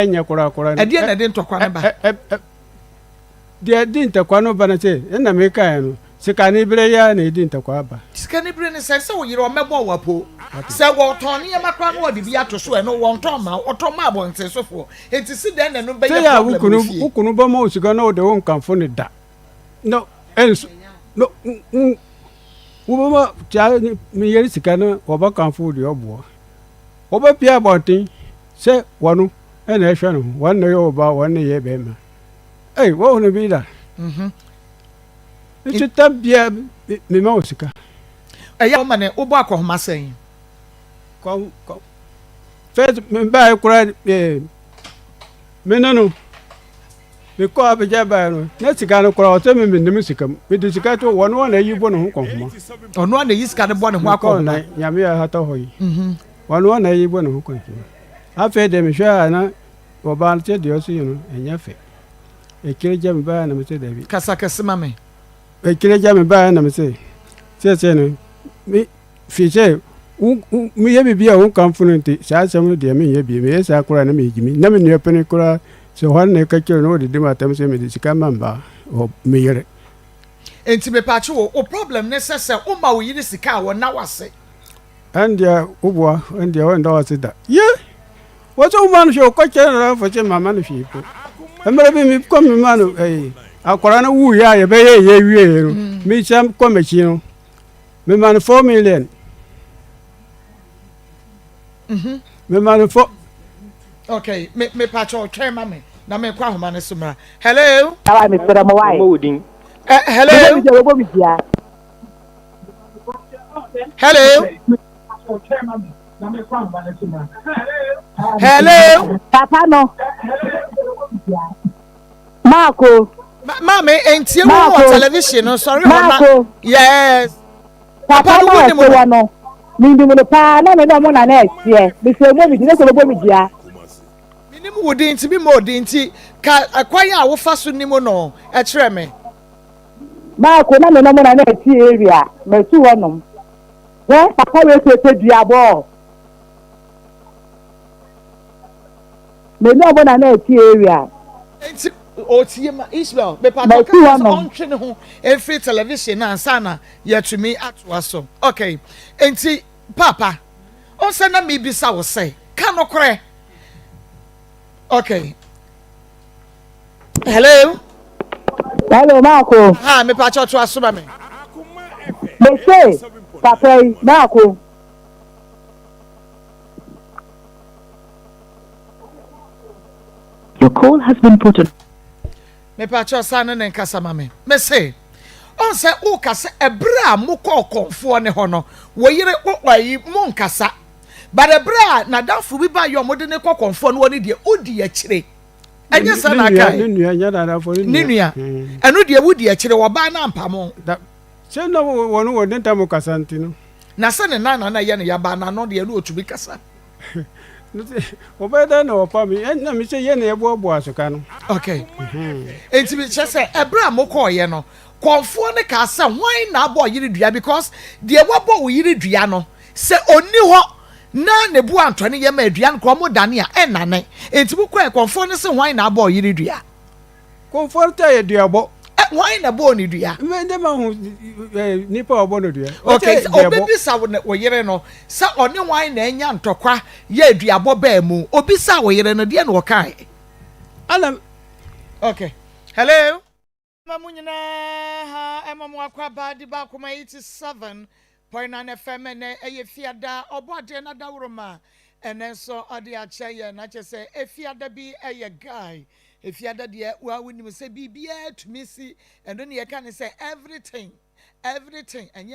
enya kura e de na de ntokwa ne ba de ntokwa no ba na se na me kan no sika ni bere ya na de ntokwa ba sika ni bere ne se o yire o mebo wa po se wo ton ne ma kwa no wa bibia to so e no wo ton ma abonte sofo enti si den na no be ye problem fi ukunu ba mo sika no de won kan fo ne da no enso no wo ba ja mi yeri sika no wo ba kan fo de obo wo ba pia abonte se wonu e na ehwe no won na yo ba won na ye be ma wo no bi da itu tabia me ma osika ya ma ne wo ba akohoma sen kom fez me ba kura me nanu me ko abeja ba no na sika no kura o te me nim sika me di sika to won na yi bo no ho konfoma ono na yi sika ne bo ne ho akoma ya me ya hata hoyi won na yi bo no ho konfoma afa de me hwa na wo ba te de osu no enya fe e kire jam ba na me te da bi kasa kasema me e kire jam ba na me se no mi fiche mi ye bibia won kan fununti sa asem no de mi ye bi mi ye sa kura na mi gimi na mi ne pene kura so hwan ne ka kire no de ma tam se mi de sika mamba o mi yere enti me pa wo o problem ne sese o ma wo yiri sika wo na wase andia ubwa andia wanda wase da ye wato man sho ko kire na fo che mama no fi ko amara bi mi ko mi manu akwara na wu ya ye be ye wie no mi cham ko me chi no me man 4 million me man for okay me pacho try mama na me kwa homa ne sumra hello awa me pera mo wai hello hello hello papa no Marco mama entie wo television no sorry mama yes papa no Mindi mo pa na me no mo na na esie me se mo bi ne so bo mi dia minim wo din ti bi mo din ti ka akwan a wo fa so nim no e kire me ma ko na me no mo na na esie area me tu wonom papa we se dua bo me no mo na na esie area enti o tie ma Israel me pa ka on twe ne ho every television na sana yetumi atoa so okay enti papa on say na me bisa wo say ka no kore okay hello Marco me pa cho to aso ba me say papa Marco your call has been put on me pa cho sana ne nkasa ma me say on say o kasa ebra mo konfo ne ho no wo yire yi mo nkasa but ebra na dafo bi ba yo mo de ne konfo no ne de odi a kire enye sa na kai ni nua nya da fo ni nua enu de wodi a kire wo ba na mpamo se no wo ne tam kasa ntino na se ne na ye ne ya ba na no de elu otubi kasa obeda na opa mi na mi se ye na ebo asoka no okay enti bi se ebra mo ko ye no konfo ne ka se hwan na abo yiri dua because de wabo wo yiri dua no se oni ho na ne bu antone ye ma dua no ko mo dane a enane enti bu ko konfo ne se hwan na abo yiri dua comfort ye dua bo hwan na bo ni dua me de ma hu nipa obo no dua okay obi sa wo yire no se oni hwan na enya ntokwa ye dua bo ba mu obi sa wo yire no de na wo kai alam okay hello mamunyina ha emamu akwa ba di ba kuma 87.9 FM ne eyefiada obode na dawroma enenso ode ache ye na che se efiada bi eye guy efiada de wa wonim se bibia tumi si eno ne ye kan se everything and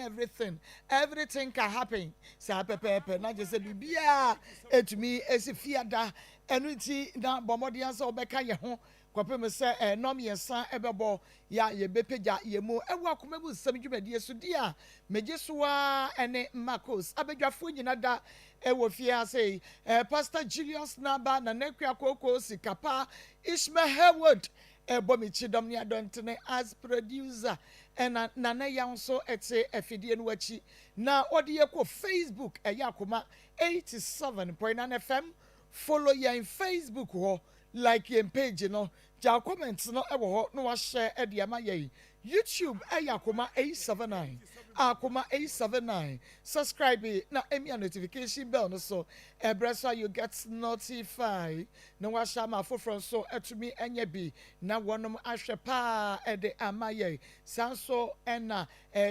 everything can happen sa pepepe na je se bibia etumi esifiada eno ti na bomode ansa obeka ye ho kwapem se nom yensa ebebo ya ye bepeja ye mu ewu akoma bu sam dwumadi so dia mejesoa ene Maa Akos abedwafo nyina da ewo fia say Pastor Julius Naba na nekwa kokoko sikapa Ishmael Haywood ebomichi dom ne adontene as producer ena na ya nso ete efidie no wachi na odi ye ko Facebook Akoma 87.9 FM follow ya in Facebook ho like yɛn page no gya comment no ɛwɔ hɔ na wahyɛ ɛde ama yɛn YouTube ɛyɛ Akoma 879 Akoma 879 subscribe na emia notification bell no so ɛbrɛ so you get notified na wahyɛ ama foforɔ so ɛtumi ɛnyɛ bi na wɔnom ahwɛ paa ɛde ama yɛn san so ɛna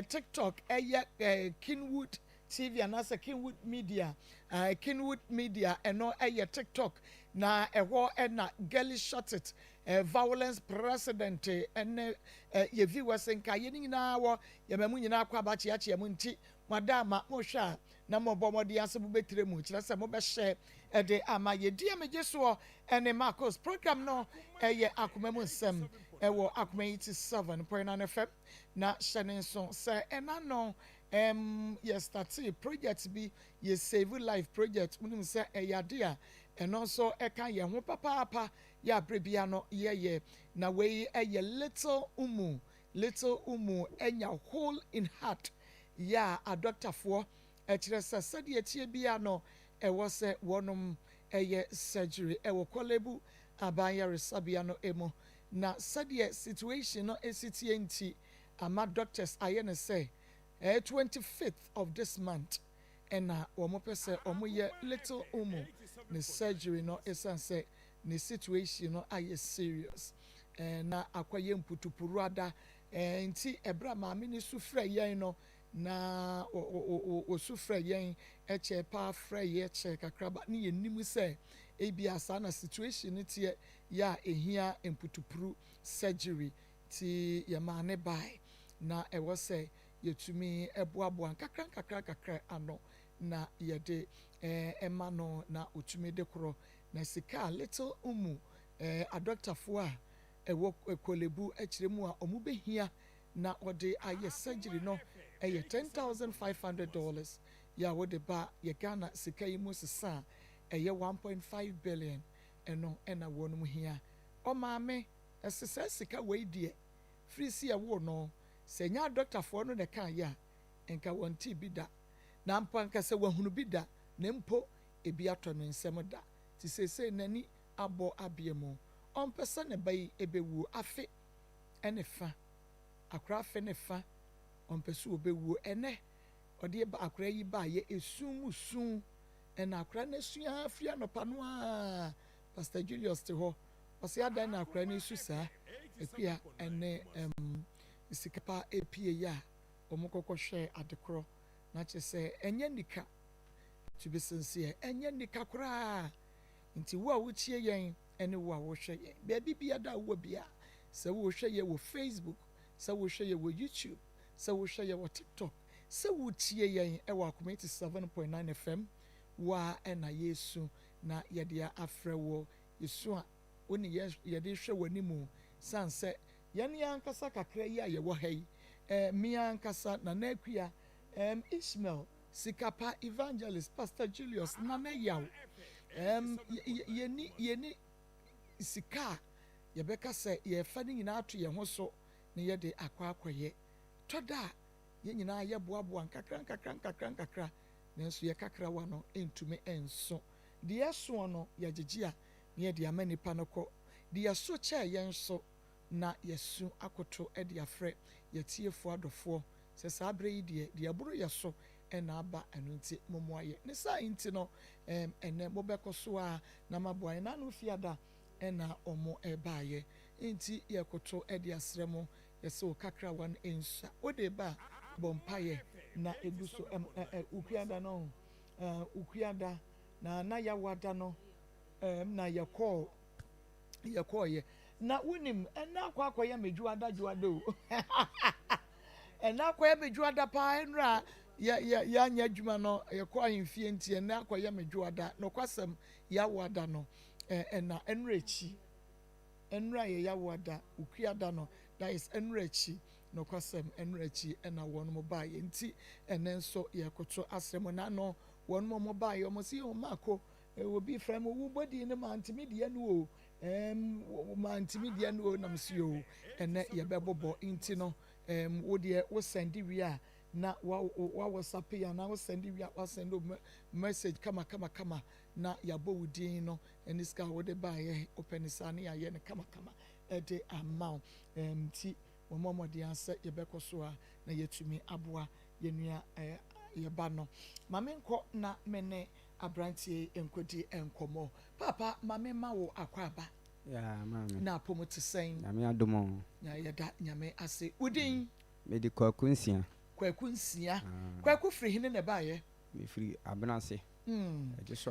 TikTok ɛyɛ Kinwood TV anaasɛ Kinwood Media Kinwood Media ɛno ɛyɛ TikTok na ɛhɔ ɛna girly shot it violence president ɛne yɛ viewers nka yɛn nyinaa wɔ yɛmɛmu nyinaa kɔ abakyeakyea mu nti madama mohwɛ a na mɔbɔ mɔde ase bobɛtire mu kyerɛ sɛ mobɛhyɛ ɛde ama yɛdi amegye soɔ ɛne Maa Akos program no ɛyɛ akoma mu nsɛm ɛwɔ Akoma 87.9 FM na hyɛ ne nso sɛ ɛna no yɛ start project bi yɛ save life project munim sɛ ɛyɛ ade a ɛno nso ɛka yɛn ho papaapa yɛ abere bia no yɛyɛ na wei ɛyɛ little umu ɛnya hole in heart yɛ a adɔktafoɔ ɛkyerɛ sɛ sɛdeɛ tie bia no ɛwɔ sɛ wɔnom ɛyɛ surgery ɛwɔ kɔlebu abanyaresabea no emu na sɛdeɛ situation no esitie nti ama doctors ayɛ ne sɛ 25th of this month ɛna wɔn pɛ sɛ wɔn yɛ little umu ne surgery no esan sɛ ne situation no ayɛ serious na akɔyɛ mputupuru ada nti ɛbra maame ne su frɛ yɛn no na osu frɛ yɛn ɛkyɛ paa frɛ yɛ kyɛ kakraba ne yɛ nim sɛ ebi asa na situation ne teɛ yɛ a ehia mputupuru surgery ti yɛ maa ne bae na ɛwɔ sɛ yɛtumi ɛboaboa nkakra ano na yɛde ɛma no na otumi de korɔ na sika little umu adɔktafoɔ a ɛwɔ kolebu akyerɛ mu a ɔmo behia na ɔde ayɛ surgery no ɛyɛ $10,500 yɛ a wɔde ba yɛ Ghana sika yi mu sesa ɛyɛ 1.5 billion ɛno ɛna wɔn mu hia ɔmaame ɛsesa sika wei deɛ firi si ɛwɔ no sɛ nya adɔktafoɔ no na ka yɛ a nka wɔn ti bi da na mpo anka sɛ wɔhunu bi da na mpo ebi atɔ no nsɛm da ti sese n'ani abɔ abie mu ɔmpɛ sɛ ne ba yi ebɛwuo afe ɛne fa akora afe ne fa ɔmpɛ sɛ obɛwuo ɛnɛ ɔde ba akora yi ba yɛ esum ɛna akora no esua afiri anɔpa no a Pastor Julius te hɔ ɔsɛ adan na akora no esu saa ekua ɛne sikapa epie ya ɔmo kɔkɔ hwɛ adekorɔ na kyerɛ sɛ ɛnyɛ nika to be sincere ɛnyɛ nika koraa nti wo a wotie yɛn ɛne wo a wohwɛ yɛn baabi bia da wo bia sɛ wohwɛ yɛn wɔ Facebook sɛ wohwɛ yɛn wɔ YouTube sɛ wohwɛ yɛn wɔ TikTok sɛ wotie yɛn ɛwɔ Akoma 87.9 FM wa ɛna yesu na yɛde afrɛ wɔ yesu a oni yɛde hwɛ wɔ nimu sansɛ yɛn ankasa kakra yi a yɛwɔ ha yi mia ankasa na nakuya Ishmael sikapa evangelist Pastor Julius na yaw yɛni sika yɛbɛka sɛ yɛfa ne nyinaa ato yɛn ho so na yɛde akɔyɛ tɔda yɛn nyinaa yɛboaboa nkakra nanso yɛ kakra wa no ntumi nso deɛ ɛso no yɛgyegye a na yɛde ama nipa no kɔ deɛ so kyɛ yɛn so na yɛsu akoto de afrɛ yɛtiefoɔ adɔfoɔ sɛ saa abere yi deɛ aburo yɛ so ɛna aba ɛno nti momoa yɛ ne saa nti no ɛnɛ mobɛkɔ so a na maboa yɛ nano fiada ɛna ɔmo ɛbaayɛ nti yɛkoto de asrɛ mo yɛsɛ wo kakra wa no ɛnsa wode ba bɔ mpayɛ na egu so ukuada no ukuada na yɛwada no na yɛkɔɔyɛ na wonim ɛna akɔyɛ medwuada o ɛna akɔyɛ medwuada paa ɛnra yɛanya adwuma no yɛkɔ ahemfie nti ɛna akɔyɛ medwuada no kwasɛm yɛawada no ɛna ɛnra akyi ɛnra yɛ yɛawada ukuada no that is ɛnra akyi no kwasɛm ɛnra akyi ɛna wɔn mo baa yɛ nti ɛnɛ nso yɛkoto asɛm na no wɔn mo baa yɛ ɔmo si yɛ ɔmo akɔ obi frɛ mo wo body ne ma ntimi deɛ no o ma ntimi deɛ no o nam si o ɛnɛ yɛbɛbɔbɔ nti no wo deɛ wo send wi a na wa WhatsApp ya na wo send wi a wa send message kama na yɛabɔ wo din no ɛne sika wode baayɛ ɔpɛnisa ne yɛayɛ no kamakama ɛde ama wo nti wɔmmɔmmɔden asɛ yɛbɛkɔ so a na yɛtumi aboa yɛnua yɛba no ma menkɔ na me ne aberanteɛ nkɔdi nkɔmmɔ papa ma memma wo akwaaba na apɔmu te sɛn nyame adom na yɛda nyame ase wodin mede kwaku nsia kwaku firi hene na ɛbaayɛ mefiri abenase ɛgye so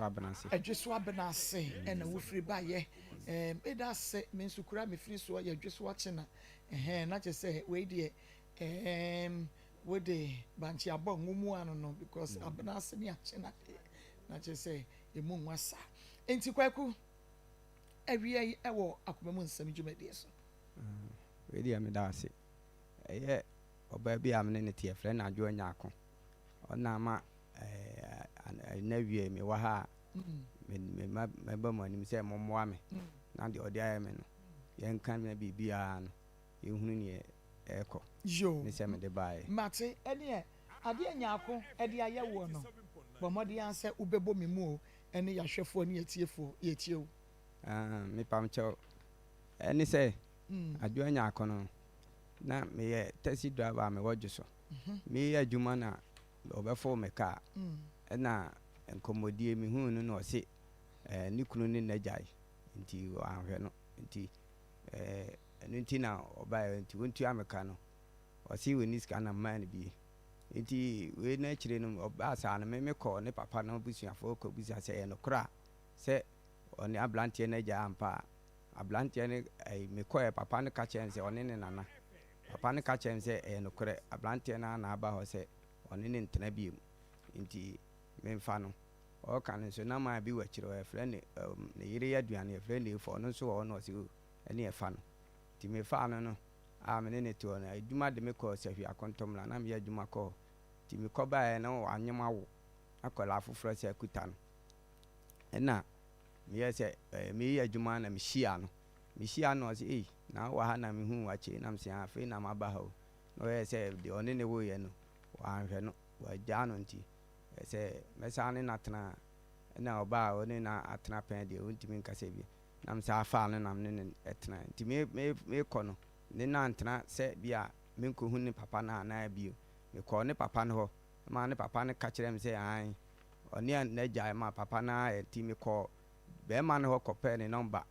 abenase ɛna wofiri baayɛ ɛda ase me nso kura mefiri so yɛ dwe so akye na na kyɛ sɛ wei deɛ wode bankye abɔ ngumu ano no because abenase ne akye na kyɛ sɛ emu nwa sa enti kwaku awia yi ɛwɔ akoma mu nsɛm dwumadie so wei deɛ meda ase ɛyɛ ɔbaa bi a mene ne teɛ frɛ no adwo anya ako ɔna ma na wie me wɔ ha mɛba mu anim sɛ mommoa me na deɛ ɔde ayɛ me no yɛnka na biribiaa no yɛhunu neɛ ɛkɔ ne sɛ mede baeɛ mate ɛneɛ adeɛ nyaako ɛde ayɛ woɔ no bɔ mmɔde yɛn sɛ wobɛbɔ me mu o ɛne yɛahwɛfoɔ ne yɛtiefoɔ yɛtie wo mepam kyɛw ɛne sɛ adwo anya ako no na meyɛ taxi driver a mewɔ dwo so meyɛ adwuma na ɔbɛfo me kaa ɛna nkɔmmɔdie mehu no na ɔse ne kunu ne n'agyae nti anhwɛ no nti ɛno nti na ɔbaeɛ nti wɔntua me ka no ɔse wɔ ni sika na mmaa no bie nti wei no akyire no ɔbaa saa no mekɔ ne papa no busuafoɔ kɔ busa sɛ ɛyɛ nokorɛ a sɛ ɔne aberanteɛ no agyae ampa a aberanteɛ no mekɔɛ papa no ka kyerɛ sɛ ɔne ne nana papa no ka kyerɛ sɛ ɛyɛ nokorɛ aberanteɛ no na aba hɔ sɛ ɔne ne ntena bio nti memfa no ɔka no nso na maa bi wɔ akyirɛ ɛfrɛ ne yere yɛ aduane ɛfrɛ ne ɛfɔ ɔno nso wɔ hɔ na ɔsɛ ɛne ɛfa no nti mefa no no a mene ne te hɔ no adwuma de mekɔ sahwi akɔntɔmmra na meyɛ adwuma kɔ nti mekɔbaeɛ na anyem awo akɔla afoforɔ sɛ akuta no ɛna meyɛ sɛ meyɛ adwuma na mehyia no ɔsɛ na wɔ ha na mehu wakyɛ nam sɛ afei na maba ha o na ɔyɛ sɛ deɛ ɔne ne woyɛ no wanhwɛ no wagyaa no nti sɛ mɛsa ne natena ɛna ɔbaa ɔne na atena pɛn deɛ ɔntumi nkasa bi nam sɛ afaa no nam ne ne ɛtena nti mekɔ no ne na ntena sɛ bi a menkɔhu ne papa no anaa bio mekɔɔ ne papa no hɔ ma ne papa no ka kyerɛ me sɛ an ɔne n'agyae ma papa no ayɛ nti mekɔɔ bɛrima no hɔ kɔpɛɛ ne nɔmba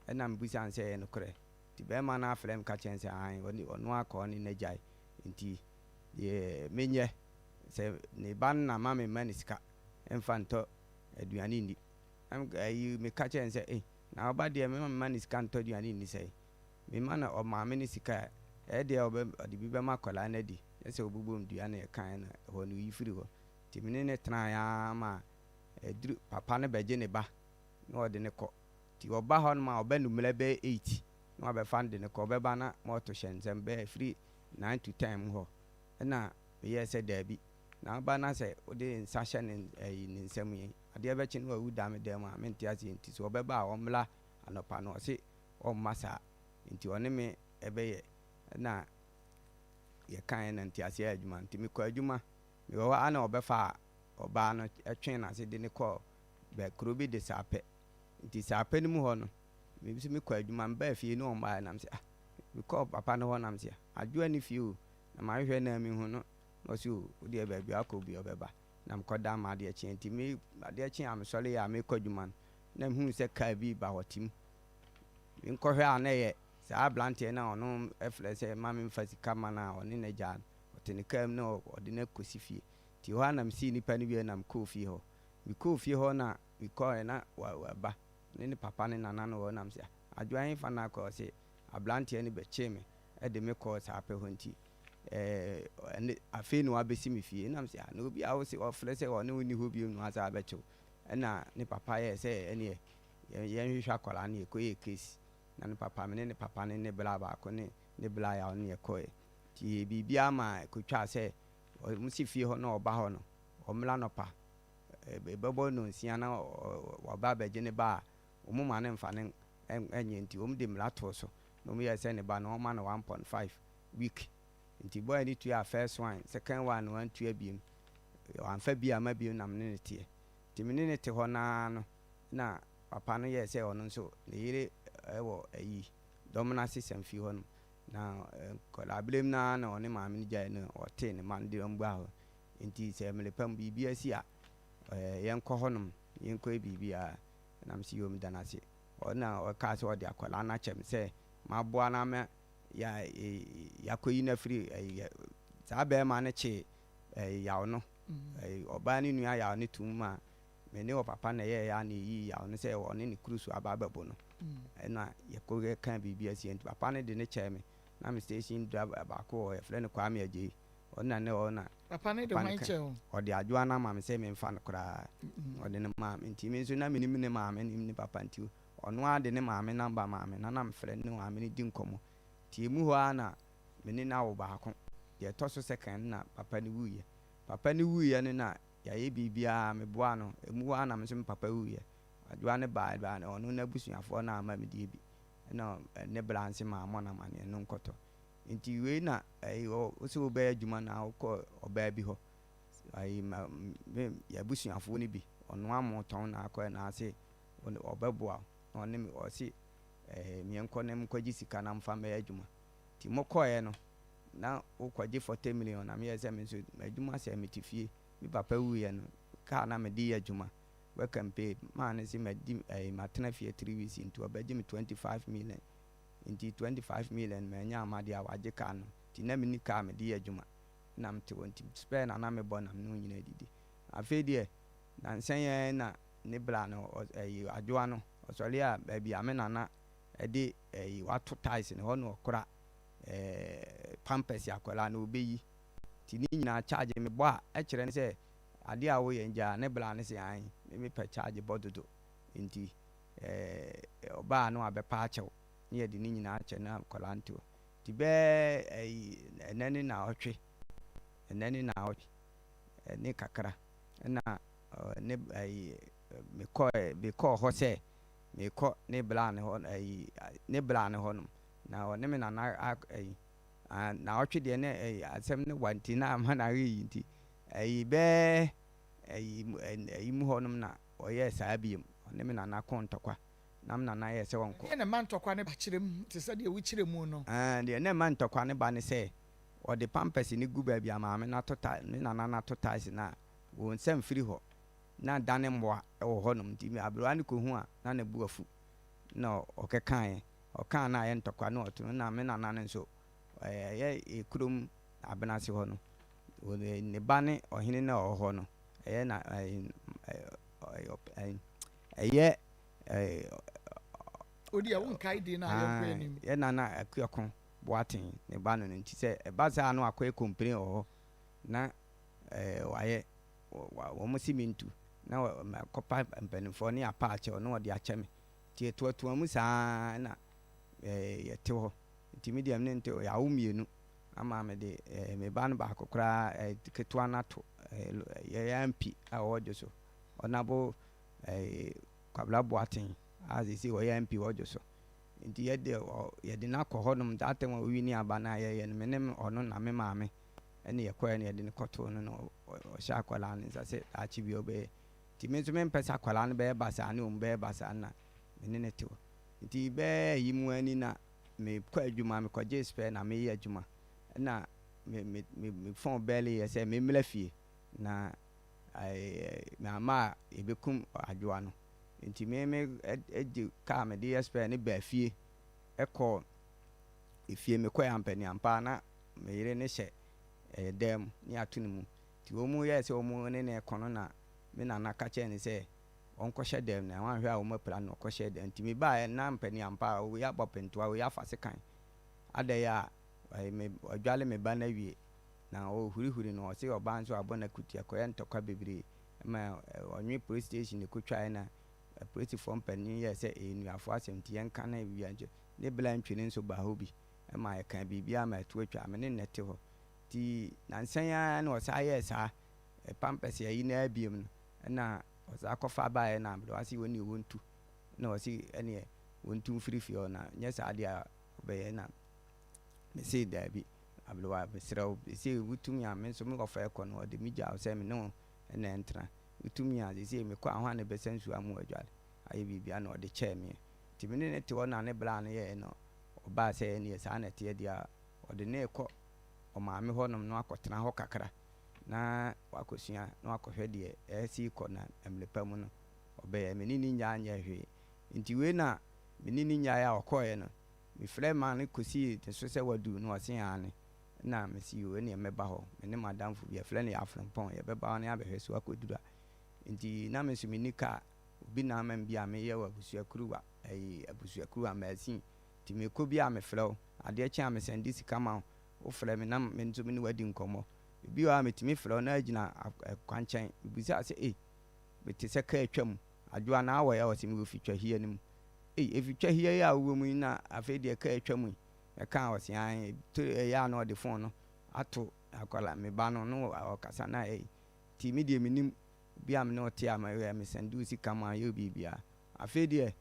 ɛna mebusa sɛ ɛyɛ nokorɛ nti bɛrima no afrɛ me ka kyerɛ sɛ an ɔno akɔ ne n'agyae nti deɛ menyɛ sɛ ne ba no na ma memma ne sika ɛmfa ntɔ aduane nni meka kyerɛ sɛ na ɔba deɛ memma ne sika ntɔ aduane nni sɛ memma na ɔmaame ne sika ɛdeɛ ɔde bi bɛma akɔlaa no adi ɛsɛ ɔbobom dua no yɛkae no hɔ no yi firi hɔ nti mene ne tenaeɛ ma aduru papa no bɛgye ne ba na ɔde ne kɔ nti ɔba hɔ no ma ɔbɛ nummerɛ bɛyɛ 8 na wabɛfa no de ne kɔ ɔbɛba na ma ɔto hyɛ nsɛm bɛyɛ firi 9 to 10 mu hɔ ɛna meyɛ sɛ daabi na ɔba na sɛ wode nsa hyɛ ne nsɛm yɛn adeɛ bɛkye no wawu da me dɛm a mente ase nti sɛ ɔbɛba a ɔmmla anɔpa no ɔse ɔmma saa nti ɔne me ɛbɛyɛ na yɛkae na nti aseɛ adwuma nti mekɔ adwuma mewɔ hɔ ana ɔbɛfa a ɔbaa no ɛtwe no ase de ne kɔ kuro bi de saapɛ nti saapɛ no mu hɔ no mebi mekɔ adwuma mbaa fie ne ɔmbaɛ nam sɛ mekɔ papa no hɔ nam sɛ adwoa ne fie o na mahwehwɛ na mehu no na ɔsɛ o wodeɛ baabi akɔ bi ɔbɛba na mekɔda ma adeɛ kye nti adeɛ kye a mesɔre yɛ a mekɔ adwuma no na mehu sɛ kaa bi ba hɔ tim menkɔhwɛ a na ɛyɛ saa aberanteɛ na ɔno ɛfrɛ sɛ ma memfa sika ma no a ɔne no gyaa no ɔte ne kaa mu na ɔde no akɔsi fie nti hɔ a na mesii nnipa no wie na mekɔɔ fie hɔ mekɔɔ fie hɔ na mekɔɛ na waba ne papa ne nana no hɔ nam sɛ adwoa hefa no akɔ sɛ aberanteɛ no bɛkyee me ɛde me kɔɔ saa pɛ hɔ nti afei na wabɛsi me fie nam sɛ na obi a wo sɛ ɔfrɛ sɛ ɔne wo ni hɔ biom no asa abɛkyew ɛna ne papa yɛ sɛ ɛneɛ yɛnhwehwɛ akwaraa no yɛkɔyɛ kesi na ne papa me ne papa ne bla baako ne bla a ɔne yɛkɔɛ nti biribiaa ma kɔtwaa sɛ ɔmo si fie hɔ na ɔba hɔ no ɔmmla nɔpa bɛbɔ no nsia na ɔba bɛgye ne ba a ɔmo ma ne mfa ne ɛnyɛ nti ɔmo de mmla too so na ɔmo yɛ sɛ ne ba no ɔma no 1.5 week nti bɔyɛ ne tua first one second one no antua biem wamfa bi ama biem nam ne teɛ nti me ne te hɔ naa no na papa no yɛ sɛ ɔno nso ne yere ɛwɔ ayi dɔmina system fi hɔ no na kɔlabrem na ɔne maame no gyae no ɔte ne ma no de ɔmbu ahɔ nti sɛ melepam biribi asi a yɛnkɔ hɔ nom yɛnkɔ biribi a nam si yom da n'ase ɔna ɔka sɛ ɔde akɔla no akyɛm sɛ maboa na ma yakɔyi no afiri saa bɛrima no kye yaw no ɔbaa no nua yaw no tum ma me ne wɔ papa na yɛyɛ a na ɛyi yaw no sɛ ɔne ne kuru so aba bɛbo no ɛna yɛka biribi asi nti papa no de ne kyɛɛ me na me station driver baako wɔ yɛfrɛ no Kwame Agye ɔna ne ɔna papa no de wɔn kyɛw ɔde adwoa na ma me sɛ memfa no koraa ɔde ne maame nti me nso na menim ne maame nim ne papa nti ɔno a de ne maame namba maame na na mefrɛ ne maame no di nkɔmmɔ nti emu hɔ a na me ne no awo baako deɛ ɛtɔ so second na papa no wuyɛ no na yɛayɛ biribiaa meboa no emu hɔ a na me nso me papa wuyɛ adwoa ne baa no ɔno n'abusuafoɔ no ama me die bi ɛna ne branse ma amɔ na ma ne no nkɔtɔ nti wei na wo sɛ wobɛyɛ adwuma na wokɔ ɔbaa bi hɔ yɛabusuafoɔ no bi ɔno amotɔn na akɔ na ase ɔbɛboa na ɔne me ɔse meɛnkɔ ne mkɔgye sika na mfa mɛyɛ adwuma nti mokɔɛ no na wokɔgye 40 million na meyɛ sɛ me nso adwuma sɛ mete fie me papa wuyɛ no kaa na mede yɛ adwuma welcome paid maa ne sɛ matena fie 3 weeks nti ɔbɛgye me 25 million nti 25 million manya amade a wagye kaa no nti na meni kaa mede yɛ adwuma na mte wɔ nti spare na mebɔ nam no nyina didi afei deɛ nansɛn yɛn na ne bra no adwoa no ɔsɔre a baabi a me nana ɛde wato ties ne hɔ no ɔkora pampers akɔla na obɛyi nti ne nyinaa charge me bɔ a ɛkyerɛ ne sɛ ade a woyɛ ngyaa ne bra ne sɛ an mepɛ charge bɔ dodo nti ɔbaa no abɛpa akyɛw ne yɛde ne nyinaa akyɛ na akɔla nto nti bɛɛ ɛnɛne na ɔtwe ne kakra na ne mekɔ hɔ sɛ mekɔ ne bra ne hɔ nom na ɔne me nana na ɔtwe deɛ ne asɛm ne wanti na ama na ayi nti bɛɛ mu hɔ nom na ɔyɛ saa biem ɔne me nana kɔ ntɔkwa na me nana yɛ sɛ wɔnkɔ ɛna ma ntɔkwa ne ba kyerɛ mu te sɛ deɛ wokyerɛ mu no deɛ ne ma ntɔkwa ne ba ne sɛ ɔde pampers ne gu baabi a maame ne nana nato ties na wɔn nsɛm firi hɔ na dane mboa ɛwɔ hɔ nom nti aberewa ne kɔhu a na ne bu afu na ɔkɛkaeɛ ɔkaa na ayɛ ntɔkwa ne ɔto na me nana ne nso ɛyɛ kurom abenase hɔ no ne ba ne ɔhene na ɔwɔ hɔ no ɛyɛ na ɛyɛ odi a wonkae di na ayɛ kɔ anim yɛ nana akuako boaten ne ba no nti sɛ ɛba saa no akɔyɛ complain wɔ hɔ na wayɛ wɔn si mi ntu na kɔpa mpanimfoɔ ne apa akyɛw na wɔde akyɛ me nti ɛtoatoa mu saa na yɛte hɔ nti mi deɛ ne nte yɛawo mmienu ama me de me ba no baako koraa ketewa no ato yɛyɛ mpi a wɔwɔ so ɔnabo kwabla boaten a sisi wɔyɛ mpi wɔdwo so nti yɛde no akɔ hɔnom daatɛm a owi ne aba no a yɛyɛ no me ne ɔno na me maame ɛne yɛkɔɛ no yɛde no kɔtoo no na ɔhyɛ akwalaa no nsa sɛ akye bi ɔbɛyɛ nti me nso mempɛ sɛ akwalaa no bɛyɛ basaa ne ɔmu bɛyɛ basaa na me ne ne te hɔ nti bɛɛ yi mu ani na mekɔ adwuma mekɔgye spɛ na meyɛ adwuma na mefɔn bɛɛle yɛ sɛ memmla fie na mama a yɛbɛkum adwoa no nti me ɛgye kaa mede yɛ spɛ ne baa fie ɛkɔ efie mekɔ ampani ampa na meyere ne hyɛ dɛm ne ato ne mu nti wɔn mu yɛ sɛ wɔn ne ne kɔno na me nana ka kyerɛ ne sɛ ɔnkɔhyɛ dɛm na wɔn ahwɛ a wɔn apira no ɔkɔhyɛ dɛm nti me baa na mpani ampa a wɔyɛ abɔ pentoa wɔyɛ afa se kan adɛyɛ a ɔdwale me ba na wie na ɔhurihuri na ɔsɛ ɔbaa nso abɔ na kutia kɔyɛ ntɔkwa bebree ma ɔnwe police station ne kotwae na polisifoɔ mpanin yɛ sɛ enuafoɔ asɛm nti yɛnka na ewia nkyɛ ne bela ntwene nso ba hɔ bi ɛma yɛka biribiara ma ɛto atwa me ne nnɛte hɔ nti nansan ya na ɔsa yɛ saa pampers ayi na abiem no ɛna ɔsa kɔfa baeɛ na abɛde wase wɔne wɔntu na ɔsi ɛneɛ wɔntu mfiri fie hɔ na nyɛ saa deɛ a ɔbɛyɛ na mese daabi abɛde wa mesrɛ wo sɛ wotumi a me nso mekɔfa ɛkɔ no ɔde me gya wo sɛ me ne wo ɛna ɛntena wotumi a sɛ mekɔ aho a ne bɛsɛ nsuo amu adwale ayɛ biribi na ɔde kyɛɛ me nti me ne te hɔ na ne bra no yɛɛ no ɔbaa sɛ ɛneɛ saa na ɛteɛ deɛ a ɔde ne kɔ ɔmaame hɔnom na wakɔtena hɔ kakra na wakɔsua na wakɔhwɛ deɛ ɛsi kɔ na mmerɛpa mu no ɔbɛyɛ me ne ne nyaa nyɛ hwee nti wei na me ne ne nyaa a ɔkɔɔɛ no mefrɛ ma no kɔsii te so sɛ wadu na ɔse ane na mesi yo ɛneɛ mɛba hɔ me ne madamfo bi yɛfrɛ no yɛ afrempɔn yɛbɛba hɔ ne abɛhwɛ so akɔduru a nti na me nso menni kaa obi na ama bi a meyɛ wɔ abusuakuruwa maasin nti mekɔ bi a mefrɛ wo adeɛ kye a mesɛnde sika ma wo wofrɛ me na me nso me ne wadi nkɔmmɔ ebi wɔ a metumi frɛ wo na agyina kwankyɛn mebusa sɛ mete sɛ kaa atwa mu adwoa na awɔ yɛ wɔ sɛ mewɔ fitwa hia no mu ɛfitwa hia yi a wowɔ mu yi na afei deɛ kaa atwa mu yi ɛka wɔ sɛ ɛyɛ a na ɔde fon no ato akwala me ba no no ɔkasa na nti me deɛ menim bi a me ne ɔte a mesɛnde wo sika ma yɛ biribia afei deɛ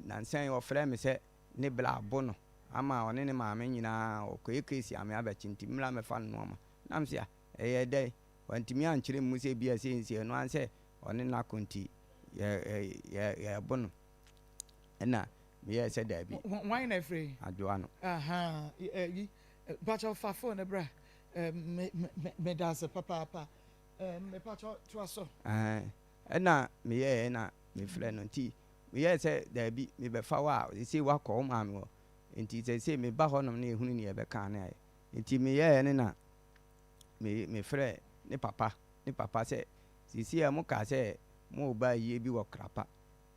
nansan ɔfrɛ me sɛ ne bla abo no ama ɔne ne maame nyinaa ɔkɔyɛ kesi ame abɛkye nti mmra mɛfa no noɔma nam sɛ ɛyɛ dɛ wantumi ankyerɛ mu sɛ bia sɛ no ansɛ ɔne nako nti yɛbo no ɛna meyɛ sɛ daabi why na free adwoa no bacha fa phone bra me da se papa me pacho to aso ɛna meyɛ ɛna mefrɛ no nti meyɛ sɛ daabi mebɛfa wa sɛ wakɔ wo maame wɔ nti sɛ meba hɔ nom na ehunu ne yɛbɛka ne ayɛ nti meyɛ ne na mefrɛ ne papa sɛ sisi a mo ka sɛ mo ba yie bi wɔ krapa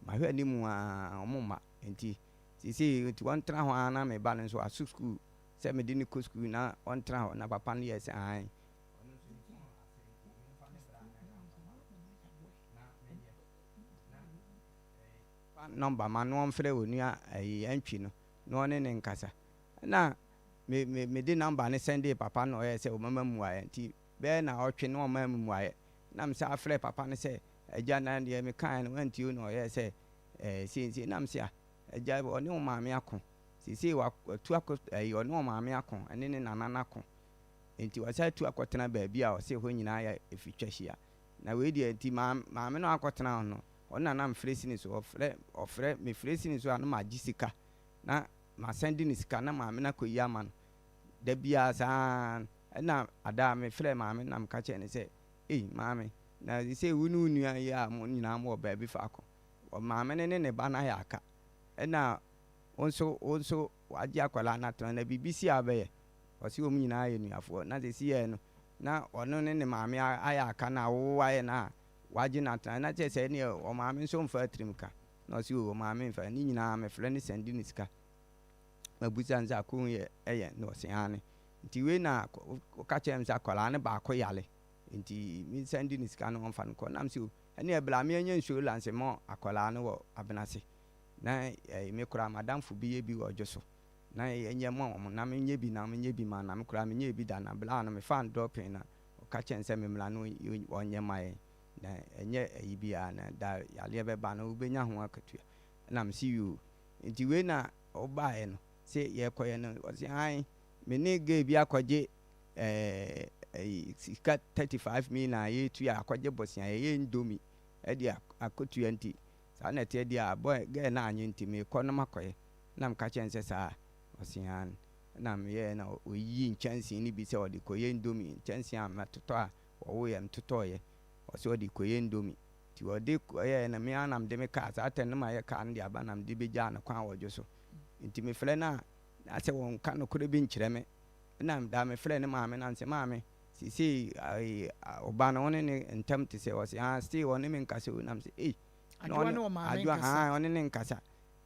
mahwɛ ne mu a ɔmo ma nti sisi nti wɔn tena hɔ na me ba no nso aso school sɛ me de ne kɔ school na wɔn tena hɔ na papa no yɛ sɛ an number ma no ɔmfrɛ wɔ nua antwi no na ɔne ne nkasa na me de number ne sɛnde papa no ɔyɛ sɛ ɔmama mu ayɛ nti bɛɛ na ɔtwe na ɔmama mu ayɛ na me sɛ afrɛ papa no sɛ agya na deɛ me kan no wantio na ɔyɛ sɛ sense nam sɛ agya ɔne wo maame ako sisi watu akɔ ɔne wo maame ako ɛne ne nana nako nti wɔsɛ tu akɔtena baabi a ɔsɛ hɔ nyinaa yɛ efitwa hyia na wei deɛ nti maame no akɔtena hɔ no ɔna na mfrɛ sini so ɔfrɛ me frɛ sini so a no magye sika na ma sɛnde ne sika na maame na kɔyi ama no da biara saa ɛna ada me frɛ maame na mka kyerɛ ne sɛ maame na sɛ wo ne wo nua yi a mo nyinaa mo wɔ baabi faako maame ne ba no ayɛ aka ɛna wo nso wagye akwala no atena na biribi si a bɛyɛ ɔse wɔ mu nyinaa yɛ nuafoɔ na sɛ si yɛ no na ɔno ne maame ayɛ aka na wo ayɛ no a wagye no atena na kyerɛ sɛ neɛ ɔmaame nso mfa atirim ka na ɔse wɔ maame mfa ne nyinaa mefrɛ ne sɛnde ne sika mabusa n sɛ akɔhu ɛyɛ na ɔse ane nti wei na woka kyerɛ m sɛ akwalaa ne baako yale nti me sɛnde ne sika no ɔmfa no kɔ nam sɛ ɛne ɛbla meanya nsuo lanse ma akwalaa no wɔ abenase na me koraa madamfo bi yɛ bi wɔ dwo so na ɛnyɛ ma ɔmo na menyɛ bi na ma na me koraa menyɛ bi da na bla no mefa ndɔpin na ɔka kyerɛ sɛ memla no ɔnyɛ ma yɛn na ɛnyɛ ayi biara na da yaleɛ bɛba no wobɛnya ho akatua na msi yo nti wei na ɔbaeɛ no sɛ yɛkɔyɛ no ɔsɛ an me ne ga bi akɔgye sika 35 million a yɛtua akɔgye bɔsia yɛyɛ ndomi ɛde akɔtua nti saa na ɛteɛ deɛ a ga na anyɛ nti mekɔ no makɔyɛ na mka kyɛn sɛ saa ɔsɛ an na meyɛ na ɔyi nkyɛnsee no bi sɛ ɔde kɔyɛ ndomi nkyɛnsee a matotɔ a ɔwoyɛ mtotɔɔyɛ ɔsɛ ɔde kɔyɛ ndomi nti ɔde kɔyɛ na me anam de me kaa saa tɛ no ma yɛ kaa no de aba nam de bɛgyaa no kwan wɔdwo so nti mefrɛ no a sɛ wɔnka no korɛ bi nkyerɛ me na da mefrɛ ne maame na nsɛ maame sisi ɔba no ɔne ne ntam te sɛ ɔsɛ still ɔne me nkasa nam sɛ ɔne ne nkasa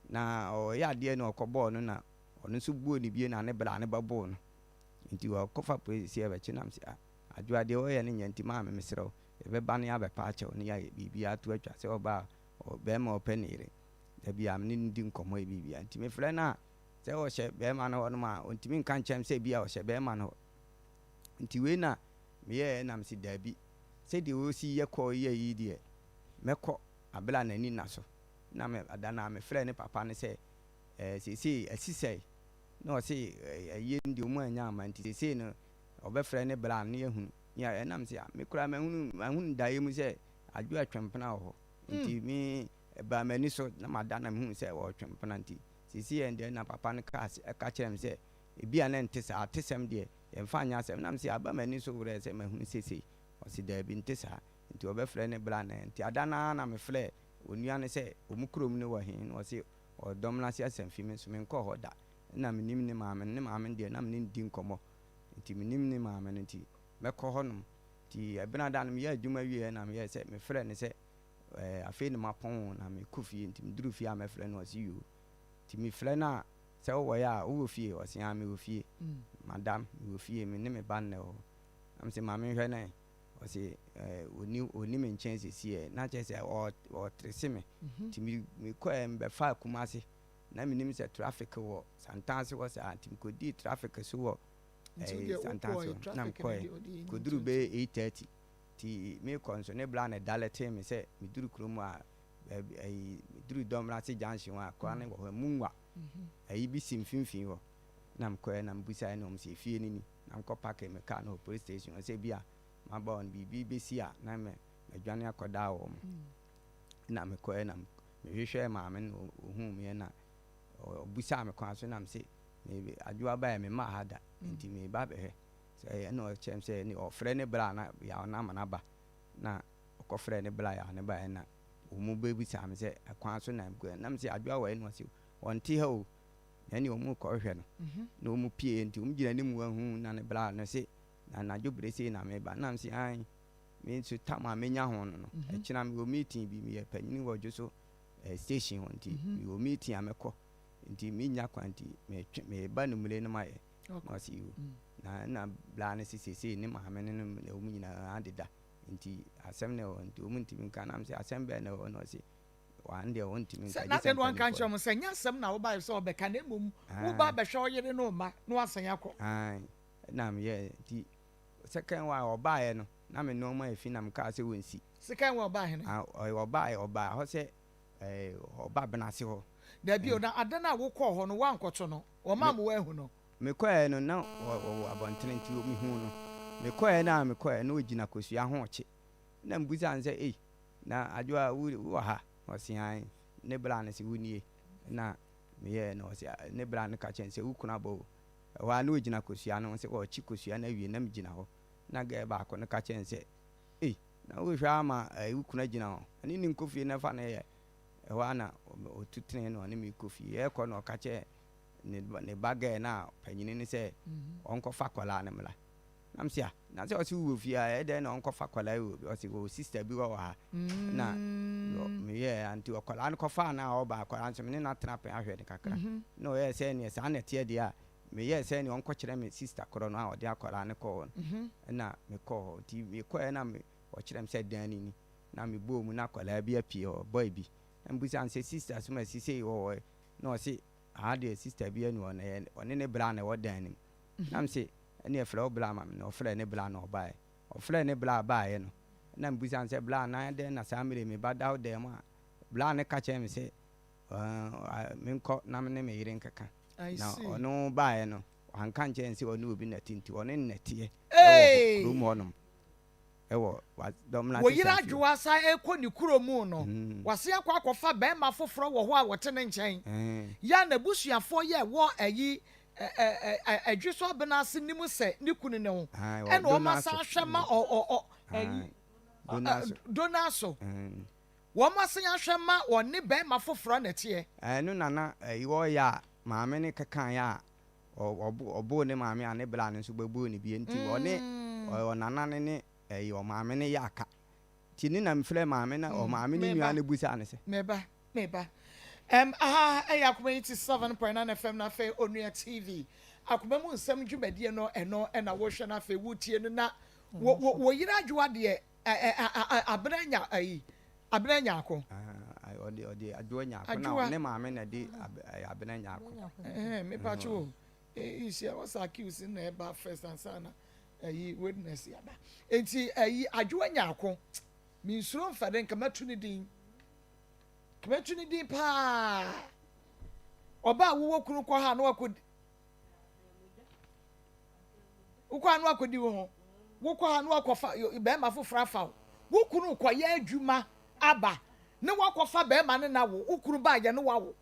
na ɔyɛ adeɛ no ɔkɔbɔɔ no na ɔno nso buo ne bie na ne bra ne bɛbɔɔ no nti wɔkɔfa polisi ɛbɛkye nam sɛ adwoa deɛ ɔyɛ no nyɛ nti maame meserɛ wo yɛbɛba no yɛabɛpa akyɛw ne yɛayɛ biribia ato atwa sɛ ɔba bɛrima ɔpɛ ne yere da bia mene no di nkɔmmɔ biribia nti mefrɛ no a sɛ ɔhyɛ bɛrima no hɔ nom a ɔntumi nka nkyɛm sɛ bia ɔhyɛ bɛrima no hɔ nti wei na meyɛɛ nam sɛ daabi sɛdeɛ wɔsi yɛkɔɔ yɛ yi deɛ mɛkɔ abela n'ani na so na ada na mefrɛ ne papa no sɛ seesei asisɛe na ɔse ɛyɛ ndi ɔmu anya ama nti seesei no ɔbɛfrɛ ne bra no yɛhunu ɛnam sɛ me koraa mahunu daeɛ mu sɛ adwo atwɛmpena wɔ hɔ nti me ba mani so na madana me hu se wo twem penalty sisi ende na papa no ka kyerem se ebi a na nte sa atesem de e mfa anya asem na me se aba mani so wure se mahu sese o se da bi nte sa nti obefre ne bra na nti adana na me fle onua ne se omukrom ne wo hin o se o dom na se asem fi me so me nko hoda na me nim ne maame de na me ndi nkomo nti me nim ne maame nti me ko honum nti ebena da no me ya adwuma wie na me ye se me fre ne se afei ne mapon na me kufie nti me duru fie a me fre no o se yo nti me fre na se wo ya wo fie o se ya me wo fie madam me wo fie me ne me ban ne o am se maame hwe na o se oni me nchen se sie na che se o trese me nti me ko be fa kumase na me nim se traffic wo santanse wo se anti ko di traffic so wo santanse na me ko duru be 8:30 ti me konso ne bla na dalete me se me duru kromu a duru domra se junction wa kwa ne wo munwa bi simfinfin wo na me ko na mbusa na om se fie ni na ko park me car no police station se bia ma ba on bibi besi a na me dwane akoda wo na me ko na me hwehwe maame no ohu me na obusa me kwa so na me se me adwa ba me ma hada nti me ba be se na o chem se ni ofre ne bra na ya na ma na ba na okofre ne bra ya ne ba na omu be busa me se kwa so na me se adwa wa no se wonti ha o na ni omu ko hwe no na omu pie nti omu gina ni mu ahu na ne bra no se na jobre se na me ba na me se an me so tama me nya ho no e kina me o meeting bi me panyini wo jo station ho nti me o meeting amekọ nti me nya kwanti me ba no mule no maye no si you na bla na sisi ni maame ne no omu nyina adeda nti asem ne o nti omu nti nka na me se asem be na o no si wan de o nti nka na den wan kan chom se nya asem na wo ba so be ka na mum wo ba be hwe oyere no ma no asan yakọ na me ye nti second wa o ba ye no na me no ma efi na me ka se wonsi second wa ba he na o ba ho se o ba bena se ho da bi o na adana wo kọ ho no wa nkoto no o ma mo wa ehu no me kọ no na o abontene nti o mi hu no me kọ na o gina kosua ho oche na mbuza nse na adwa wo ha o se an ne bra na se wunie na me ye no se ne bra na ka chen se ukuna bo wa na o gina kosua no se o chi kosua na wie na me gina ho na ga ba ko na ka chen se na wo hwa ma ukuna gina ho ani ni nkofie na fa na ye wa na otutene no ne me kofie e ko no ka che ne baga na panyini ni se onko fa kwala na mla nam sia na se o si wo fie a e de na onko fa kwala o si wo sister bi wo ha na me ye anti o kwala ko fa na o ba kwala so me na trap ahwe de kakra no ye se ne sa na tie de a me ye se ne onko kire me sister koro no a o de akwala ne ko na me ko ti me ko na me o kire me se dan ni na me bo mu na kwala bi apie o boy bi mbusa an se sister so ma sisi o no si the sister bi anu one ne bra na wodan nim nam se ene efra o bra ma no ofra ne bra na obae ofra ne bra baaye no na mbusa an se bra na de na samire me bada o de ma bra ne ka che me se me nko na me ne me yire nkaka na ono baaye no han kan che nse ono obi na tinti one nnete e room onum ewo wa domla wo yira adwoa sa ekọ ni kuromu no wase akwa be ma foforo wo ho a wote ne nchen ya na busuafo ye wo ayi adwiso bena se nimu se ni kunu ne ho e no ma sa hwema ayi donaso wo ma se hwema woni be ma foforo na tie no nana wo ya maame ne kakan ya obo ne maame ane bla ne so gbabu ne bi nti wo ne nana ne o maame ne yaka tini na mfre maame na o maame ne nua ne busa ne se meba Akoma 87.9 FM na fe Onua TV Akoma mu nsam dwumadie no eno na wo hwe na fe wutie no na wo yira adwoa de abranya ako odi adwoa nya ako na ne maame na di abranya ako me pacho isi was accused na eba first and sana witness yaba enti adwoa nya ako mi nsuro mfade nkamatu ne din pa oba wo kunu ko ha no akodi ukwa anu akodi wo wo ko ha no akofa be ma fofra fa wo kunu ko ya adwuma aba ne wakofa be ma ne na wo ukuru ba ye ne wawo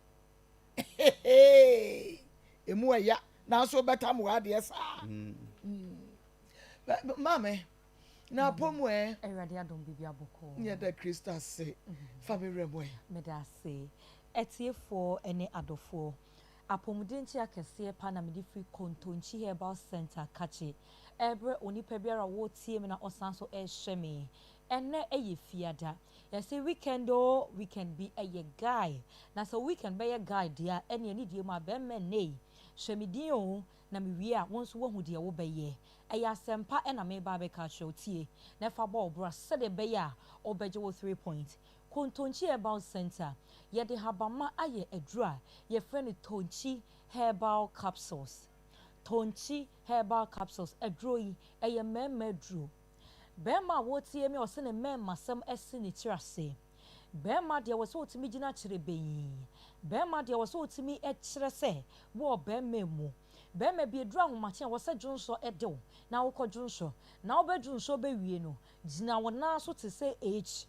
emu eya na so beta mo ade esa mame na pomu Erade adom bibia boko nye da Krista se family boy me da se etiefo ene adofo apomudenti akese pa na mede free kontonchi herbal center kache ebre onipa biara wo tie me na osanso ehwe me ene eye fiada yesi weekend be eye guy na so weekend be ye guy dia ene ni die ma be me nei hwemidin o na me wie a wonso wo hu de wo be ye eya sempa ena me ba be ka show tie na fa ball bra se de be ya obeje wo 3 point kontonchi herbal center ye de habama aye adura ye friend tonchi herbal capsules tonchi herbal capsules adroyi eye mema duro bema wotie me ose ne mema sam ese ne tirase bema de wo so otimi gina kire beyin bema de wo so otimi e kire se wo bema mu bema bi adura homache wo se dwonso edew na wo kɔ dwonso na wo be dwonso be wie no gina wo na so te se h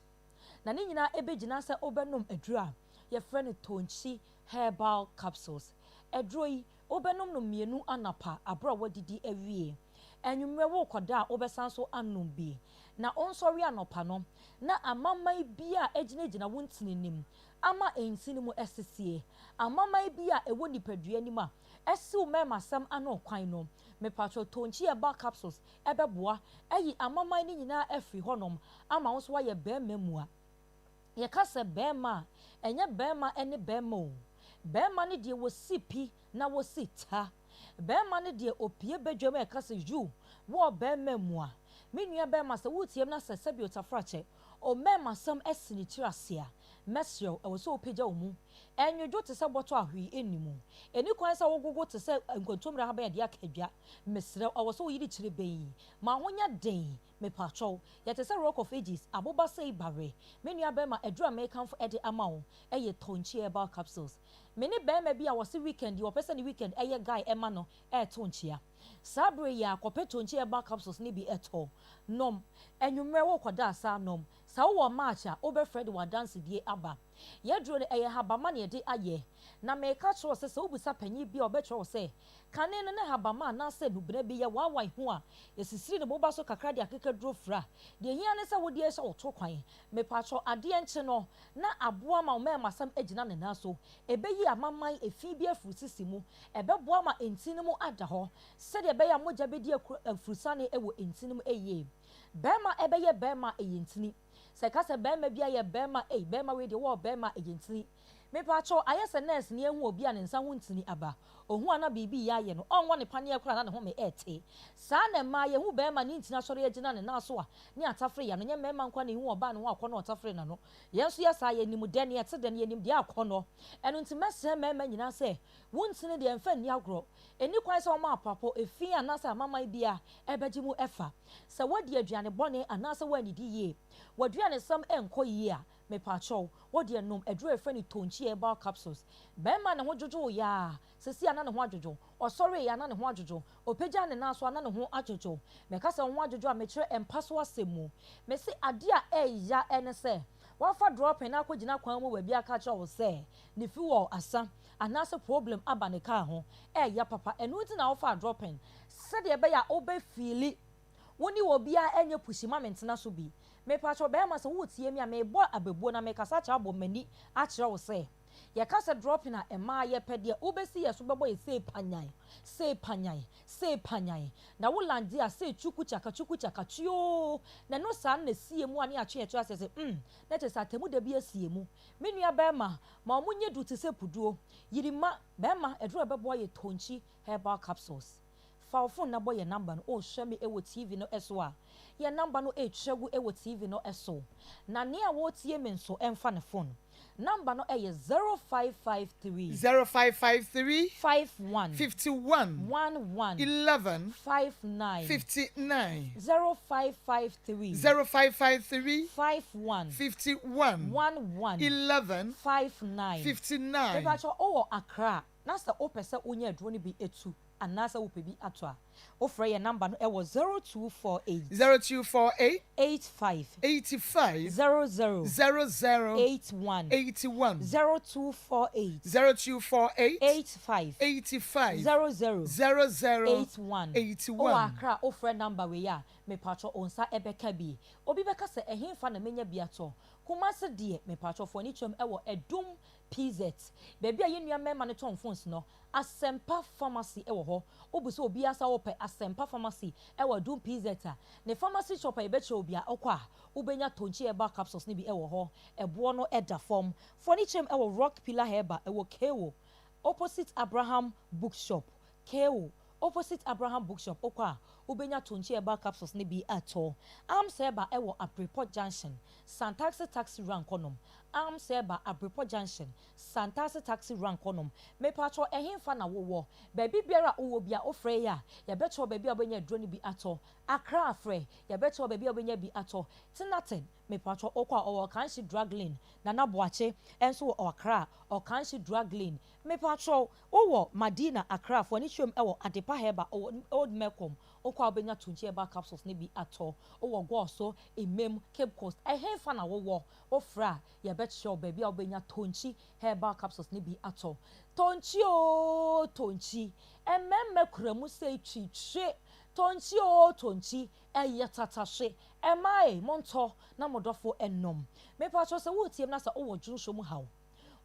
na ne nyina ebegyina sɛ obenom adura ye friend tonchi herbal capsules adroyi obenom no mienu anapa abro wadidi awie enwumre wo koda obesan so anom bi na onsori anopa no na amamai bia egyina wontininim ama ensini mu essesie amamai bia ewo nipadua nim a esiw mema sam ano kwan no me patro tonchi herbal capsules ebeboa ayi amamai ni nyina afri honom ama wonso wa ye bema mu a ye kase bema enye bema ene bema o bema ne de wo sipi na wo sita bema ne de opie bedwam e kase ju wo bema mu a menua bema se wutiem na se sebi otafrache o mema sam esini tirase a mesio e wo so opegya wo mu enwodwo te se boto ahwi enimu eni kwan se wo gogo te se nkontomra ha ba ya de akadwa mesre o wo so yiri kire beyi ma honya den me patro ya te se rock of ages aboba sei bare menua bema adura me kanfo ede ama wo eye tonchi herbal capsules meni bema bi a wo se weekend wo pese ni weekend eye guy ema no tonchia sabre ya kope tonchi herbal capsules ni bi eto nom enwumre wo koda asa nom sa wo match a obefred wa dance die aba ye dro ne eye habama ne de aye na me ka tro se se obusa panyi bi obetro se kane ne habama na se nubra bi ye wanwan ho a yesisiri ne boba so kakra de akeka dro fra de hia ne se wo de ehye oto kwan me patro ade enche no na aboa ma o masam agina ne na so ebeyi amaman efi bi afurusisi mu ebeboa ma entini mu ada ho se de ebeya moja be di afurusane ewo entini mu eye bema ebeye bema eyentini se ka se bema bia ye bema bema we de wo bema eyentini me patro ayese nurse ne ehu obi a ne nsa ho ntini aba ohu ana bibi ya ye no onwo ne pane ekura na ne ho me ete sa na ma ye hu bema ni ntina sori agina ne na so a ni atafre ya no nye mema nkwa ne hu oba ne ho akọ na otafre na no yenso ya sa ye nimu de ne ete de ne nim de akọ no eno nti mese mema nyina se wo ntini de emfa ni agro eni kwan se o ma apapo efi anasa mama bia ebeji mu efa se wodi aduane bone anasa wani di ye waduane sam enko ye a me patro wodi enom aduru efa ni tonchi herbal capsules bema ne ho jojo ya sesi ana ne ho ajojo osore ya na ne ho ajojo opegya ne na so ana ne ho ajojo me ka se ho ajojo a me kire empaso asemu me se ade a eya ene se wafa drop na akogina kwan mu wabi aka kire wo se ne fi wo asa anasa problem aba ne ka ho eya papa enu ti na wafa dropping se de be ya obe fili woni wo bia enye pushima mentena so bi me patro be ma se wotie mi a me bo abebuo na me kasa cha bo mani a kire wo se ye kasa dropping na ema ye pede obesi ye so bebo ye sei panyan na wo landi a sei chuku chaka chio na no sa na sie mu ani atwe eto asese na te sa temu de bi asie mu menua be ma omunye du te se puduo yirima be ma edro bebo ye tonchi herbal capsules fa phone na boy number no o hwe me ewo TV no eso a ye number no e twegu ewo TV no eso na ne a wo tie me nso emfa ne phone number no eye 0553 51 11 59 0553 51 11 59 Eba cho o Accra na sɛ wopɛ sɛ wonya aduro no bi etu anaasɛ wopɛ bi ato a wofrɛ yɛ number no ɛwɔ 0248 0248 85 85 00 00 81 81 0248 0248 85 85 00 00 81 81 o akra ofrɛ number we ya me patro onsa ebeka bi obi bɛka sɛ ɛhenfa na menya bi ato kumase de me patro fo ni twam ɛwɔ edum PZ baby a yenua mema ne ton phones no Asempa pharmacy ɛwɔ hɔ obuso obi asa wopɛ Asempa pharmacy ɛwɔ Dum PZ a ne pharmacy shop a yɛbɛkyɛ obi a ɔkɔ a wobɛnya tonchi eba capsules ne bi ɛwɔ hɔ ɛboɔ no ɛda fam furniture ɛwɔ Rock Pillar Herba ɛwɔ Kewo opposite Abraham Bookshop Kewo opposite Abraham Bookshop okwa a wobɛnya tonchi eba capsules ne bi atɔ Amseba ɛwɔ Apreport Junction Santaxi taxi rank konom Amseba Apreport Junction Santaxi taxi rank konom me patro ɛhenfa na wowɔ baabi biara wowɔ bia ofrɛ ya yɛbɛtɔ baabi a wobɛnya aduro ne bi atɔ Accra afrɛ yɛbɛtɔ baabi a wobɛnya bi atɔ Tinaten me patro okwa ɔwɔ Kanshi Drug Lane Nana Boache ɛnso wɔ Accra Kanshi Drug Lane me patro wowɔ Madina Accra fo ne twam ɛwɔ Adepa Herba Old Mecom okwa obenya tunchi eba capsules ne bi ato owo go so emem Cape Coast ɛhenfa na wowɔ ofra ye bet show baby a obenya tonchi herbal capsules ne bi ato tonchi o tonchi ememme kuramu sei twitwe tonchi o tonchi eyetatashe emai monto na modofo ennom me patro se wo tiem na se owo dwunso mu hawo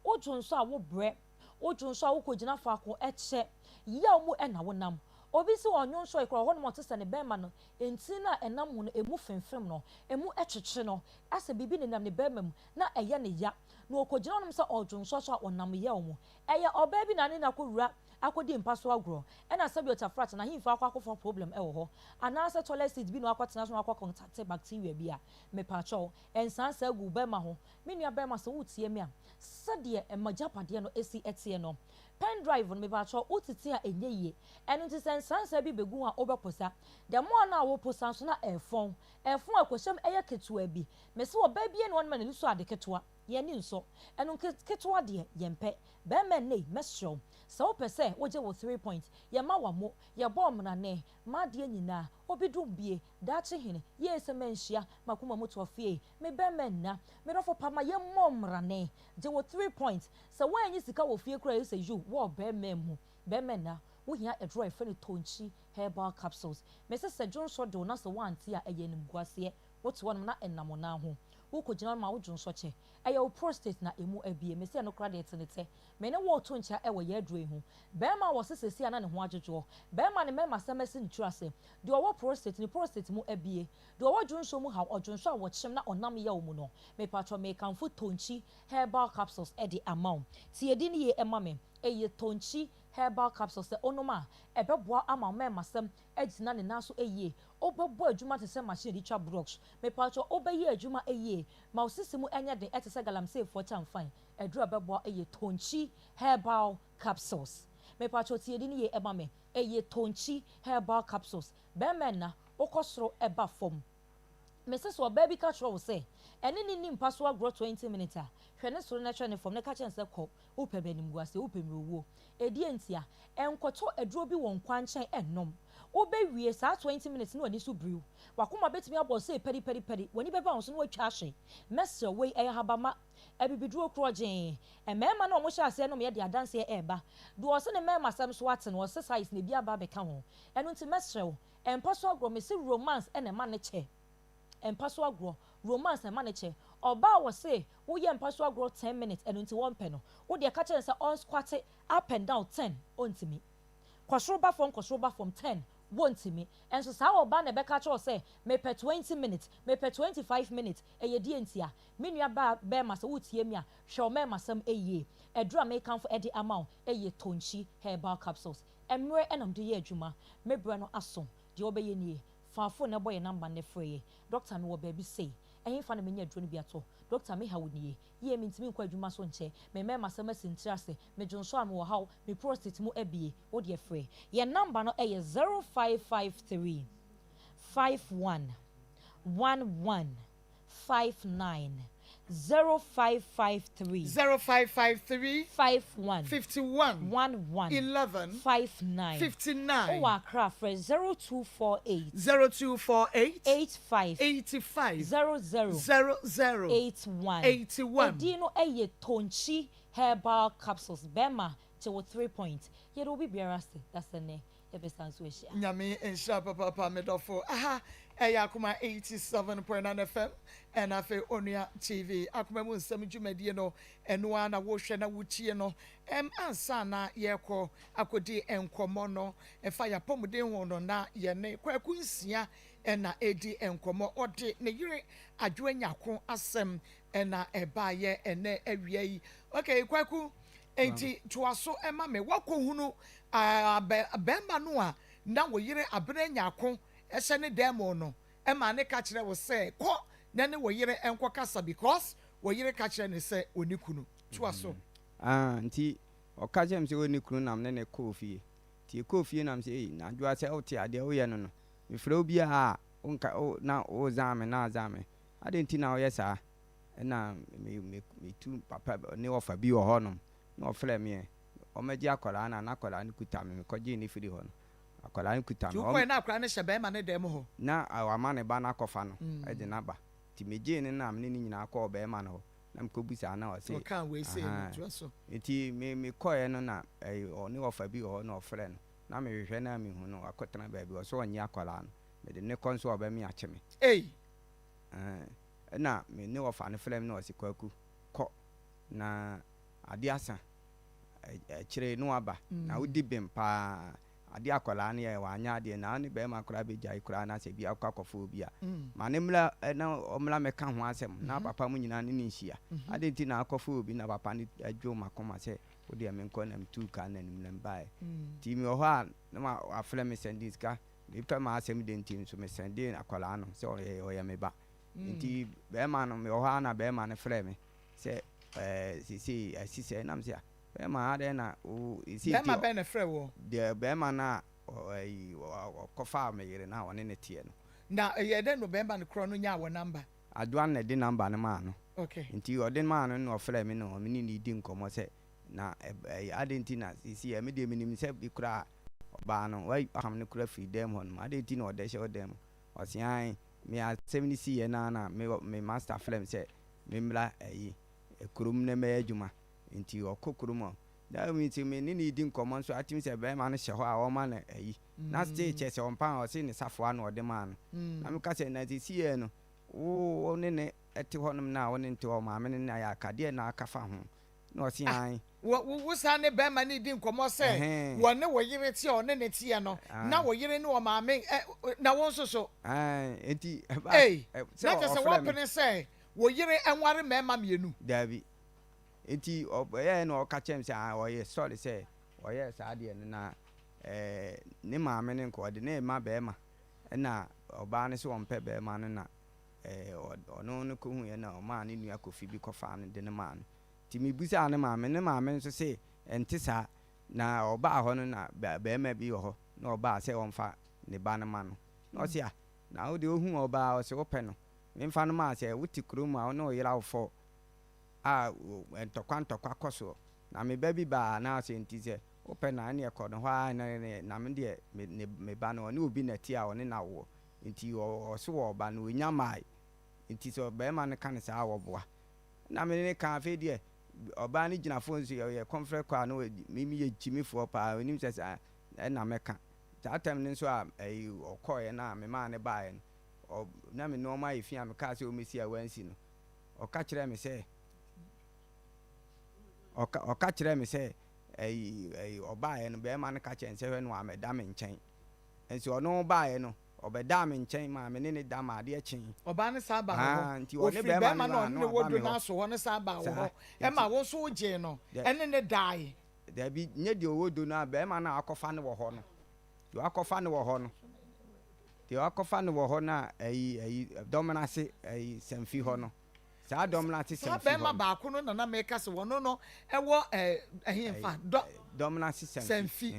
wo dwunso a wo bre wo dwunso a wo kogina faako eche ya mu ena wonam obi si onyon so ikro ho no motese ne bema no enti na enam hu no emu femfem no emu etwetwe no ase bibi ne nam ne bema mu na eye ne ya na okogina no se odwon so so onam ye omu eye oba bi na ne na kowura akodi mpa so agro ena sabi otafrat na himfa akwa problem ewo ho ana se toilet seat bi no akwatena so akwa contact bacteria bi a me pa cho ensan sa gu bema ho me nua bema so wutie me a sade emagapade no esi etie no pen drive no me ba cho utiti a enye enu ti sensansa bi begu a obeposa de mo na wo posa so na efon akohyem eye ketua bi me se oba bi ene won ma na luso ade ketua ye ni nso enu ketua de yempe be men nei mesro se wo pese wo je wo 3 points ye ma wa mo ye bom na ne ma de nyina obi dum bie da che hene ye se menhia makoma moto ofie me be men na me rofo pama ye momra ne je wo 3 points se wo anyi sika wo fie kura ye se you wo be men mu be men na wo hia e draw e fe ne tonchi herbal capsules me se John so do na se wanti a eye nim guase wo to won na enamo na ho wo kogina ma wo John so che eye wo prostate na emu abie me se no kra de tenete me ne wo to ncha e wo ye adro hu be ma wo sesesi ana ne ho ajojo be ma ne mema semesi nturase de wo prostate ni prostate mu abie de wo John so mu ha John so a wo kyem na onam ye wo mu no me patro me kanfo tonchi herbal capsules e de amount ti edi ni ye ema me eye tonchi herbal capsules se onoma ebeboa ama memasem agina ne naso eye obebo adwuma te se machine di twa blocks me patcho obeye adwuma eye ma osisimu enye de etese galamsey for chamfan edru ebeboa eye tonchi herbal capsules me patcho tie di ni ye eba me eye tonchi herbal capsules be men na okosoro eba fom me se so baby catch wo say ene ni nimpa so agro 20 minutes a hwe ne so na hwe ne fom ne ka chense kɔ upe benim guase upe miwo edi entia enkoto aduro bi won kwanchen ennom obewie saa 20 minutes no ani so brew wakoma betimi abo say peri wani beba won so no atwa ahwe messel we habama ebibiduro krogen emema na omo hya ase no me de adanse eba do o se ne mema sam so ate no se size ne bi aba beka ho eno nti messel empa so agro me se romance ene ma ne che empa so agro romance ene ma ne che oba wo say wo ye empa so agro 10 minutes eno nti won pe no wo de ka chere se on squat up and down 10 ontimi kwasroba from 10 wontimi enso sa oba na be ka chere se me pe 20 minutes me pe 25 minutes eye die ntia menua ba be ma se wotie mi a hwe o me masam eye edura me kan fo ede amount eye tonchi herbal capsules emre enam de ye adwuma me bra no aso de obeye nie fafo na boy number ne free doctor me wo ba bi say ehin fa na menya aduro no bi ato doctor me ha woni ye mi ntimi kwa adwuma so nche me me masam asintiraase me dwonso am wo haw me prostate mu abie wo de free ye number no eye 0553 51 11 59 0553 0553 51 51 11 11 59 59 Oh, Accra fresh 0248 0248 85 85 00 81 81 Edino eye tonchi herbal capsules bema chewo 3 points ye do be biarase that's the name ebesansuesha Nyame ensha papa medofo aha eya Akoma 87.9 FM and afe Onua TV Akoma mu nsam dwumadie no eno ana wo hwe na wuchie no ansa na yekọ akodi enkomo no efa ya pomuden ho no na ye ne kwaku nsia na edi enkomo ode ne yire adwoanyako asem na eba ye ene awia yi okay kwaku enti toaso ema me wakohunu bemba no a na wo yire abrenyaako ehye ne demo no ema ne ka kire wo se ko na ne wo yire enko kasa because wo yire ka kire ne se onikunu toaso nti oka jem se onikunu nam ne kofie ti kofie nam se na adwa se oti ade wo ye no no mefre obi a onka na o zame na zame ade nti na o yesa na me tu papa ne ofa bi wo honom na ofre me o meji akola na akola ni kuta me koji ni firi ho no akola ni kuta me o na akola ne shebe ma ne dem ho na awama ne ba na kofa no e de na ba ti meji ni na me ni nyina akọ be ma no na mkobusa na o se o kan we say no so enti me koye no na o ne ofa bi ho na ofre no na me hwehwe na me hu no akotena ba bi o so onye akola no me de ne konso oba me acheme na me ne ofa ne frem na o se kwaku ko na ade asa chire no aba na udi bem pa ade akola ne wa anya ade na ne be ma kora be jai kora na se bi akofo bi a ma ne mla na omla me ka ho asem na papa mu nyina ne nhia ade ti na akofo bi na papa ne adwo makoma se odi me nko na mtu ka na nim nem bae ti mi ho a na ma afle me sendis ka me pa ma asem de ntim so me sendin akola no se o ye me ba nti be ma no me ho a na be ma ne frɛ me se sisi nam sia be ma ade na o isi be ma be na frɛ wo de be ma na kofa me yire na woni ne tie no na ye de no be ma ne kro no nya wo number adwan na de number ne ma no okay nti o de ma no no frɛ me no me ni di nkomo se na ade nti na sisi me de minim se bi kra ba no wai am ne kra fi dem hon ma ade nti na o de she o dem o si an me a 70 ye na me master frame se me mla kurum ne me adwuma nti okokurum da mi ti me ni di nkomo nso atim se be ma no hye ho a o ma na na stay che se on pan o se ni safo na o de ma no na me ka se na ti sie no wo ne eti honum na wo ne nti o ma me ne ya akade na akafa ho na o si an wo sa ne be ma ni di nkomo se wo ne wo yire ti o ne tie no na wo yire ne o ma me na wo nso so enti na te se wo pene se wo yire enware mema mienu dabi enti oboye na okachem se oye sorry se oye sa de na ne maame ne nko de na ma be ma na oba ne se wonpe be ma no na ono no ko hu ye na o ma ne nua kofi bi kofa ne de ne ma no ti mi busa ne maame nso se enti sa na oba ho no na be ma bi ho na oba se wonfa ne ba ne ma no na o se na o de ohu oba o se wo pe no mfa no ma se wuti krum a no yira wofo entokwa koso na me ba bi ba na se enti se ope na ne ekọ no ha na me de me ba no ne obi na ti a one na wo enti o so wo ba no nya mai enti so be ma ne kan sa wo boa na me ne kan fe de oba ne gina fo nso ye conference kwa no mi ye jimifo pa onim se sa na me kan that time ne so a okoye na me ma ne ba ye na me no ma efia me ka se o mesi a wansi no o ka kire me se o ka kire me se oba ye no be ma ne ka kire se hwe no ameda me nchen enso no ba ye no obeda me nchen ma me ne da ma de chen oba ne sa ba ho nti o ne be ma no ne wodo na so ho ne sa ba ho e ma wo so je no ene ne dai da bi nye de wodo na be ma na akofa ne wo ho no yo akofa ne wo ho no ti akofa ne wo ho na dominance semfi ho no sa dominance semfi be ma ba ko no na me ka se wo no e wo ehimfa dominance semfi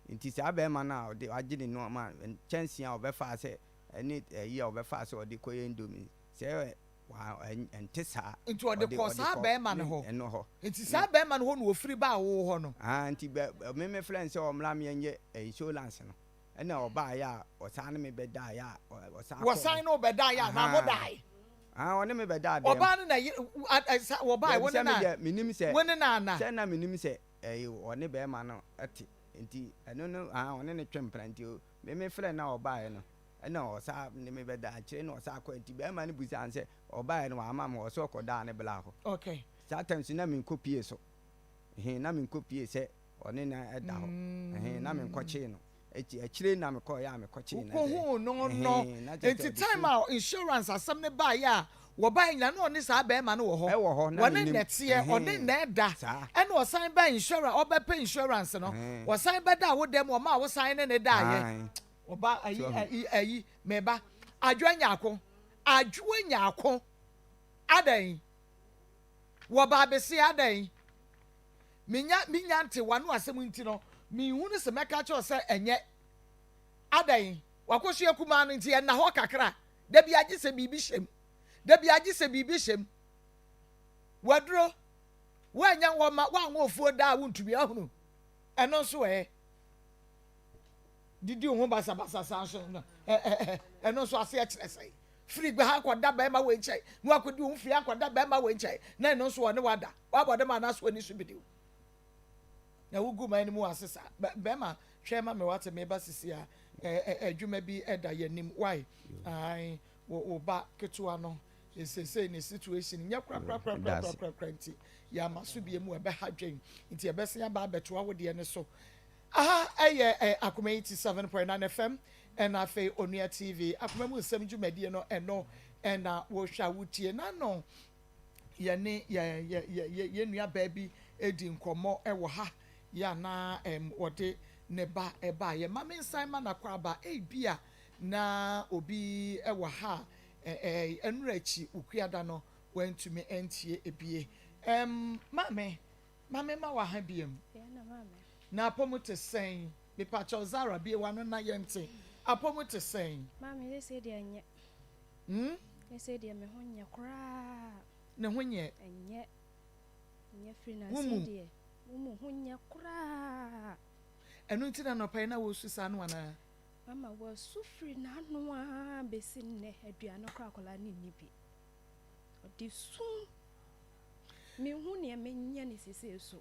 nti sa be ma na de agide no ma chance a obefa se eni a obefa se odi koye ndomi se wow ente saa into the course ha be ma ne ho eno ho nti saa be ma ne ho no ofiri ba wo ho no nti me friend say o mra me nye insurance no ena oba ya o saa ne me be da ya o saa wo sign no be da ya na mo dai one me be da dem oba na wo ba wo na minim se wo na na se na minim se one be ma no ati nti eno no one ne twempra nti o me friend na oba no ena o saa ne me be da kire na o saa kwa nti be ma ne busa anse oba no ama ma o so koda ne bla ho okay sometimes na me copy so na me copy se one na eda ho na me nkoche no akire na me call ya me koche na oh no it's time out insurance asem ne ba ya wo ba nya na oni saa be ma no wo ho woni netie oni na eda ena o sign ba insurance o be pay insurance no wo sign ba da wo dem o ma wo sign ne da ye oba ayi meba adwanya ako adan wo ba be se adan minya nte wanu asem nti no mi hunu se meka cho se enye adan wakohwe akuma no nti na ho kakra da bi agi se bibi hyem wadro wanya woma wanwo ofuo da wontubi ahunu eno so didi ho basa sanso no eno so ase akire sai free gbe ha kwada ba ma we nchai mu akodi ho free akwada ba ma we nchai na eno so one wada wabode ma na so ani so bidi na wugu man mu asesa be ma hwe ma me wate me ba sisi a adwuma bi eda yanim why ai wo ba ketua no esese ni situation nya kra nti ya maso bi emu ebe ha dwen nti ebese ya ba abetoa wo de ne so aha Akoma 87.9 FM and afi Onua TV Akoma mu nsem dwumadi no eno na wo hwa wutie na no ye nua baabi edi nkomo ewo ha ya na wode ne ba eba ye ma mensan ma na kwaba bia na obi ewo ha enurachi ukuada no wentumi entie ebie mame ma wa ha biem na mame na apomu te sen me pa cho Zara bie wano na yente apomu te sen mame they say dia nye they say dia me ho nye kra ne ho nye nye free na say dia wo ho nye kra enu ntina no pa na wo susa no ana mama wo sufri na no a besi ne aduano kra kola ni nibi odi su me hu ne menye ne sese so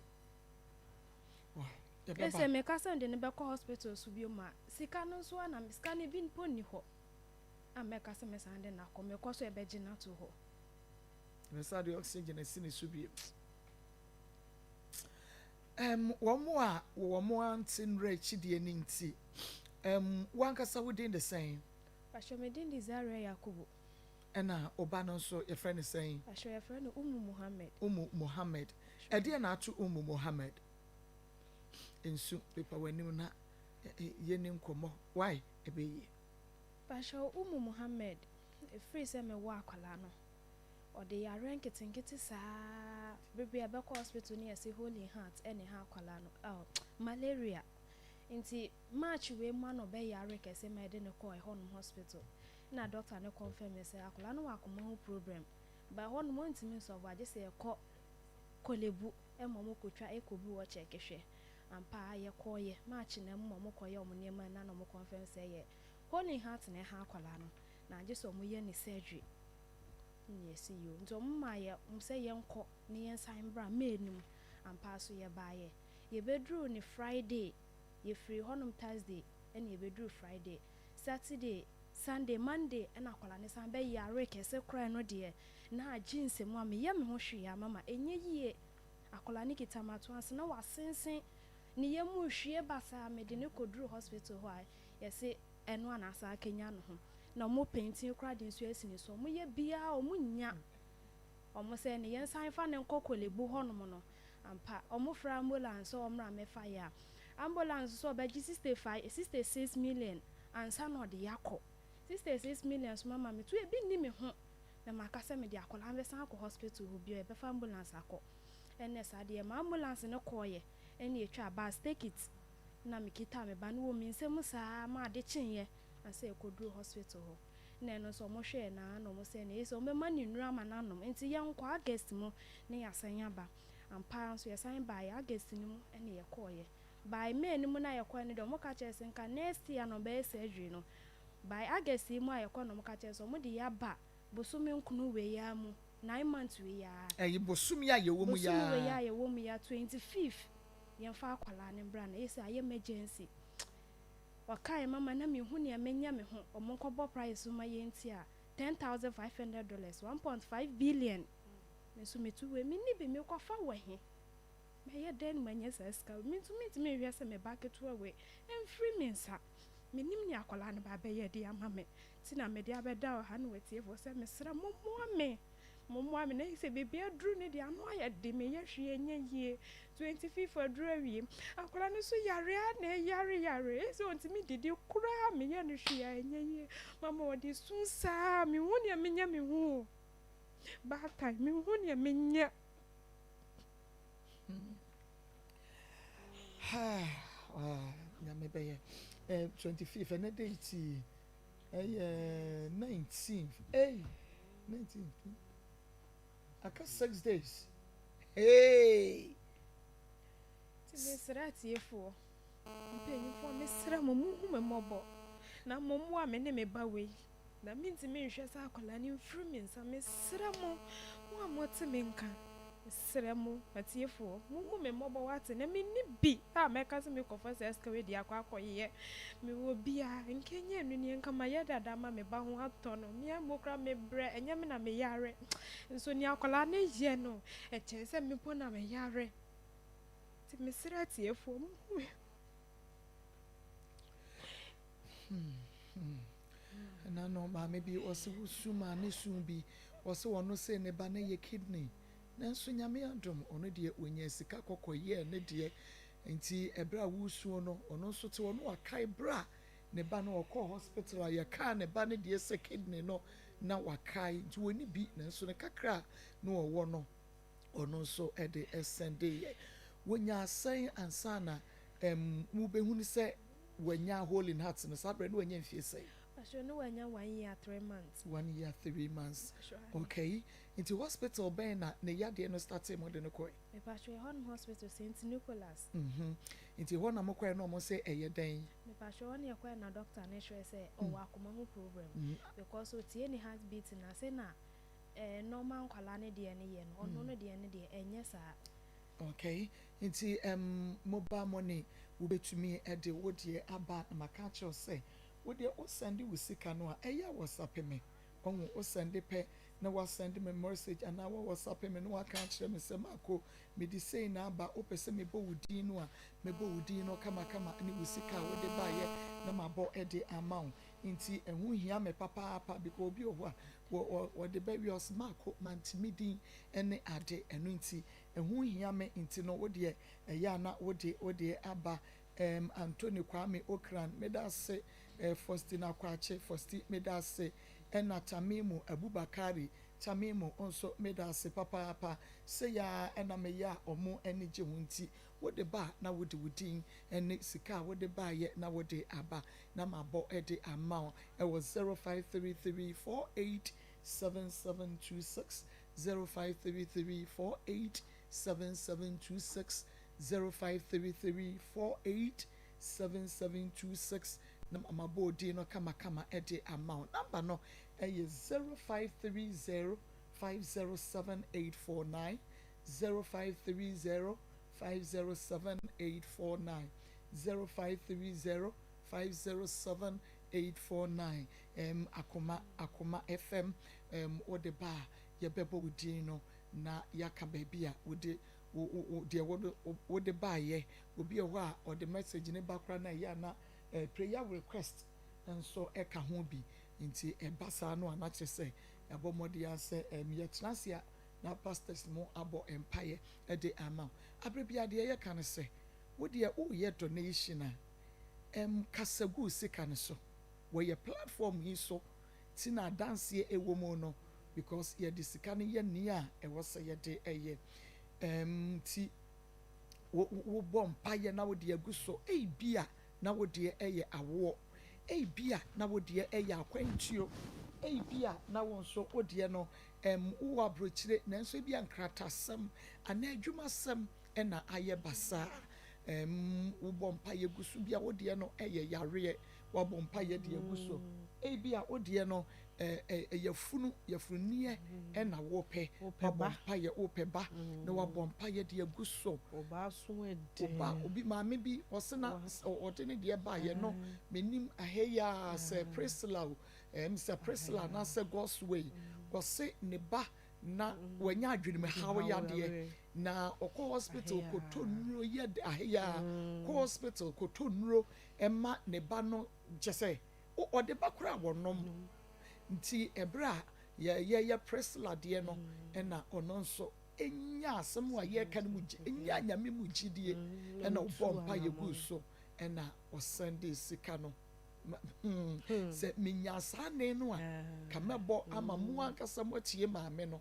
ese me kasa de ne be ko hospital so bi ma sika no so na sika ne bi npo ni ho ameka se me sande na ko me ko so e be gina to ho me sa de oxygen esi ne so bi wo antin rechi de ni nti wankasa within the same pastor medin desire yakubu ena oba no so your friend is saying pastor your friend Muhammad ede na atu Muhammad ensu pepa wanim na yeni nkomo why ebeyi pastor Muhammad free se me wa akwala no ode ya renketenkete saa bebe abekọ hospital ni ese Holy Heart ene ha akwala no malaria nti march we ma no be yare kese ma de ne ko hon hospital na doctor ne confirm say akwala no akoma ho problem ba hon mo ntimi so ba je se ekọ kolebu emomo kotwa ekobu wo check hwe ampa ye koye march na mo koye omne ma na no mo confirm say ye Holy Heart ne ha akwala no na je so mo ye ni surgery yes you nto mma ye mse ye nko ne ye san bra menum ampa so ye baaye ye bedru ni Friday ye free honum Thursday and ye bedru Friday Saturday Sunday Monday and akwala ne san be yare kese kra no de na jinse mu am ye me ho hwe ya mama enye yie akwala ne kitamato anse na wasensen ne ye mu hwe basa me de ne kodru hospital ho ye se eno anasa kenya no ho na mo painting crowd nso asini so mo ye bia o mo nya o mo se ne yen san fa ne nkokolebu honom no ampa o mo fra ambulance o mra me fa ya ambulance so ba gi 66 million ansa no de yakọ 66 million so mama me tu e bi ni me ho na makasa me de akola an be san akọ hospital ho bi e be fa ambulance akọ enne sa de ma ambulance ne koye enne etwa bus take it na me kita me ba no mi nsem sa ma de chenye ase ekodru hospital ho na no so mo hwe na no mo se na so me ma ni nura ma na no enti ye nkwa August mu ne yasan aba ampa so yasan ba ya August ni mu ene ye koye by May ni mu na ye koye ne do mo ka chese nka next year no be surgery no by August mu aye koye no mo ka chese mo de ya ba bosumi nkunu we ya mu 9 months we ya bosumi ya ye wo mu ya bosumi we ya ye wo mu ya 25 ye fa akwala ne bra na ese aye emergency wakai mama na me hu ne menya me ho omonkobo price ma ye ntia $10,500 1.5 billion me so metu we me ni be me kwafa we he me ye den manya saska me to me hwe se me bucket we free me nsa me nim ni akwala ne ba be ye de ama me ti na me de abeda ha no wetie fo se me sra mommoa me na se bebe adru ne de ano aye de me ye hwe enya yie 25 adru awie akwala no so yare na yare so ontimi didi kura me ye no hwe enya yie mama odi sunsa me hu ne menya me hu ba time me hu ne menya nyame be ye 25th and date 19th 19th aka 6 days hey ti me sra tiefo mpanyimfo me sra mo mu hu me mobo na mo mu a me ne me ba we na mi nti me hwe sa akola ni mfru mi nsa me sra mo mo amote me nka sra mo atiefo mo hu me mobo wate na me ni bi a me ka se me kofa se eska we di akwa akoye me wo bia nkenye enu ni nka ma ye dada ma me ba ho ato no me amokra me bre enye me na me yare nso ni akola na ye no e che se me po na me yare ti me sra atiefo mo hu na no ma maybe also suma ne sumbi also wono say ne ba na ye kidney na nso nyame adom ono de onya sika kokoye ne de enti ebra wusuo no ono nso te ono akai bra ne ba no okọ hospital a ye ka ne ba ne de se kidney no na wakai nti woni bi na nso ne kakra no owo no ono nso e de sende ye wonya asan ansana mu behunu se wanya hole in heart no sabre no wanya mfie sei Sure, no, 1 year 3 months. 1 year 3 months. Sure. Okay. Into hospital ben na ne yade no start mo de no koi. Me pa sure hon hospital St Nicholas. Into hon na mo koi no mo say eye den. Me pa sure hon ye koi na doctor na sure say o wa akoma ho problem because o tie ni heartbeat na say na normal kwala ne de ne ye no ono no de ne de enye sa. Okay. Into mobile money wo betumi e de wo de aba na maka cho say wo de o send we sika no a eya WhatsApp me onwo o send pe na wa send me message and na wa WhatsApp me no aka kire me se mako me di say na aba o pese me bo wudin no a me bo wudin no kama ni we sika wo de ba ye na ma bo e de amount nti ehu hia me papa because obi o wo de ba wi os mako mantimidin ene ade enu nti ehu hia me nti no wo de eya na wo de aba Anthony Kwame Okran medase Faustina Kwache Fausti medase ena Tamimu Abubakari Tamimu onso medase papa se ya ena meya omo eni je wunti wode ba na wode wudin eni sika wode ba ye na wode aba na mabo ede amount e was 0533487726 0533487726 0533487726 na body no kama ede amount number no is 0530507849 0530507849 0530507849 Akoma FM ode ba ye bebo wudi no na yaka baby a wode wo de baye obi ho a or the message ne bakra na ya na prayer request nso e ka ho bi nti e basa no anache say abomodi ya say ye trasia na pastors mo abo empire e de amount abrebia de ye kan say wo de o ye donation a kasagu sika ne so wo ye platform yi so ti na dance e wo mo no because ye de sika ne ye ni a e wo say ye de eye ti wo bom paye na wo de aguso bia na wo de eye awo bia na wo de eye akwantuo bia na won so odie no wo abrochire nanso bia nkratasem ana adwumasem na aye basa wo bompa ye gusu bia odie no eye yare wo bompa ye de gusu bia odie no yafunu na wo pe bompa ye wo pe ba na wo bompa ye de gusu oba so obi maame bi osena odene de ba ye no menim aheya se Priscilla Mr. Priscilla na se Gosway kose ne ba na wanya adwene me hawo ya de na okọ hospital koto nuro ye de aheya ko hospital koto nuro emma ne ba no jese o de ba kura wonom nti ebra ye Priscilla de no na ono nso enya asem a ye kan mu enya nyame mu gidie na obompa ye gu so na o Sunday sika no se minya sane no a kamebo ama mu ankasa mo tie maame no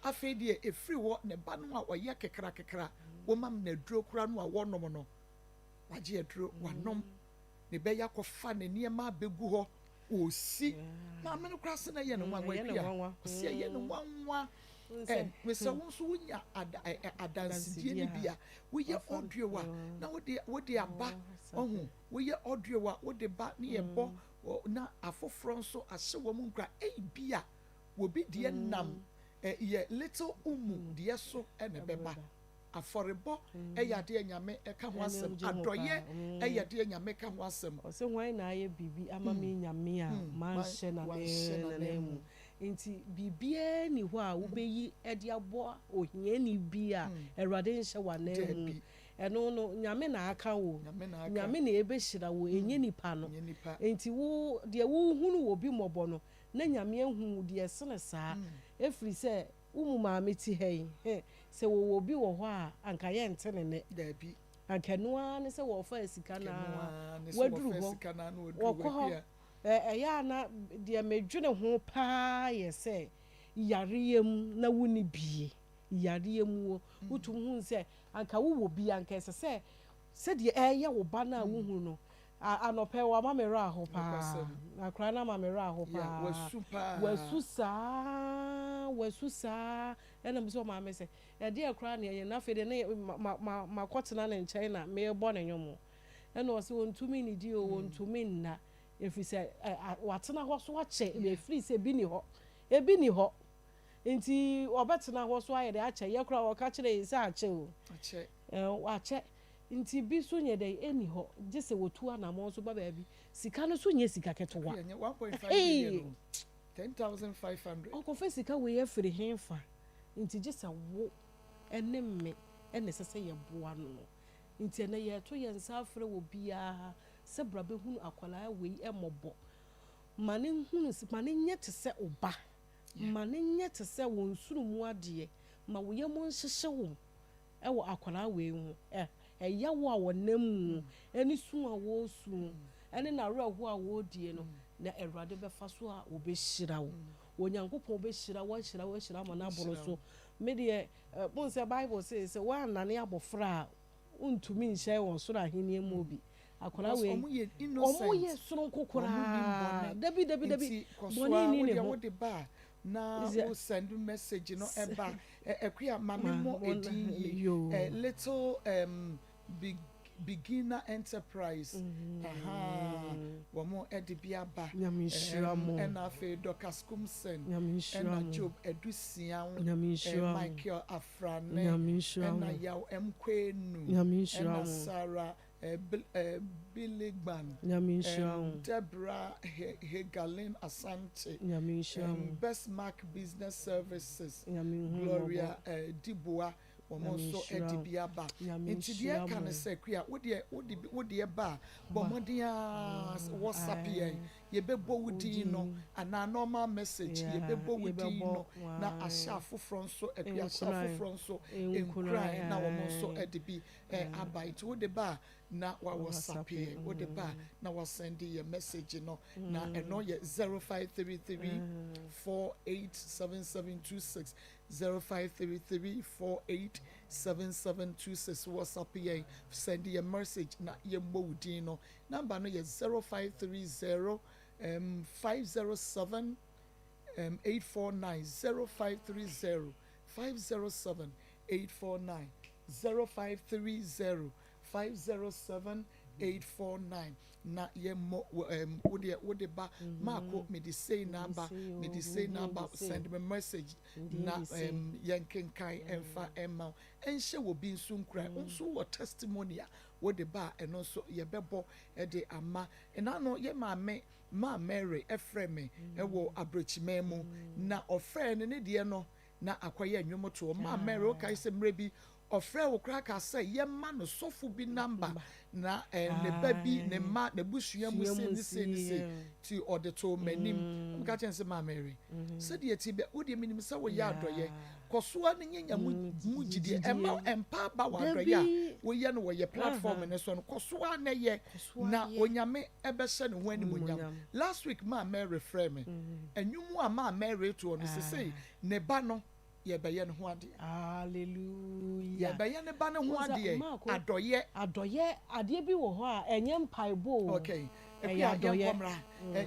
afi de efiri wo ne ba no a oye kekra wo mam na duro kura no a wonom no waje aduro wanom ne be yakofa ne niema begu ho osi maame no kura se na ye no wanwa bia osi ye no wanwa we so wonso wunya adansidie ni bia wo ye audio wa na wo de aba ohun wo ye audio wa wo de ba ne ye bo na afoforo nso ahye wo mu nkra bia wo bi de nam ye little de so na beba aforebo ya de nyame ka ho asem adoye ya de nyame ka ho asem o se hwan na aye bibi ama me nyame a man hye na le mu nti bibia ni ho a wo beyi de abo ohia ni bi a erade nhye wa na mu eno no nyame na aka wo nyame na ebe hyira wo enye nipa no nti wo de wo hunu wo bi mobo no na nyame ahu de sene saa efri se umu maame ti hei se wo bi wo ho a anka ye ntene ne da bi anka noa ne se wo fa asika na waduru ho wo ko ya na de medwene ho pa ye se yareyem na wuni bie yareyem wo utum hu se anka wo bi anka se de ye wo ba na wo hu no anope wa mamera ho pa akra na mamera ho pa wasusa ena mso maame se e de akra na ye na fe de na makotena na nkyɛn na me bɔ ne nyomo ena o se wontumi ni di o wontumi nna efi se watena ho so akyɛ e free se bi ni ho nti obetena ho so aye de akyɛ ye kra o ka kyerɛ yi se akyɛ o akyɛ nti bi so nye de eni ho gese wotu anamo so ba baabi sika no so nye sika ketowa 1.5 million 10,500 o ko fe sika we afiri henfa nti gese wo ene me ene sese ye boa no nti na ye to ye nsa afre wo bia se brabe hunu akwala we emobo mane hunu mane nye te se oba mane nye te se wo nsuru mu ade ma wo ye mo nhyehyɛ wo ewo akwala we hu eya wo a wonam eni su a wo su eni na reho a wo die no na erade be fa so a wo be hyira wo onyankopon be hyira wo ma na boro so me de bon se bible says wa nane abofra untumi nhye won so na henie mu obi akola we omo ye soro kokora dabi boni ni ne ho de ba na wo send message no eba ekua mame mo edi little beginner enterprise womo edibiaba and afi Dorcas Kumsen and Job Edusian Michael Afrane and Yaw Mkwenu and Sarah Billigban Deborah Hegalin Asante Best Mark Business Services Gloria Diboa womonso edibiaba ntidie kan sekua wo de ba bomodia WhatsApp ye bebo wudi no ana normal message ye bebo wudi no na asha foforo nso akua asha foforo nso enkran na womonso edibi abite wo de ba na wa WhatsApp wo de ba na wa send your message no na eno ye 0533 487726 0533487726 WhatsApp ye send your message na ye mbodi no number no ye 0530 507 849 0530 507 849 0530 507 849 na ye mo wo de ba Maako me de say number send me message na yenkenkan emfa emma enhye wo bi nso nkra nso wo testimony a wo de ba eno so ye bebo e de ama ena no ye ma Mary efreme e wo abrochime mu na ofre ne de no na akwaye anwomoto ma Mary o kai se mrebi ofre wo kra ka say ye ma no sofo bi number na ne baby ne ma ne busua mu se ti odeto manim ka chen se ma Mary se de ti be wo de minim se wo ya adoye kosoa ne nyanya mu gidi emma empa ba wa adoye wo ye no wo ye platform ne so no kosoa na ye na onyame ebe se ne ho ani monyam last week ma Mary frame enwumu a ma Mary to no se ne ba no ye be ye ne ho ade hallelujah ye be ye ne ba ne ho ade adoye ade bi wo ho a enye mpaibo okay adoye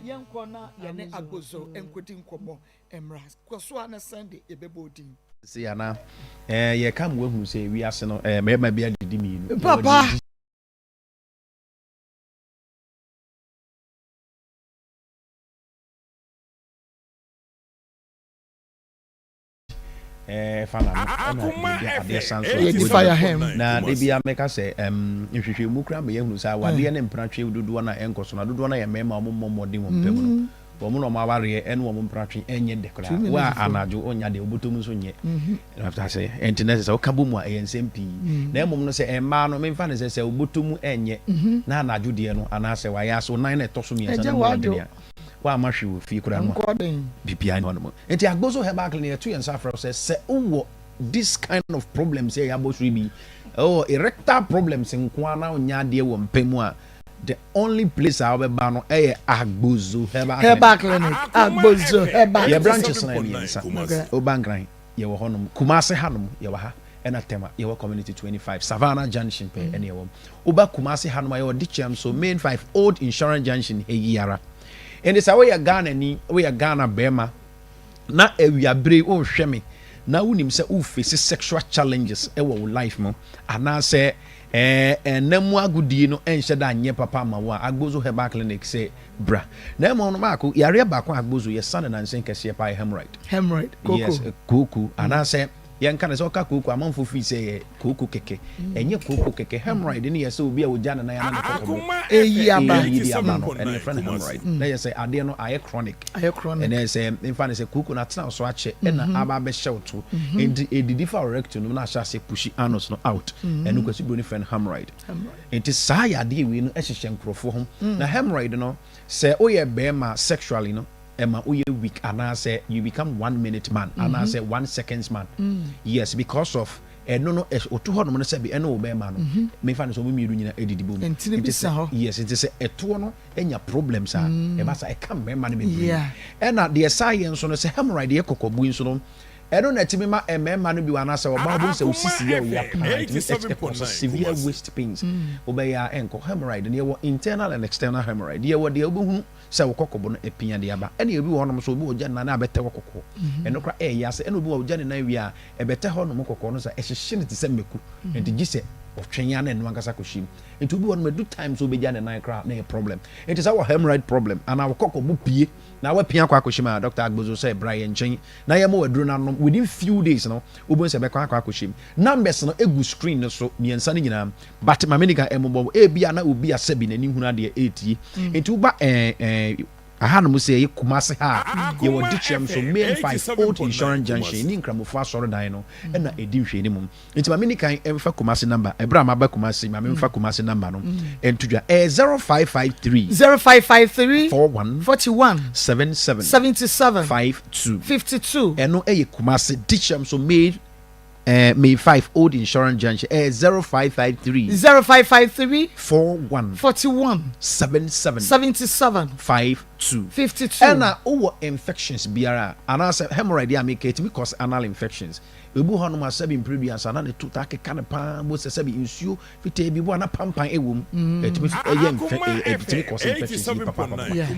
yenko na ye ne agozo enkodi nkomo emra kwaso na Sunday ebebodin se yana ye kam we hu se wi ase no me ma bia didi mi papa fire him na de bia meka se nhwehwe mu kra me yehunu sa wade ne mpratwe dodo na enkoso na dodo na ye mema omomodin wo mpem no wo mu no ma ware ene wo mpratwe enye de kra wa anajo onya de obotom so nye after say internet se okabu mu a ensempi na emom no se emma no memfa ne se obotom enye na anajo de no ana se wa ya so nan na to so mi ensa na mo de wa mahwe fi kura no bibia no no enti agbozo herbal clinic to yensa afro se wo this kind of problems here abosri bi erectile problems nko na onya de wo mpemu a the only place I will ban agbozo herbal clinic agbozo herbal your branches na yensa obangran ye wo honom Kumase hanom ye wo ha enatema ye wo community 25 Savannah Junction pe ene ye wo oba Kumase hanom ye wo dichem so main 5 old insurance junction heyara. And it's away a Ghana ni we a Ghana bema na ewia bre o hwe me na wonim se o face sexual challenges e wo life mo ana se namu agudie no enhye da anye papa ma wo agbozo herbal clinic se bra na mo no Maako yare ba ko agbozo ye san na nsen kese pa hemorrhoid koko yes koko ana se yen kan se oka koko amanfo fi se koko keke enye koko keke hemorrhoid ni ye se obi a oja na ya na koko eyi aba no and friend hemorrhoid na ye se ade no aye chronic and then say in fact say koko na tena so ache na aba be shewto and edidi fa rectum na sha se pushi anus no out and kwasi bro ni friend hemorrhoid it is sa ya de we no ehye nkrofo ho na hemorrhoid no say oye be ma sexually no Emma uye weak and I say you become 1 minute man and I say 1 seconds man. Yes, because of no otu ho no no se be eno be man no me fa no so me nyina edidibo yes it is a to no enya problems a e ba sa e kam be man me and the science no se hemorrhoid e kokobu nso no eno na timi ma emema no bi wana se oba bo se osisi ya ya severe waist pains obe ya enko hemorrhoid ne wo internal and external hemorrhoid ye wo de obuhu se wo kokobo no epia de aba ene obi wo no so obi wo gya na abete wo kokko eno kra ya se ene obi wo gya ne na wi a ebete ho no kokko no sa ehye ne te se meku enti gise otwenya na eno ankasa koshim enti obi wo no medu times obi gya ne na kra na problem enti sa wo hemorrhoid problem ana wo kokko bu pie na wa pia kwa akoshima Dr. Agbozo say Brian Chen na ye mo wadru na no within few days no obo se be kwa akoshim numbers no egu screen no so miensa ni nyina but mamenika embo e bia na obi asabi na ni hunu de 8 enti uba aha no say Kumase ha ye wo dichem so main 5 old insurance junction ni nkramofo asoro dan no na edi hwe ni mum enti mamenika emfa Kumase number ebra ma ba Kumase ma memfa Kumase number no entudwa 0553 41 77 52 eno Kumase dichem so May 5 old insurance junction 0553 41 77 52 and over infections biara and as hemorrhoid make it because anal infections ebu ho no ma sabi impredu ansa na ne to ta keka ne pa mo se sabi nsuo fitaa bi bo na pampan ewom etimi eye mfe etimi cause infection papa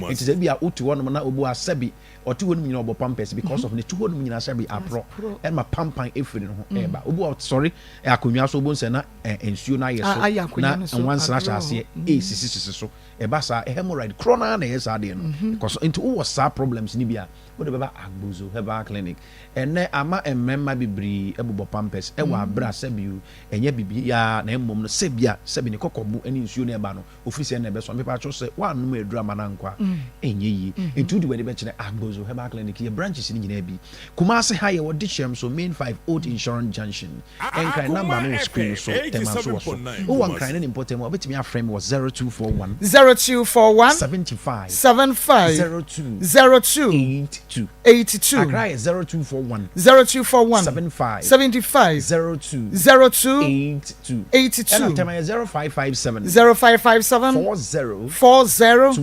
enti se bia otu ho no na obu asabi otu ho no nyina obo pampers because of ne tu ho no nyina sabi apro e ma pampan efiri no ho eba obu sorry akonwa so obu nse na nsuo na yeso na nwansa achase sisi so eba sa hemorrhoid corona na yesa de no because into wo sa problems ni bia wo de baba agbozo herbal clinic ene ama emmema bibiri ebubo pampers e wa bra sabiu enye bibi ya na emmom no sebia sebi ne kokobu eni nsuo na eba no ofisi na ebe so me pa cho se wa no edru amana nkwa enye yi into de we de be kire agbozo herbal clinic ye branches ni nyina bi Kumasi high wo dichem so main 5 old insurance junction enkai number no screen so tema so so o wan kan na important mo betimi aframe was 0241 75 02 82 Accra 0241 75 02 82 and tema 0557 40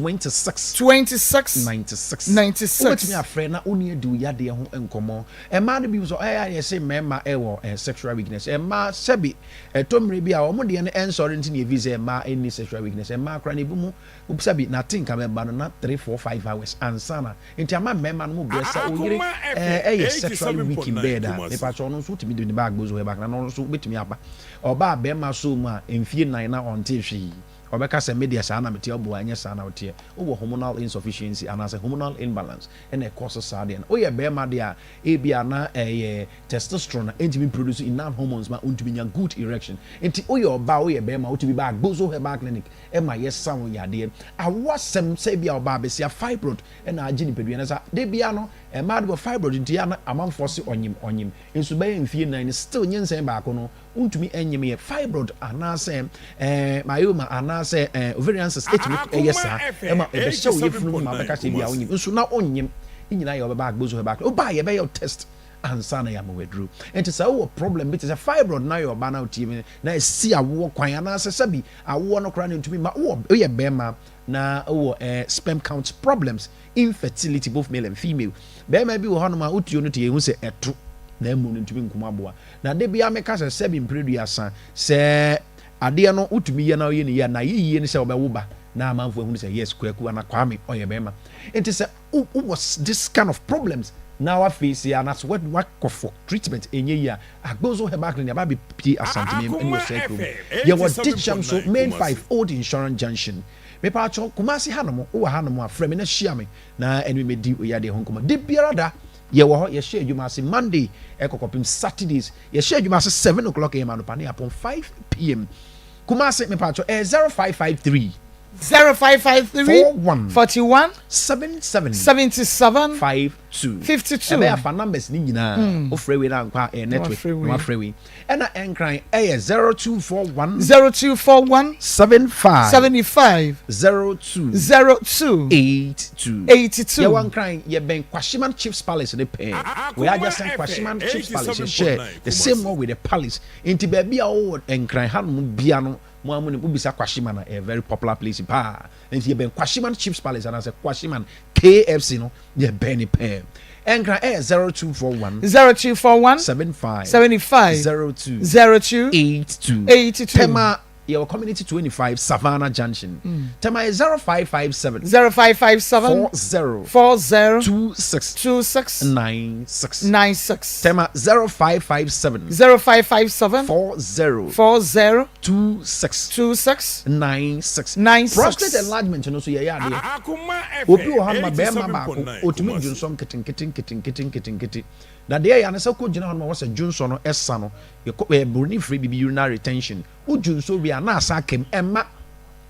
26 96 betimi aframe na oni adu yade ho enkomo e ma no bi so ye say mema e wo sexual weakness e ma sebi etomre bi a omo de ne ensori ntini visa e ma any sexual weakness e ma akra na ebumu sabi na think am ba no na 3-4-5 hours ansana enti ama mema no mo bresa oyire sexually weak in bed e pa cho no so timi de bag bozo e bag na no so betimi aba oba be ma so mu a emfie 9 na on tehwe obeka se media sa na meti obo anya sa na otie wo hormonal insufficiency and as a hormonal imbalance and a cause sardian ye be ma de a bia na testosterone entimi produce enough hormones ma untimi nya good erection enti ye oba ye be ma utubi ba gbozo herbal clinic e ma yes san ya de awasem se bia oba be sia fibroid e na agi ni pedua na sa de bia no e ma de fibroid enti ya na amanfo se onyim ensu ba emfie 9 still nyensen ba ko no untumi enyim ye fibroid anase myoma anase ovarian cyst etimi yesa e ma e be show ye funu ma beka se bia onyim nsu na onyim nyina ye obeba agbozo he back oba ye be your test ansa na ya mawedru enti say wo problem bit is a fibroid na your ba na otimi na si awo kwan anase sabi awo no kra na ntumi ma wo ye be ma na wo sperm count problems infertility both male and female be ma bi wo hono ma utio no te ye hu se eto na emu no ntumi nkuma boa na de bia meka se sebi mpredu asa se ade no utumi ye na ye ne ya na ye ne se obewo ba na amanfo ehunu se yes kwaku ana kwame oye bema enti se was this kind of problems now I face here and that's what for treatment enye ya agbozo herbal clinic ba be pi asantime and you say you was teach them so main 5 old insurance junction me pa cho Kumasi hanomo wo hanomo afrem na hia me na enu me di oya de honkoma de biarada ye wo ho ye share adwuma se Monday ekokopim Saturdays ye share adwuma se 7 o'clock am no pa na upon 5 p.m. Kumasi me pa cho 0553 41 77 52 ebe afa numbers ni nyina o freeway na nkwa network no freeway ena enkran 0241 75 02 82 ye wan kran ye ben Kwashiman Chiefs Palace ne pe we are just Kwashiman Chiefs Palace share the same one with the palace inti ba bia o enkran hanum bia no mo amu ne bubisa Kwashiman a very popular place pa inti ye ben Kwashiman Chiefs Palace and as Kwashiman KFC no ye ben pe Enkra 0241 75 02 82 Tema your community 25 Savannah Junction. Tema is 0557 40 26 96 Tema 0557 40 26 96 prostate enlargement no so ya de obi o han ma be ma ba ko otumi junsom keten na de ya na se ko gina han ma wasa junso no esa no ye ko burni free bibi urinary retention ujunso bi na asa kem emma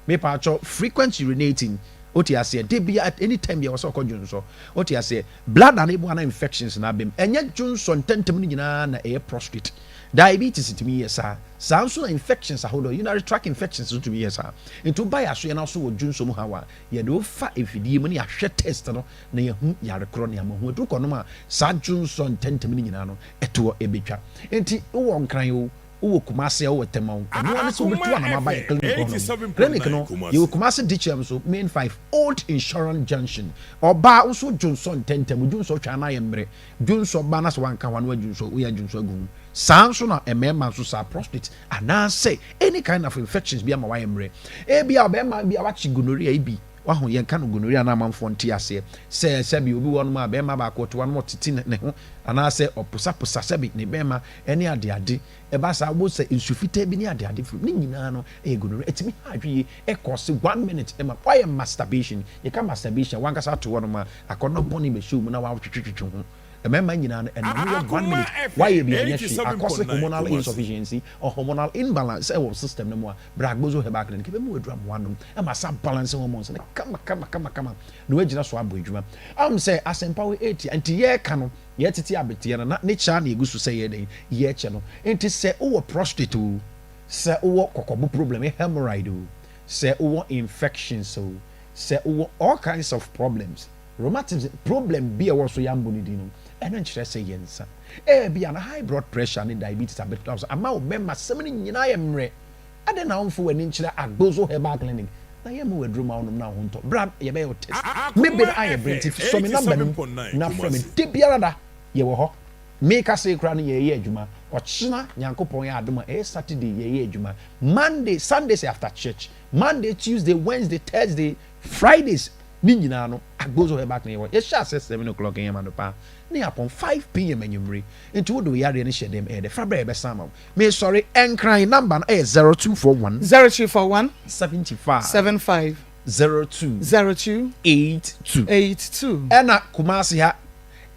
me pa cho frequent urinating oti ase de bi at any time ya wasa ko junso oti ase blood and able infections na bem enya junso ntentem ni nyina na e prostate diabetes to me yes so infections hold urinary tract infections to me yes into buy aso na so wodwunso mu hawa ye do fa efidie mu ne ahwe test no na ye hu yare kro ne amahu edu kono ma sa dwunso ntentem ni nyina no eto ebetwa enti wo nkran o wo Kumasi wo Tema no one so betu anama ba clinic no you Kumasi DCM so main 5 Old Insurance Junction oba nso Johnson tentem Johnson twa na yemre Johnson ba na so wanka wan wa Johnson we ya Johnson agu sanso na emema nso sa prostate and say any kind of infections bi ama wa yemre e bia obema bia wa chi gonorrhea ibi wahu yen kan gonorrhea na amamfo nti ase se bi obi won ma be ma ba ko to wan mo titi ne ho ana se oposa se bi ne be ma ene ade e ba sa wo se insufita bi ne ade fru ni nyina no e gonorrhea etimi adwie e cost 1 minute e ma why masturbation ye ka masturbation wan ka sa to won ma akono boni be show mu na wa twetwetwe ho remember nyina no and 1 minute why you be anything cause hormonal insufficiency or hormonal imbalance our system no more bragbozo he back then ke be mu adura mo anom e ma sa balance hormones na kama no agina so abo adwuma am say asempa we 80 anti ye ka no ye tete abete na ne cha na egusu say ye den ye che no enti say o prostate o say o kokobo problem hemorrhoid o say o infections so say o all kinds of problems rheumatism problem be a so yambo ni dino eno nkyerɛ sɛ yensa bia na high blood pressure ne diabetes abetɔ so ama wo bɛma sɛm ne nyina yɛ mmerɛ ade na wonfo wani nkyerɛ agbozo herbal clinic na yɛ mu waduru ma wonom na ho ntɔ bra yɛ bɛyɛ test maybe na ayɛ brenti so me number na from de biara da yɛ wɔ hɔ me ka sɛ kra no yɛ adwuma ɔkyena nyankopɔn yɛ adom a Saturday yɛ adwuma Monday Sundays after church Monday Tuesday Wednesday Thursday Fridays ni nyina no agbozo herbal clinic yɛ hyɛ asɛ 7 o'clock yɛ ma no pa ni upon 5 p.m. enyumri into wo do yare ne hyɛ dem the fabre be sama me sorry enkran number no 0241 75 02 82 ena Kumasi ha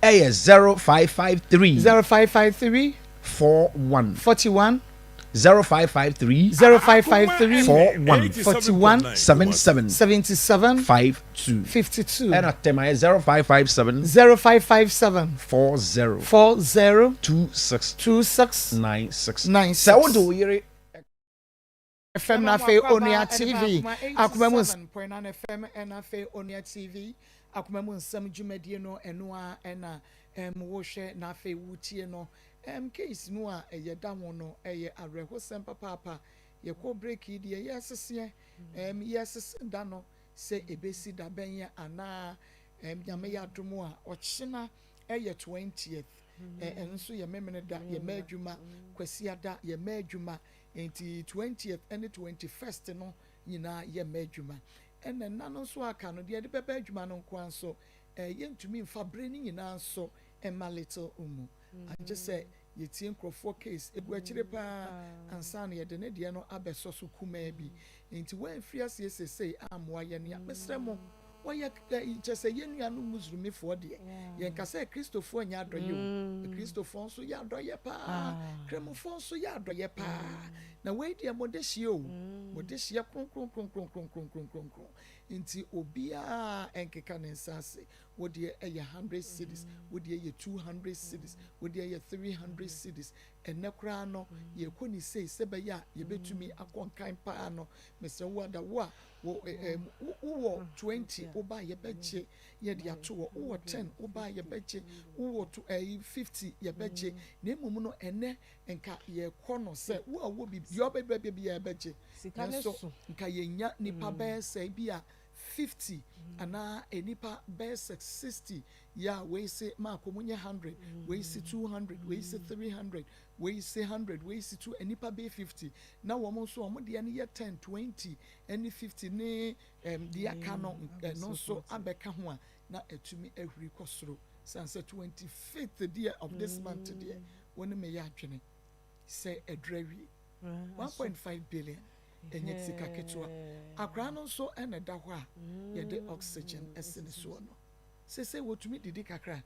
0553 41 0553 41 77 52 and at tema 0557 40 26 96 so do yere FM na fe Onia TV akoma mu 7.9 FM na fe Onia TV akoma mu nsam dwumadie no eno a na wo hwe na fe wutie no case no a ye da ho no ye areho sem papa ye ko break yi de yesese yes da no se ebesi da benya ana nyame ya domo a ochina ye 20th enso ye memene da ye madwuma kwasi ada ye madwuma enti 20th and 21st no nyina ye madwuma enne nano so aka no de bebe adwuma no nko anso yentumi mfa bre ni nyina so emma little umu I just say you think for case it were chiripa and son ye de ne de no abeso so kuma bi nti when free as say am wa ye ne mesremo wa ye just say ye nua no muslimi fo de ye nka say Christopher nya adoye o Christopher so ya adoye pa kremofo so ya adoye pa na we de modehie o modehie kronkron nti obia enkeka ne nsase wodi e 100 cities wodi e 200 cities wodi e 300 cities enekra no ye koni sei sebe ya ye betumi akonkan pa no mese wada wo 20 oba ye beche ye de ato wo 10 oba ye beche wo 50 ye beche na emum no ene enka ye kono se wo bi yo bebe ye beche so nka ye nya nipa be se bia 50 ana enipa basic 60 ya we say ma komunye 100 we say 200 we say 300 we say 100 we say 2 enipa be 50 na wo mo so mo de ne ye 10 20 any 50 ne de aka no no so abeka ho a na etumi ahuri kosoro sanse 25th day of this month there woni me ya adwene say adrawi 1.5 billion enye sika ketua akra no so ene da ho a ye de oxygen esene so no se wotumi didi kakra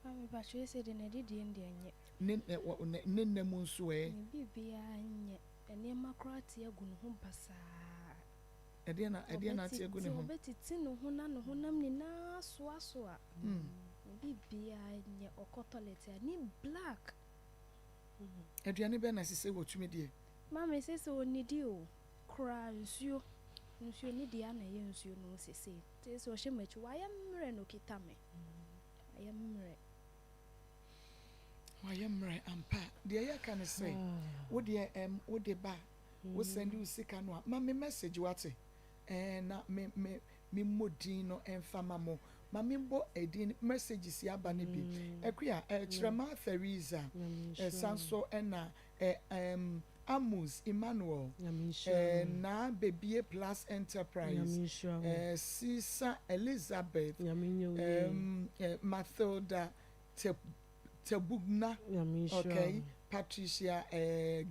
ami ba chwe se de na didi ndi enye ne mu nso bibia anye ene makrati agu no ho basa ede na ati agu ne ho betiti no ho na no ho nam ni na so aso a bibia anye okotolet ani black aduane be na se wotumi die mama sese onidi o kra nsuo ni dia na ye nsuo no sese sese o hye wa ya mre no kitame ayamre Why am I ampa? The can say, what the ba, what send you sick and what? Mammy message what? And not me modino and famamo. Mammy bo a din messages ya banibi. Equia, trema feriza, sanso and Amus Emmanuel, na baby plus enterprise, Sisa Elizabeth, Mathilda Tebugna, okay, Patricia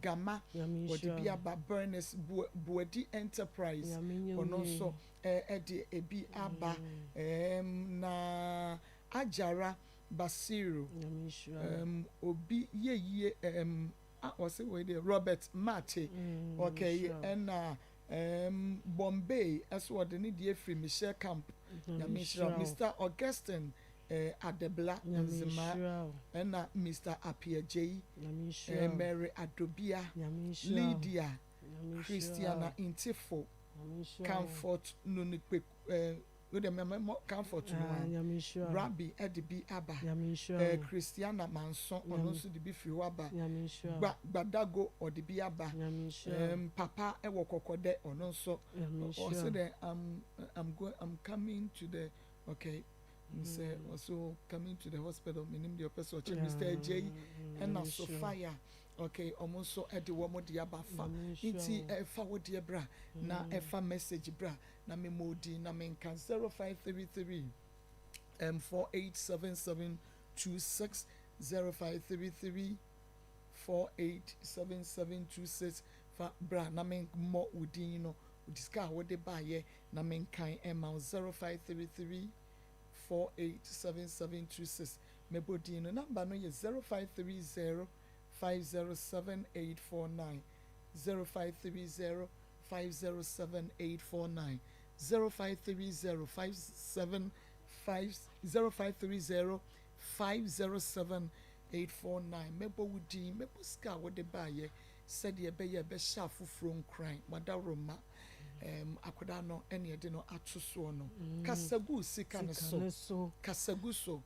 Gamma, Wadibiaba Burness Buedi Enterprise, and also Eddie Ebi Abba, na Ajara Basiru, Obi ye was it with Robert Mate, okay, and Bombay, as what the need free Michelle Camp, Mr. Augustine. Adebla Nzima and Mr. Apia J, Mary Adobia, Lydia, Christiana Intifo, Comfort Nunique, with a memo comfort Rabbi Eddie B. Abba, Christiana Manson, or also the Bifiwaba, Badago or the Biaba, Papa Ewokode, or no so, also there, I'm coming to the okay. Say also coming to the hospital, meaning the person Mr. J and Sophia. Okay, almost so at the woman diabafa. Inti forward dear bra, na efa message bra, na me modi na menka 0533 487726 0533 487726 fa bra na men mo udi no diska what they buy na menka emma 0533 487726. Mebodino number no is 0530 507 849 0530 507 849 0530 507 507 849. Mebo wudi mebo ska what the buyer said ye be ye be shafu from crime madaroma akoda no ene de no atoso no kasagu sika ne so kasagu so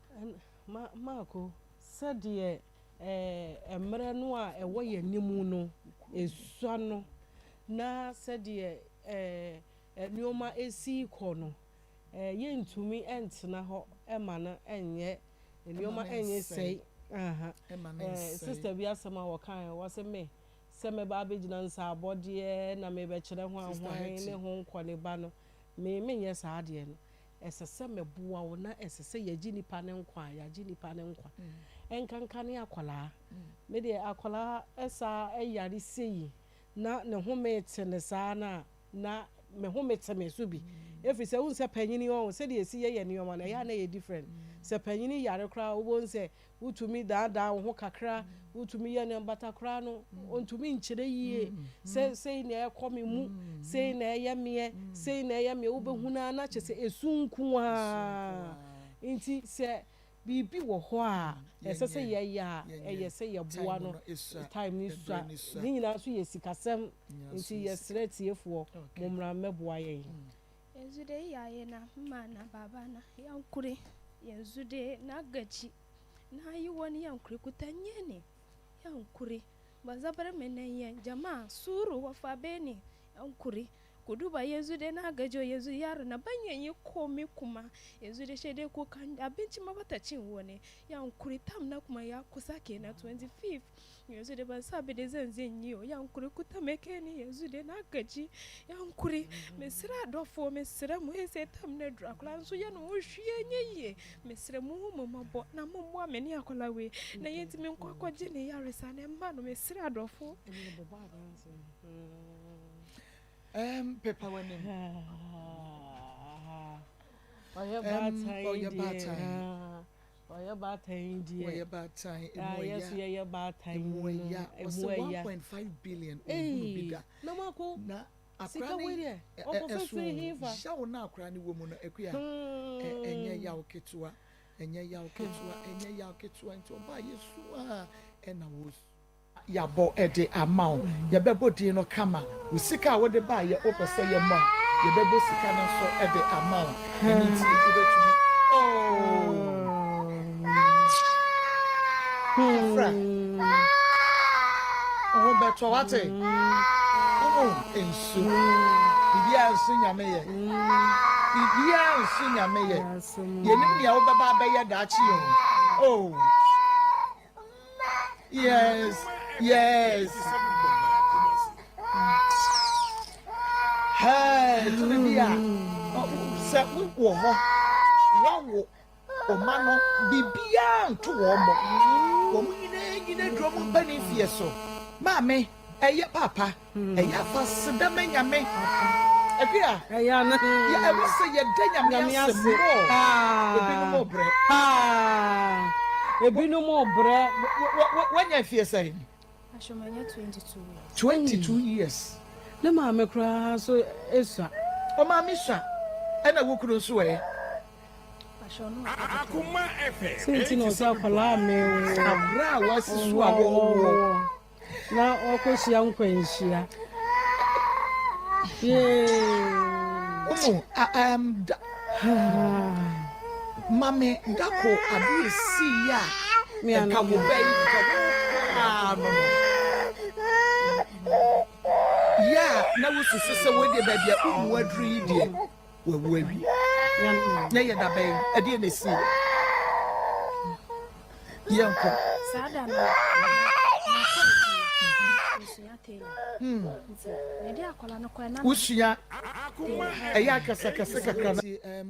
Marco said ye emre no a ewo ye nimu no esua no na said ye nioma esi ko no ye ntumi entena ho ema na enye nioma enye sei sister bi asema wo kan wo se me se me ba begina nsa abode na me be kire ho ahwan ne ho nkone ba no me nye sa ade no esese me boa wo na esese ye gi nipa ne nkwa ya gi nipa ne nkwa enkanka ne akwala me de akwala esa eyare sei na ne ho me tene sa na me ho me teme so bi every say unse panyini won se de esi ye ne yoma na ya na ye different se panyini yare kra wo nse utumi da ho kakra utumi ye ne mbata kra no ontumi nkyere yie sei na ekomi mu sei na ye me wo behuna na che se esunku a nti se bibi wo ho a esese ye ya eye se ye boa no time ni so ni nyina so ye sikasem nti ye sretiefo momra meboa ye Enzude ya ye na mma na baba na yankure yenzude na gachi na yi woni yankure kutanye ne yankure bazabare menen jama suru wa fabeni yankure kuduba yenzude na gajo yezu yar na banyen yi komi kuma yenzude shede ko kan abinci mabata cin woni yankure tam na kuma ya kusa kenan 25 yenzude ban sabe de zanzen yiyo yankure kutameke ni yenzude na gaji yankure mesra dofo mesra mu ese tam na drakula nso ya no hwie nyeye mesra mu mabo na mommo ameni akola we na yentimi nkwakoje ne yaresa ne mba no mesra dofo paper winning. Oya bad time. Yes, yeah, bad time. Was 1.5 billion. No more. Na Sika we there. Shawo na akra ni womu no ekuya. Enye ya oketua. Enye ya oketua nti oba Yesu a ena wo yabo ede amount yabebo di no kama usika wo de ba ye opese ye mo yabebo sika no so ede amount eni ti betumi Fra. Oh, beto wate. Oh, ensu. Bibia ensu nyame ye. Bibia ensu nyame ye. Yenim dia wo baba abeya dachi yo. Oh. Yes. Yes. Hey, to the bia. Oh, se wo ho. Wawo. Omano bibia nto wo mo. Wo nyine drum pani fie so. Mame, eye papa, eye fa sedama nyame. Ebia, ya na ya ebi se ye de nyame ase. Ebinu mo bre. Ebinu mo bre. Wanya fie say? Ashomanya 22 years. 22 years. Na mame kra so esua. O mame sha. Ena wo kuro so e. Akoma FM. Sinti no sa kwala me o. Abra wasisu awo. Na okoshia nkwanhia. Mame dako abi si ya. Me aka wo bai no. Ya na wo sese we de ba bia wo adru yi de. Wo awi. Na ye da bai ade na si. Yanko. Sada no. Ushia eya kasa kakra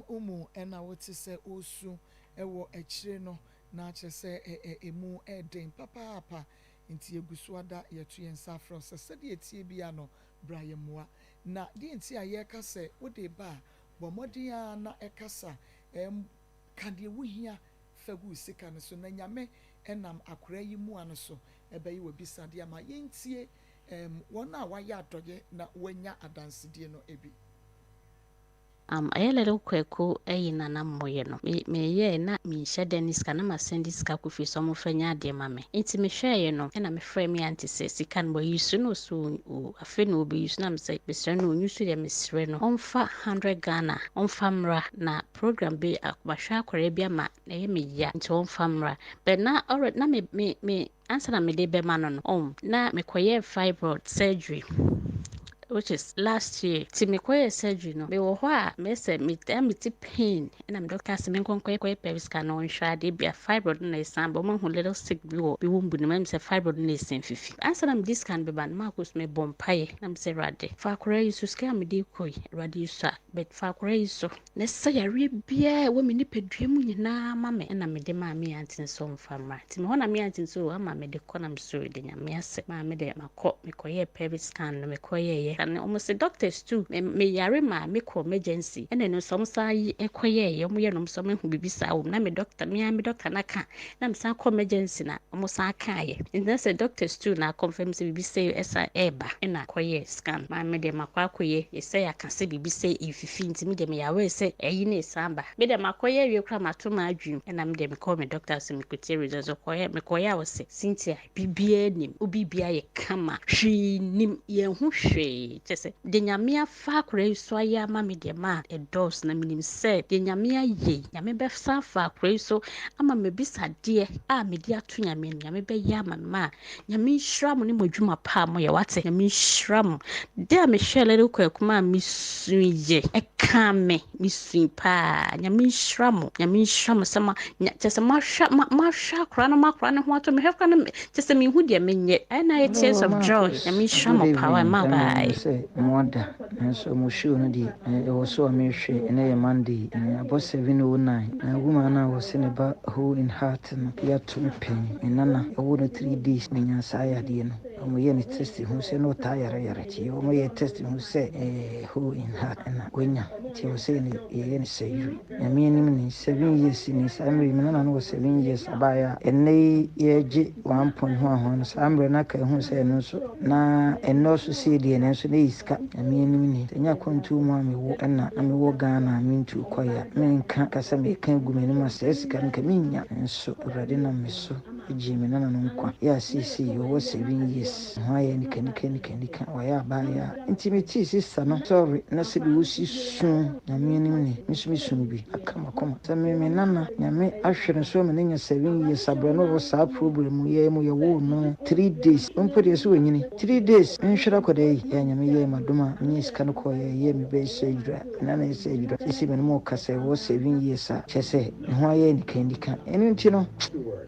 umu ena wote se osu ewo echire no na chese emu eden papa nti egusu ada yetu yensa afro se de etie bia no brayemwa na de nti aye kase wode ba bomodi ya na ekasa kade wuhia fagu sika no so na nyame enam akora yi mu ano so ebeyi we bisade ama yentie wona waya adoye na wanya adansidie no ebi ayelele kweku eyina na moye no me ye na mi hye denis kana ma sendis ka kufi so mo fanya ade mame nti me hweye no na me frame me anti se sika no yisu no so afi no obi yisu na me se besre no nyusu de mesre no onfa 100 Ghana onfa mra na program be akbahwa akore bia ma na ye me ya nti onfa mra but na already na me answer na me de be ma no na me koye fibroid surgery which is last year. Timikoye surgery no. Me wo ho a me say me pain and I'm doctor say me koye periscan no nhwa de bia fibroid na isan but mo hu little sick bi wo mbu no me say fibroid na isan fifi. Answer am this can be ban Maa Akos me bompaye na me say rade. Fa akora yi so ska me de koi rade yi so but fa akora yi so. Na say yare bia wo me nipadua mu nyina ma me na me de ma me antin so mfamra. Ti me ho na me antin so ama me de kɔ na me so de nyame ase. Ma me de makɔ me koye periscan no me koye and almost the doctors too me yare ma me call emergency and then some say ekoye ye mo ye no some hu bibisa o na me doctor na ka na me san call emergency na almost aka ye and then say doctors too na confirm say bibisa esa eba na koye scan ma me de makwa koye ye say aka say bibisa ififi nti me de me yawe say eyi na esamba me de makoye we kra mato ma adwum na me de me call me doctor say me kotie results koye me koye a wo say Cynthia bibia nim obibia ye kama hwi nim ye hu hwe Jesse, the Yamia Fakre so ya mammy de ma a dos na minim said, the Yamia ye, Yamebe Safa so ama me bisa dear, me dear to Yamin, Yamebe Yama ma, Yamin Shram ni mojuma pa moya wate, Yamin Shram, there me share little quackma, Miss Ye, a kame, Miss Pa, Yamin Shram, sama, just a marsha, crana, what to me have kind of just a me who dear mean yet, and I tears of joy, Yamin Shram power, my bye. Mwada so mushu no di so amehwe na ye Monday about 709 na woman na was in about who in heart no ya to pen nana over 3 days na nya saya de no mo ye ni test who say no tire ti mo ye test who say who in heart na gonya ti mo say ni ye ni say you na me ni 7 years ni samre me na no 7 years abaya enne ye ji 1.1 no samre na ka hu say no so na enno so say de na so na iska me ni nya kontu mu ame wo na ame wo Ghana me ntu koya me nka kasa me kan gu me ni ma say iska nka me nya nso urade na me so gye me nana no nkwa yɛ asisi ɔwɔ 7 years ho ayɛ nika ɔyɛ abaayewa nti metee sista no sorry na sɛ bi wɔsi su nyame anim ne mesumi sum bi akama sɛ me nana nyame ahwɛ no so me ne nya 7 years abrɛ no wɔ saa problem yɛ mu yɛwɔ no 3 days mpo deɛ sɛ wɔnyini 3 days nhwɛra kɔda yi yɛ nyame yɛ madom a menye sika no kɔɔ yɛ me bɛyɛ sɛ adwura nana yɛ sɛ adwura sɛsi me no mu ɔka sɛ ɛwɔ 7 years a kyɛ sɛ ne ho ayɛ nika ɛno nti no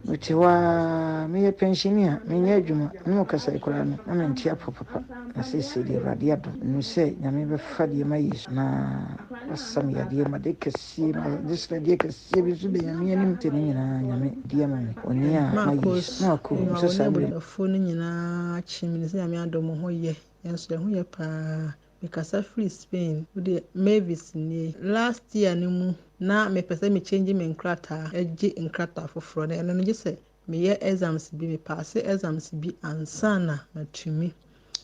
mete hɔ a meyɛ pensioni a menyɛ adwuma ne mu kasa koraa no na mente apɔpapa na sɛsɛ deɛ awurade adom no sɛ nyame bɛfa deɛ ma yesu na wasa me yadeɛ ma de kɛseɛ ma de sradeɛ kɛseɛ bi so da nyame anim te ne nyinaa nyame deɛ ma me ɔne a ma yesu na akɔ sɛ saa berɛ fo no nyinaa kye me ne sɛ nyame adom ho yɛ ɛnso ɛho yɛ paa mekasa free Spain wode Mavis nie last year no mu na mepɛ sɛ me change me nkrataa agye nkrataa foforɔ no ɛno no gye sɛ meyɛ exams bi me paase exams bi ansa na matumi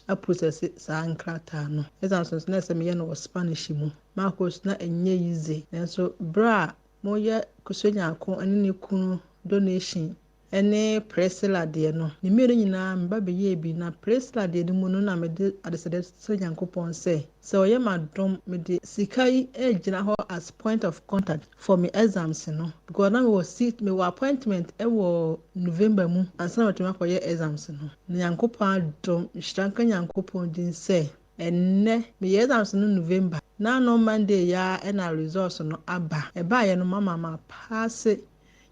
a process saa nkrataa no exams no na sɛ meyɛ no wɔ Spanish mu Maa Akos na ɛnyɛ easy nanso bra moyɛ kusuanyako ane ne kunu donation ene presila deɛ no ne mmere nyinaa mba bɛyɛ bi na presila deɛ no mu no na mede adesede so Nyankopɔn sɛ ɔyɛ madom mede sika yi gyina hɔ as point of contact for me exams no because na me wɔ appointment wɔ November mu ansa na matumi akɔyɛ exams no Nyankopɔn adom nhyiranka Nyankopɔn din sɛ enne meyɛ exams no November na no Monday ya na results no aba ɛbaayɛ no mama pass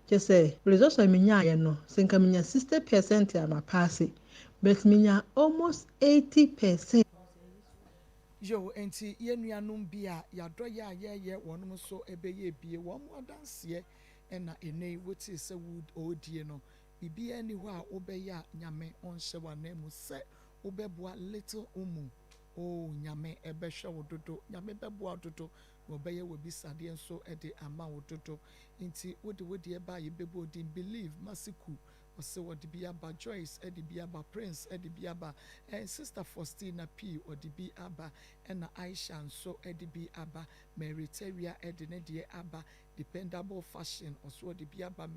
just say results of minya no sinka minya 60% ama pass but minya almost 80%. Yo enti yenuanum bia yadɔ ya ye wonum so ebeye bie wo mo adanse na enei woti se wood odie no bibia ni ho a obeya nyame onhye wanemu se obeboa little umu o nyame ebehwe wododo nyame beboa dodo obeye wo bisade enso ede ama wododo nti wodi eba ye bebo din believe masiku ose wodi bia ba Joyce ede bia ba Prince ede bia ba sister Faustina P odi bi aba na Aisha nso ede bi aba Mary Teria ede ne de aba dependable fashion ose wodi bia ba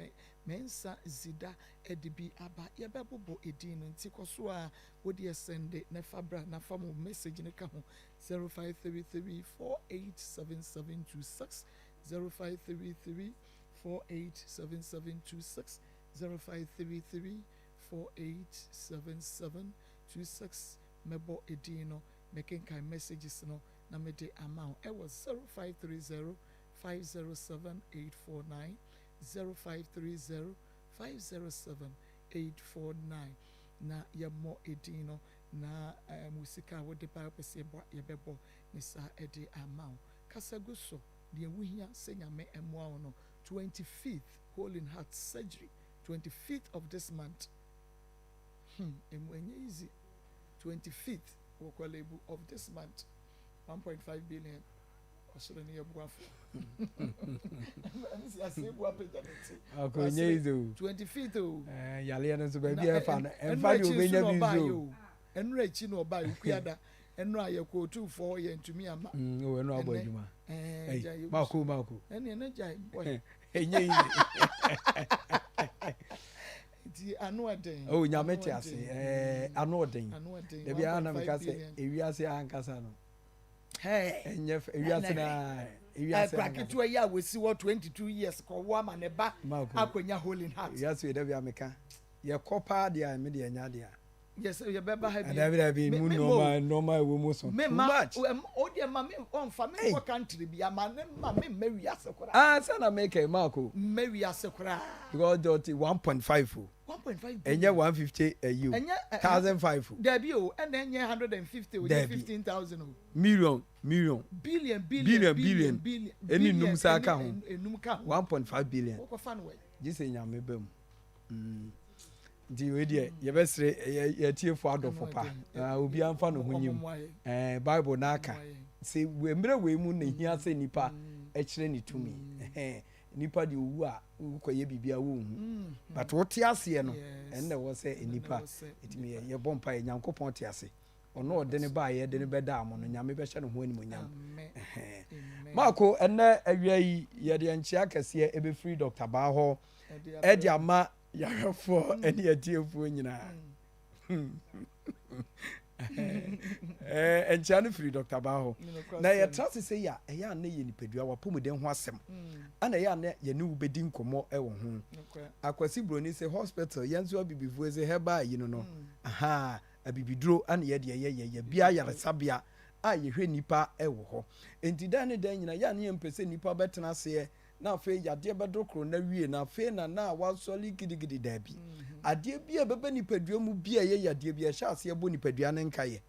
mensa zida ede bi aba ye bebobo edin no nti koso a wodi sende na fabra na famo message ne ka ho 0533487726 0533487726 0533487726 mebo edino making kind messages no na me de amount it was 0530507849 0530507849 na ye mo edino na musika wo de pa pese ye bebo ni sa e de amount kasaguso de wuhia senyame emo no 25th Holy Heart surgery 25th of this month. Easy. 25th of this month. 1.5 billion. I say 25th. Yalian so baby I found and find you when you and rich no buy Kuada and Raya ko 2 year to me ama. No no about you. Hey, Marco. And energy boy. Oh, nyamete ase anoden de bia na meka se ewiase ankasa no enye ewiase na ewiase ankasa to ya we see what 22 years ko wo ama ne ba akonya Holy Heart ewiase de bia meka ye kopa de me de nya de yes you beba have be mu normal we mu so too much o de ma me on fa me wo country bia ma ne ma me wiase kora say na make e Marco wiase kora because 1.5 1.5 enye 150 a you 1,005 there be o and enye 150 o 15,000 o million billion eni num sa ka ho 1.5 billion wo ko fa no we jise nyame bam di we die ye besre ye tiefo adofo pa obi amfa no hunyim bible na aka se we mre we mu na hia se nipa e kire ni tumi nipa di owu a ukoye bibia wo hu but wo ti ase no enne wo se nipa etimi ye bompa Nyankopon ti ase ono ode ne ba ye de ne beda amo no nyame be hye no ho anim nyam Marco enne awia yi ye de nchia kase e be free Dr. Ba ho e de ama yahwefo ene atiefo nyina enchane free Dr. Baho na ye trust say ya eya na ye nipadua wapomuden ho asem ana ya na ye ne ubedi nkomo e wo ho akwasi broni say hospital yenso abibifu say heba yi no aha abibiduro ana ye de ye bia yaresabia a ye hwe nipa e wo ho enti dan ne dan nyina ya na ye mpese nipa betena se na afe yade bedokro na wie na afe na wasoli gidigidi dabi ade bia bebe nipadua mu bia ye yade bia hya ase ebo nipadua ne nkaye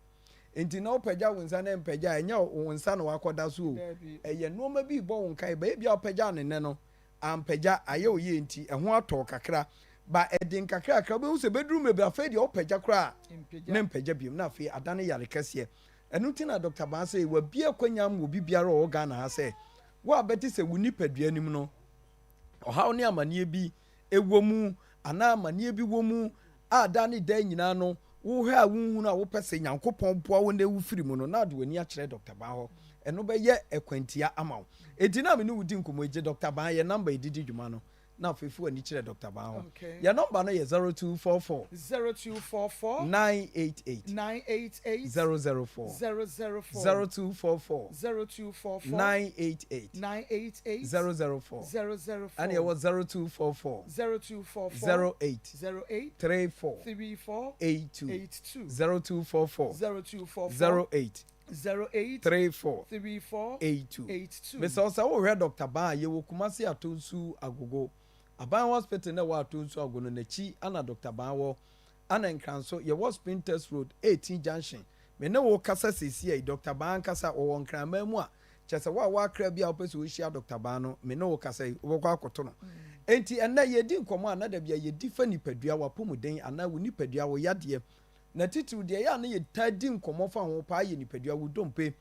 enti na opagya wonsa na mpagya enya wonsa na wakoda so eye noma bi bo wonkaye ba bia opagya ne ne no ampagya aye oye enti eho ato kakra ba edin kakra kakra be use bedru me bia afe de opagya kra ne mpagya bi na afe adane yare kase enu ti na Dr. Ban say wa bia kwanya mo bi biara o ga na ha say wa beti se wuni padua nim no ohaw ne amanie bi ewomu ana amanie bi womu ada ne dan nyina no wo hwe a wunhu na wo pese Nyankopon boa wo na wufiri mu no na de wani a kire Dr. Ban ho eno be ye ekwantia amaw edina me ne wudi nkomo eje Dr. Ban ye number edidi dwuma no na fefu ani kire Dr. Ban ho ya number no ye 0244 988 004 0244 988 004 and it was 0244 08 34 82 0244 08 34 82 Mr. Osa wo hwe Dr. Ban ye wo Kumasi atonsu agogo Aban hospital na wa atonsu agono na chi ana Dr. Ban wo ana nkranso ye was Printers Road 18 junction me ne wo kasa sesi Dr. Ban kasa wo nkrama mu a chese wa kra bia opese wo hia Dr. Ban no me ne wo kasa wo kwa akoto no enti ena ye di nkomo ana da bia ye di fa nipadua wa pomuden ana wo nipadua wo yade na titu de ya na ye tadi nkomo fa ho pa ye nipadua wo dompe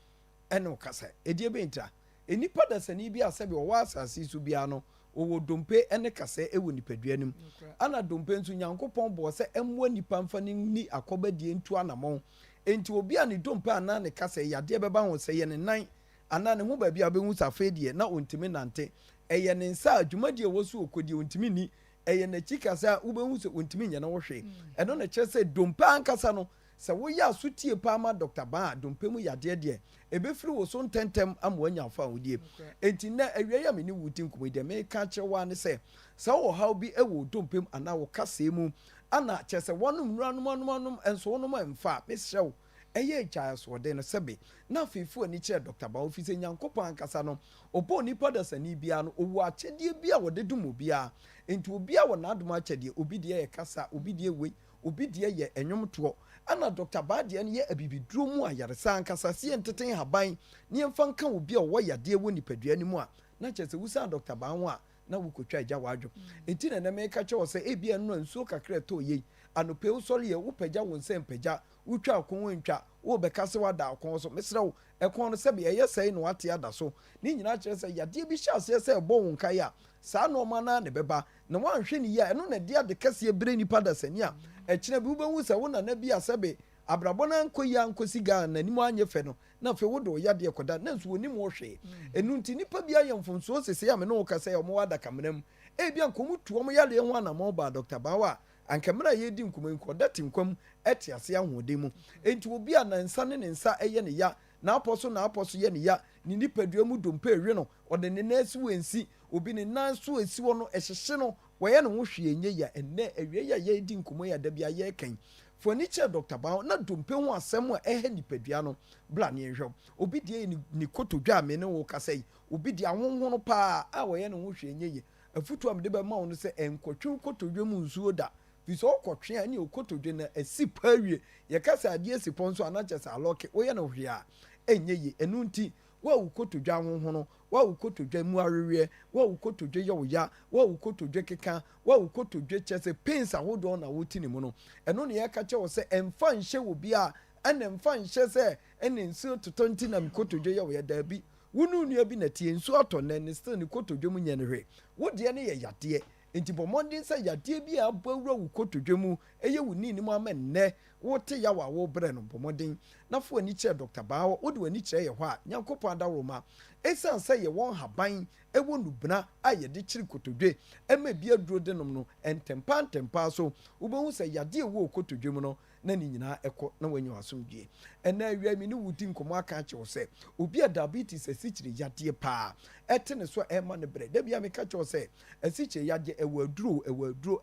ene wo kasa edie be ntra enipa da sani bia sebe wo asase su bia no wo dompe ene kasa ewo nipadua nim ana dompe nso Nyankopon bo se emwa nipa mfa ni akobadie ntu anamon enti obi a ne dompe ana ne kasa yade beba ho se ye ne nan ana ne ho ba bia behu safe die na ontimi nante eye ne nsa adwumadie wo so okodie ontimi ni eye na chikasa ubehu se ontimi nya na wo hwe eno na kye se dompe ankasa no se wo ya sutie pa ma Dr. Ban dompe mu yade de ebefiri wo so ntentem amwa nya fa wodie enti na awie ya me ni wuti nkomode me ka kye wa ne se wo haw bi ewo dompe ana wo kasa mu ana kye se wonum nuanum enso wonum emfa mesrew eye gya so de no sebe na fefu ani kire Dr. Ban ofise Nyankopon ankasa no obo nipa da sani bia no owu akyedie bia wo de dum bia enti obi a wo na adum akyedie obi de ye kasa obi de we obi de ye enwomto ana Dr. Ban de ye abibiduro mu ayaresa ankasa se enteten haban ne emfa nka obi a wo yade wo nipadua ni mu a na kyese wusa Dr. Ban ho a na wukotwa agya wadwo enti na me ka kye wo se ebia no nsuo kakra to ye anope usori ye wopagya won se mpagya wutwa akon ntwa wo bekase wada akon so mesre wo ekon no sebe ye sei no ate ada so ni nyina kire se yade bi hya se se bo won kai a saa no ma na ne beba na wanhwe ni ya eno na dia de kase ebire nipa da sani a ekire bi ubehu se wo na bi asebe abrabo na nkoyi ankosi ga na nimu anye fe no na fe wo do yade ekoda na nso woni mo hwe enu nti nipa bi ayemfomso sese ya me no kase ya mo wada kamnam ebia nkomu tuo mo yale ho na mo ba Dr. Bawa ankamera ye di nkomo nkoda tinkwam eti ase ahode mu enti obi a na nsa ne nsa eye ne ya na aposo ye ne ya ni nipadua mu dompe ewe no ode ne nasi wensi obi ne nanso esi wo no ehyehye no woye ne ho hwe enye ya enne ewe ya ye di nkomo ya da bia ye kan foni che Dr. Ban na dompe ho asem a ehe nipadua no bla ne ehwe obi de ni kotodwa me ne wo kasai obi de ahonho no pa a woye ne ho hwe enye ye afutu am de ba ma wo no se enkotwe kotodwa mu nsuo da biso okotwe ani okotodwe na esi pawie ye kasa ade esi ponso anachesa aloke woye no hwe a enye ye enu nti wa ukotodwa honho no wa ukotodwa mu arewe wa ukotodwa yoya wa ukotodwa keka wa ukotodwa chese pensa hodo na wotini mu no eno ne ye ka che wo se emfa nhye wo bia ene emfa nhye se ene nsu totonti na mkotodwa yoya da bi wunu nua bi na tie nsu ato na ne still ne kotodwa mu nye ne hwe wo de ne ye yade enti bomondin sɛ yadeɛ bi a abawura wo kotodwe mu ɛyɛ wo ni nim ama nnɛ wote ya wa wo brɛ no bomondin na fo ani kyerɛ Dr. Baawo wode wani kyerɛ yɛ hɔ a Nyankopɔn adawroma ɛsan sɛ yɛ wɔn haban ɛwɔ nubena a yɛde kyiri kotodwe ɛma bi aduro de nom no ntempa so wobɛhu sɛ yadeɛ wo kotodwe mu no na ni nyinaa ɛkɔ na wanya asomdwie ɛna awia mi ne wudi nkɔmɔ aka kyerɛw sɛ obi a diabetes asikyire yadeɛ paa ɛte ne so ɛma ne brɛ da bia meka kyerɛw sɛ asikyire yadeɛ ɛwɔ aduro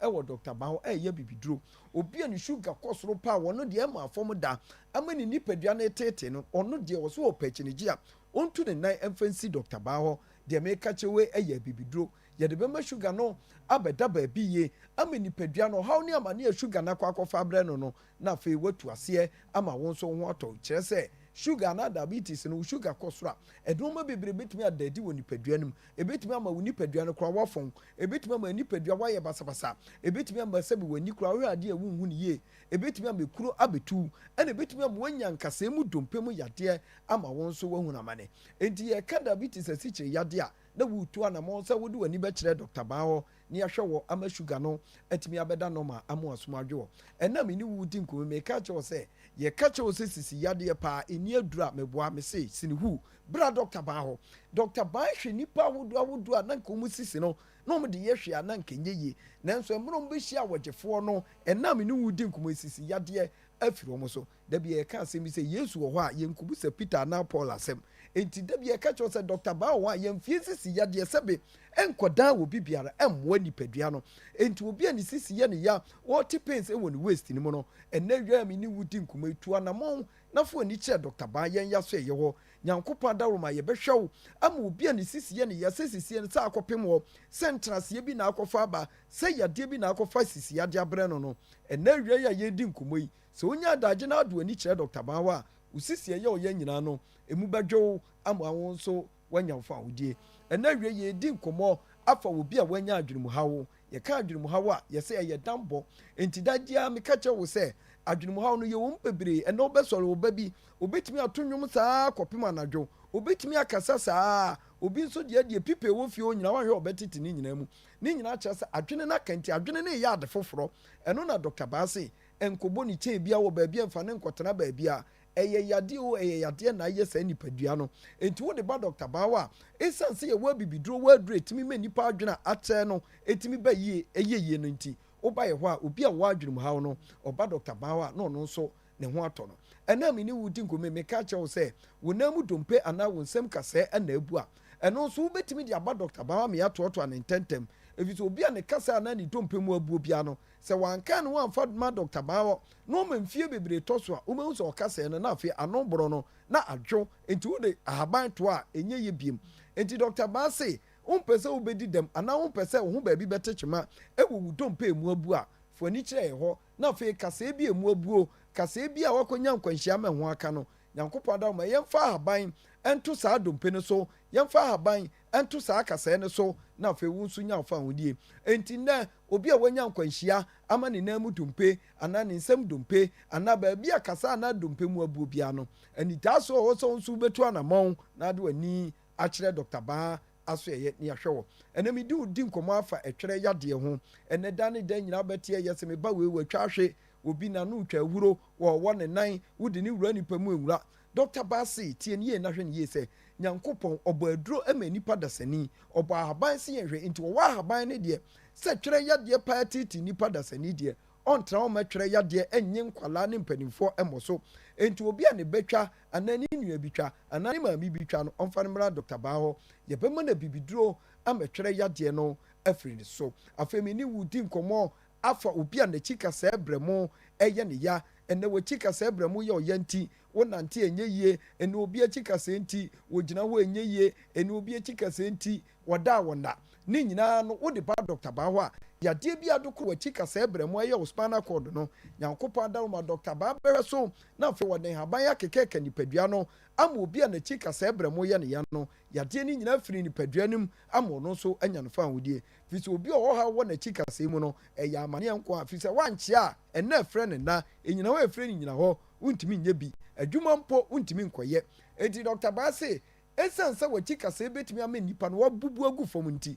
ɛwɔ Dr. Baawo ɛyɛ bibiduro obi a ne sugar kɔ soro paa wɔno deɛ ɛma afɔm da ama ne nipadua no tete no ɔno deɛ wɔ so wɔ pɛkyinigye a ɔntu ne nan ɛmfa nsi Dr. Baawo deɛ meka kyerɛw ɛyɛ bibiduro yɛde bɛma sugar no abɛda baabi yie ama nipadua no ɔhaw ne ama ne sugar no akɔfa abrɛ no na afei watu aseɛ ama wɔn nso ho atɔ kyerɛ sɛ sugar na diabetes no sugar kɔ soro a ɛdɔma bebree betumi adadi wɔ nipadua no mu ebetumi ama wɔ nipadua no kora wɔfɔn ebetumi ama nipadua wɔayɛ basabasa ebetumi ama sɛbi wɔ ni kora wɔyɛ adeɛ wunhu ne yie ebetumi ama kuro abetu ɛna ebetumi ama wɔnya nkasa mu dompe mu yadeɛ ama wɔn nso wɔhu namane enti yɛ ka diabetes asikyire yadeɛ a na wutu anamɔ sɛ wode wani bɛkyerɛ Dr. Baawo ni ahwɛ wɔ ama sugar no atumi abɛda normal amu asom adwo ɛna me ni wudi nkomo me ka kyerɛ sɛ ye ka kyerɛ sɛ sisi yadeɛ paa eni adura meboa me se sinihu bra Dr. Baawo Dr. Baawo hwɛ nipa wodo a na nkomo sisi no na ɔmo de yɛ hwɛ a na nkenye yi nanso ɛmoro mbɛhyia wɔgyefoɔ no ɛna me ni wudi nkomo sisi yadeɛ afiri ɔmo so da bi yɛ ka asɛm bi sɛ Yesu wɔ hɔ a yɛnkubu sɛ Peter na Paul asɛm enti da bi yɛ ka kyerɛ sɛ Dr. Baawo a yɛmfie sisi yadeɛ sɛbe ɛnkɔdan wɔ bibiara ɛmmoa nipadua no enti obi a ne sisi yɛ ne ya wɔte pains ɛwɔ ne waist ne mu no ɛnɛ wia me ne wudi nkuma etu anamɔn na fo ani kyerɛ Dr. Baawo yɛn ya so ɛyɛ hɔ Nyankopɔn adawroma yɛbɛhwɛ wo ama obi a ne sisi yɛ ne ya sɛ sisi yɛ sɛ akɔpem wɔ sɛ ntraseɛ bi na akɔfa aba sɛ yadeɛ bi na akɔfa sisi yadeɛ abrɛ no ɛnɛ wia yɛ yɛdi nkuma yi sɛ onya adagye na ado ani kyerɛ Dr. Baawo a usisi yɛ ɔyɛ nyinaa no emu bɛdwo ama wɔn nso wanya mfa awudie ɛna wie yɛ di nkɔmɔ afa obi a wanya adwene mu hawo yɛka adwene mu hawo a yɛsɛ ɛyɛ dambɔ enti dagyia meka kyerɛ wo sɛ adwene mu hawo no yɛ wɔn bebree ɛna ɔbɛsɔre wo ba bi obetumi ato nnwom saa kɔpem anadwo obetumi akasa saa obi nso deɛ pipe wɔ fie o nyina wahwɛ ɔbɛtete ne nyina mu ne nyina kyerɛ sɛ adwene na kanti adwene ne yɛ ade foforɔ ɛno na Dr. Baawo se ɛnkɔbɔ ne kyɛn bia wɔ baabi ɛmfa ne nkɔtena baabi a ɛyɛ yadeɛ o ɛyɛ yadeɛ na ayɛ saa nipadua no enti wo de ba Dr. Baawo a ɛsiane sɛ yɛwɔ bibiduro wɔaduro ɛtumi ma nipa adwene a akyɛ no ɛtumi ba yie ɛyɛ yie no nti woba yɛ hɔ a obi a wɔ adwene mu haw no ɔba Dr. Baawo a na ɔno nso ne ho atɔ no ɛna me ne wudi nkɔmɛ meka kyerɛ wo sɛ wo nan mu dompe anaa wo nsɛm kasɛɛ ɛna abu a ɛno nso wobɛtumi de aba Dr. Baawo me atoɔtoa ne ntɛntɛm ɛfiri sɛ obi a ne kasa anaa ne dompe mu abuo bia no sɛ wanka no wamfa ma Dr. Baawo na ɔma mfie bebree tɔ so a wobɛhu sɛ ɔkasɛɛ no na afei ano borɔ no na adwo enti wode ahaban to a ɛnyɛ yɛ biem enti Dr. Baawo se wompɛ sɛ wobɛdi dɛm anaa wompɛ sɛ wo ho baabi bɛtekyema ɛwɔ wo dompe mu abu a fo ani kyerɛ yɛ hɔ na afei kasɛɛ bi emu abuo kasɛɛ bi a wakɔnya nkwanhyia ma ho aka no Nyankopɔn adawoma yɛmfa ahaban ɛnto saa dompe no so yɛmfa ahaban ɛnto saa kasɛɛ no so na afei wo nso nya afa ahodie enti nnɛ obi a wanya nkwanhyia ama ne nan mu dompe anaa ne nsɛm dompe anaa baabi a kasa anaa dompe mu abuo bia no anitaa so ɔwɔ sɛ nso wobɛtu anamɔn na ade w'ani akyerɛ Dr. Baawo aso ɛyɛ ne yɛhwɛ wɔ ɛnɛ medi wo di nkɔmmɔ afa ɛtwerɛ yadeɛ ho ɛnɛ da ne da nyinaa bɛteɛ yɛ sɛ meba wei watwa ahwe obi na no twa ahuro wɔwɔ ne nan wode ne wura nipa mu nwura Dr. Baawo se tie ne yie na hwɛ ne yie sɛ Nyankopɔn ɔbɔ aduro ama nipa dasani ɔbɔ ahaban se yɛhwɛ nti wɔwɔ ahaban ne deɛ sɛ twerɛ yadeɛ paa titi nipa dasani deɛ ɔntra wɔn twerɛ yadeɛ ɛnyɛ nkwalaa ne mpanimfoɔ ɛmɔ so enti obi a ne bɛtwa anaa ne nua bi twa anaa ne maame bi twa no ɔmfa ne mmra Dr. Baawo yɛbɛma na bibiduro ama twerɛ yadeɛ no afiri ne so afei me ne wudi nkɔmmɔ afa obi a n'akyi kasa ɛbrɛ mu ɛyɛ ne ya ɛnɛ wɔakyi kasa ɛbrɛ mu yɛ ɔyɛ nti wonante ɛnyɛ yie ɛnɛ obi akyi kasa nti wɔgyina hɔ ɛnyɛ yie ɛnɛ obi akyi kasa nti wɔda wɔnda ne nyinaa no wode ba Dr. Baawo a yadeɛ bi adoko wɔakyi kasa ɛbrɛ mu ɛyɛ wo spinal cord no Nyankopɔn adawoma Dr. Baawo bɛhwɛ so na afei wɔde haban akekɛkɛ nipadua no ama obi a n'akyi kasa ɛbrɛ mu yɛ ne ya no yadeɛ no nyinaa firi nipadua no mu ama ɔno nso anya no fa ahodie firi sɛ obi a ɔwɔ ha wɔ n'akyi kasa mu no ɛyɛ amanneɛ nko a firi sɛ wankyea a ɛnɛ ɛfrɛ ne nna ɛnyina hɔ ɛfrɛ ne nyina hɔ wontumi nyɛ bi adwuma mpo wontumi nkɔyɛ enti Dr. Baawo se ɛsiane sɛ wɔakyi kasa bɛtumi ama nnipa no wabubu agu fam nti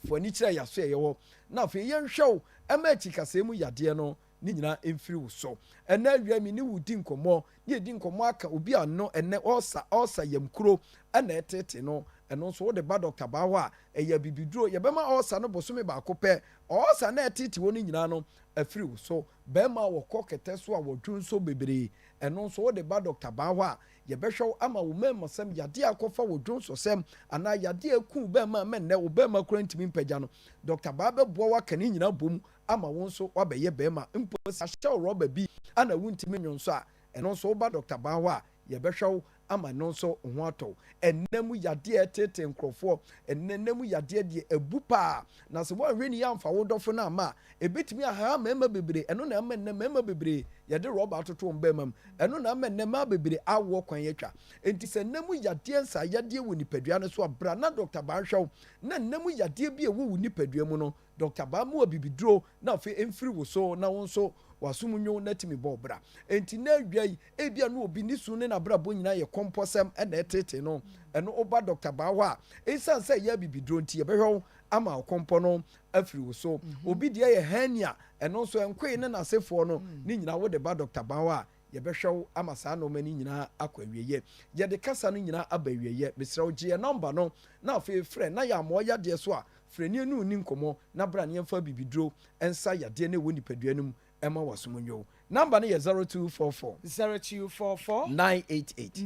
fo ani kyerɛ yaso yɛwɔ na afei yɛnhwɛ ɛma akyi kasɛɛ mu yadeɛ no ne nyinaa ɛmfiri wo so ɛnɛ awia mi ne wo di nkɔmmɔ ne yɛdi nkɔmmɔ aka obi a no ɛnɛ ɔsa yam kuro ɛna ɛtete no ɛno nso wode ba dɔkta baa hɔ a ɛyɛ bibiduro yɛbɛma ɔsa no bosome baako pɛ ɔsa na ɛtete wɔ no nyinaa no afiri wo so bɛrima a wɔkɔ kɛtɛ so a wɔdwo nso bebree ɛno nso wode ba dɔkta baa hɔ a yɛbɛhwɛ wo ama wo mɛmmasɛm yadeɛ akɔfa wɔ dwo nsɔsɛm anaa yadeɛ aku bɛrima mɛnnɛ wo bɛrima kora ntumi mpagya no dɔkta baa bɛboa waka ne nyinaa bom ama wo nso wabɛyɛ bɛrima mpo sɛ ahyɛ wo rɔba bi ana wontumi nwo nso a ɛno nso woba dɔkta baa hɔ a yɛbɛhwɛ wo ama no nso ho atɔ ɛnɛ mu yadeɛ tete nkurɔfoɔ ɛnɛ mu yadeɛ deɛ ebu paa na sɛ wɔnhwɛ ni yɛamfa wo dɔfo no ama a ɛbɛtumi aha mmarima bebree ɛno na ɛma nnɛ mmarima bebree yɛde rɔba atoto wɔn bɛrima mu ɛno na ɛma nnɛ mmaa bebree awoɔ kwan yɛtwa enti sɛ nnɛ mu yadeɛ nsa yadeɛ wɔ nipadua no so abra na dɔkta baa hwɛ wo na nnɛ mu yadeɛ bi a ɛwɔ wo nipadua mu no dɔkta baa mu wɔ bibiduro na afei ɛmfiri wo so na wo nso wasom nwo na timi bɔ bra enti na awia yi ebia no obi ni su ne na brabɔ nyina yɛ kɔmpɔsɛm ɛna ɛtete no ɛno oba dɔkta baa hɔ a ɛsiane sɛ yɛ bibiduro nti yɛbɛhwɛ wo ama kɔmpɔ no afiri wo so obi deɛ yɛ hernia ɛno nso ɛnkoe ne n'asefoɔ no ne nyinaa wode ba dɔkta baa hɔ a yɛbɛhwɛ wo ama saa nɔɔma no nyinaa akɔ awieyɛ yɛde kasa no nyinaa aba awieyɛ mesrɛ wo gye yɛ nɔmba no na afei frɛ na yɛ amoɔ yadeɛ so a frɛnie no ni nkɔmmɔ na bra ne yɛmfa bibiduro ɛnsa yadeɛ no ɛwɔ nipadua no mu ɛma wasom nwo number no yɛ 0244 988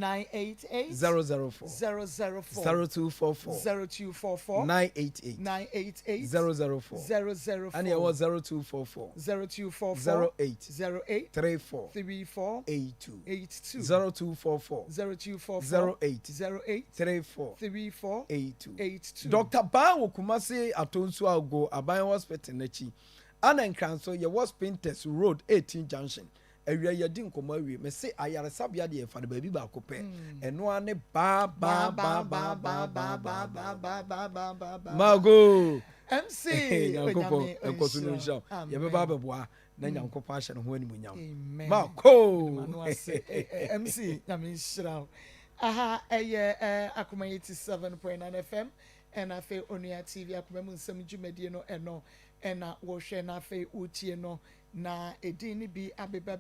004 0244 988 004 and yɛwɔ 0244 08 34 82 0244 08 34 82 Dr. Baa wɔ Kumasi Atonsu Ago Aban Hospital n'akyi ana nkranso yɛwɔ Spinters Road 18 Junction awia yɛdi nkɔmɔ awie me se ayaresabea de yɛfa no baabi baako pɛ ɛno ane mago MC nyankopɔn ɛnkɔso no nhyɛ yɛbɛba abɛboa na nyankopɔn ahyɛ no ho animuonyam mako MC nyame nhyira aha ɛyɛ Akoma 87.9 FM ɛna afei onua TV Akoma mu nsɛm dwumadie no ɛno ɛna wɔhwɛ na afei wotie no na edin ni bi abeba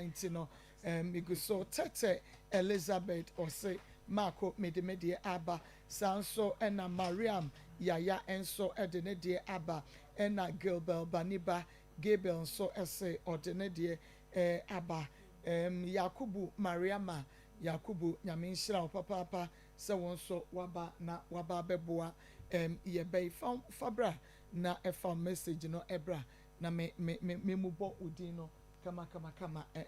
nti no miguso tete Elizabeth ɔse Marco medemedie aba sanso ɛna Mariam yaya enso ɛde ne die aba ɛna Gilbel Baniba Gabriel nso ɛse ɔde ne die aba Yakubu Mariama Yakubu nyame nhyira papa sɛ wɔn nso waba na waba bɛboa yɛbɛyi fabra na ɛfa message no ɛbra na me mu bɔ udin no kama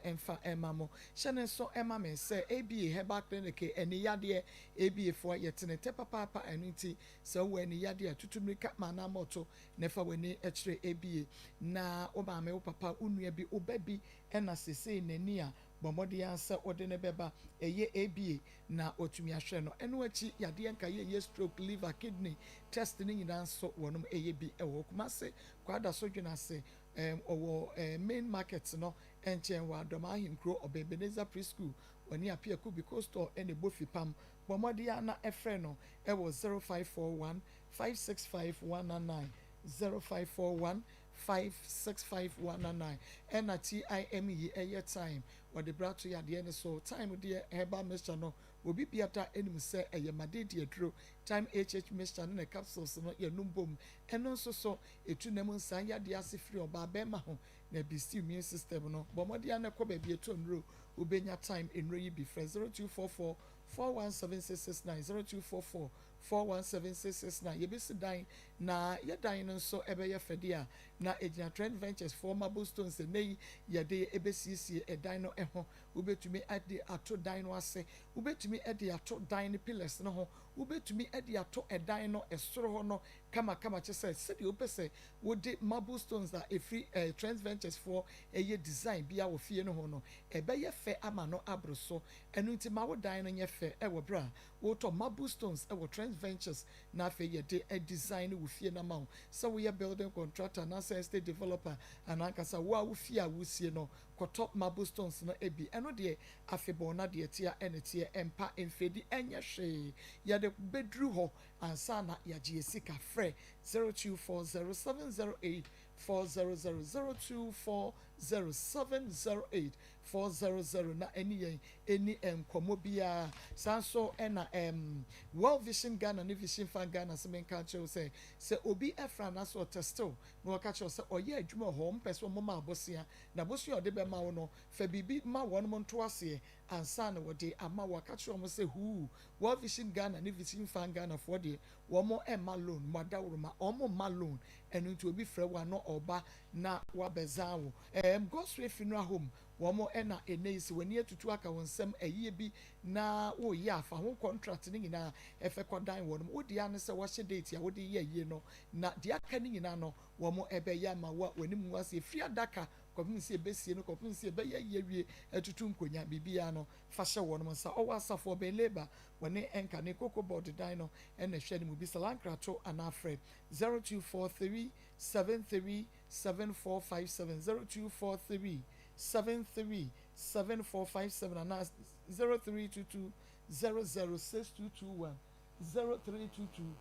ɛmfa ɛma mo hyɛ ne nso ɛma me sɛ ABA Herbal Clinic ɛne yadeɛ ABA foɔ yɛtene tɛ papa ɛno nti sɛ wɔ ɛne yadeɛ tutumrika ma na moto na ɛfa w'ani ɛkyerɛ ABA na wo maame wo papa wo nua bi wo ba bi ɛna sesei n'ani a bɔmmɔde ansa ɔde ne bɛba ɛyɛ ABA na ɔtumi ahwɛ no ɛno akyi yadeɛ nka yɛ stroke liver kidney test ne nyinaa nso wɔnom ɛyɛ bi ɛwɔ Kumase kwada so dwena ase ɔwɔ main market no ɛnkyɛn wɔ Adɔm Ahenkuro Ebenezer Preschool wɔne apia Kubi Coastal ɛne Bofi Pam bɔmmɔde ana ɛfrɛ no ɛwɔ 0541 565 199 0541 565 ɛna TIM yi ɛyɛ time wɔde bra to yadeɛ ne so time deɛ herbal mixture no obi biata anim sɛ ɛyɛ made deɛ duro time HH mixture no na capsules no yɛ numbom ɛno nso so etu na mu nsan yadeɛ ase firi ɔba bɛma ho na bi still immune system no bɔmmɔde na kɔ baabi eto nro obenya time enro yi bi frɛ 0244 417669 0244 417669 yɛbɛsi dan na yɛdan no nso ɛbɛyɛ fɛde a na egyina Trend Ventures for Marble Stones ɛnɛ yɛde ɛbɛsiesie ɛdan no ɛho wobɛtumi ɛde ato dan no ase wobɛtumi ɛde ato dan no pillars no ho wobɛtumi ɛde ato ɛdan no ɛsoro hɔ no kama kyɛ sɛ sɛdeɛ wopɛ sɛ wode Marble Stones a ɛfiri Trend Ventures for ɛyɛ design bia wɔ fie no ho no ɛbɛyɛ fɛ ama no aboro so ɛno nti ma wo dan no nyɛ fɛ ɛwɔ bra wotɔ Marble Stones ɛwɔ Trend Ventures na afei yɛde design wɔ fie no ma wo sɛ woyɛ building contractor na sɛ estate developer anankasa wo a wo fie a wosie no koto marble stones no ebi eno de afebon na de tia ene tia empa emfedi enye hwe ya de bedru ho ansa na ya je sika frɛ 0240708400 0240708400 na eni enkomo bia sanso ena World Vision Ghana ne Vision Fan Ghana se men ka che say obi efra na so testo no ka che say oye adwuma ho mpese mo ma abosia na bosia ode be ma wo no fa bibi ma won mo nto ase ansa na wode ama wa ka che mo say hu World Vision Ghana ne Vision Fan Ghana for de wo mo ma loan madawro ma omo ma loan enu nti obi frɛ wa no oba na wa bezawo Gospel Funeral Home womo ena eneisi wani etutu aka wonsem eyiye bi na wo ye afa ho contract ni nyina efe kwadan wonum wo dia ne se wo hye date ya wo de ye ye no na dia aka ni nyina no womo ebe ya ma wa wani mu ase free adaka kɔpem se besie no kɔpem se be ye ye wie etutu nkonya bibia no fa hye wonum sa o wasafo be labor wani enka ne cocoa board dan no ena hwe ni mu bi salankrato ana fred 0243 73 7457 0243 737457 and 0322 006221 0322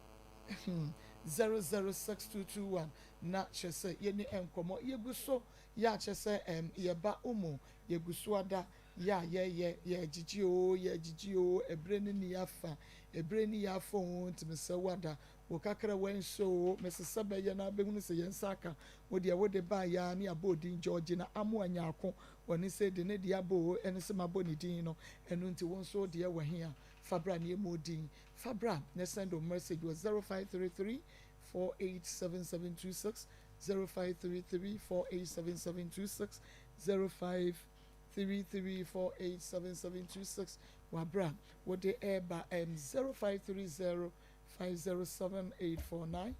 006221 na chese yeni enkomo yeguso ya chese yeba umu yeguso ada ya jiji o ebreni ni yafa ebreni yafo ntimse wada wokakra wenso mesesebe ye na behunu se yensaka wode ba ya ni abodin George na amu anyako woni se de ne de abo ene se maboni din no enu nti wonso de ye wahia fabra ne modin fabra ne send a message was 0533 487726 0533 487726 0533487726 wabra wode eba 0530 507-849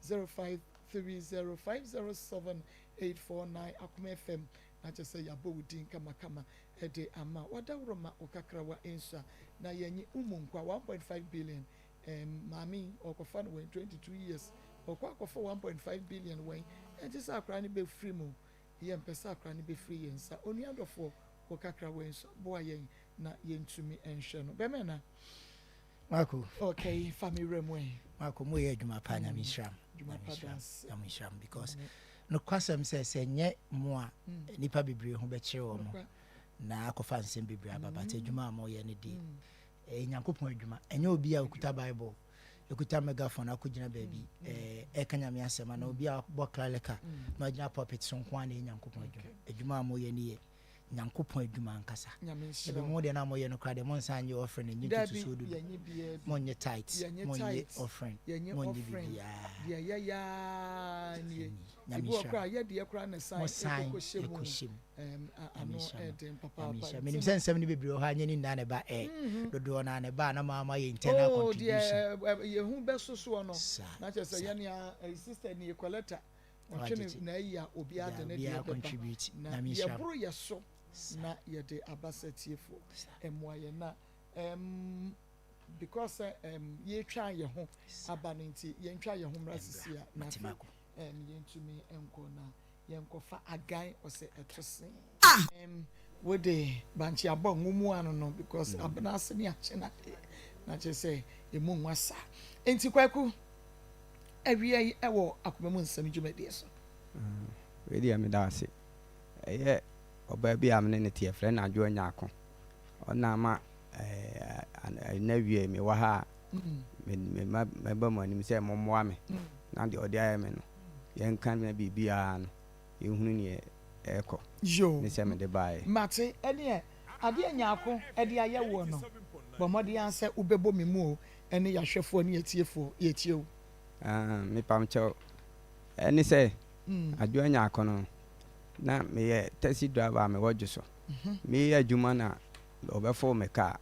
0530-507-849 Akoma FM na chese yabo udin kama ede ama wadawroma okakrawa ensa na yenyi umunkwa 1.5 billion mami okofa no 22 years okofa 1.5 billion when enti akra ni be free mu ye mpesa akra ni be free yensa onuadofo okakrawa ensa bo ayen na yentumi enhwe no bemena Marco. Okay, family remwe. Marco, mo ye adwuma pa nyame hyiram. Nyame hyiram because no kwasem say nye mo a nipa bebre ho be kire wo mo. Na akofa nsem bebre ababa te adwuma mo ye ne di. Nyankopon adwuma. Enye obi a okuta Bible, okuta megaphone akogina baabi. Eka nyame asema na obi a bokra leka na agina puppet so nko an nyankopon adwuma. Adwuma mo ye ne ye. Nyankopon adwuma ankasa ebe mo de na mo ye no krade mo nsa anye offering nyi tutu so do mo nye tight mo nye offering mo nye bibia ya ni ibo kra ye de kra na sign ekoshim ano eden papa menim sensem ni bebre ho anye ni na ne ba dodo na ne ba na mama ye internal contribution ye hu beso so no na chese ye ne sister ni collector ochene na ya obi ade ne de contribute na ye bro ye so na yede abasetiefo emwaye na because ye twa ye ho abaninti ye ntwa ye ho mrasisia na yentumi enko na yenkofa agan ose etose wode banchi abon ngumu anu no because abnase ni ache na che say emu nwasa enti kwaku awie ewo akoma mu nsam dwumade so we dia me da ase oba bi amne ne tie frɛ na adwo nyako ona ma na wie me wa ha me ba mo anim sɛ mo moa me na de ode aye me no yen kan na bibia no ehunu ne ekɔ ne sɛ me de bae mate ene ade nyako ede aye wo no bo mo de ansɛ ubebo me mu o ene yahwefo ne yetiefo yetiew me pam kyɛw ene sɛ adwo nyako no na me ye taxi driver me wodwo so me ye adwuma na obefo me car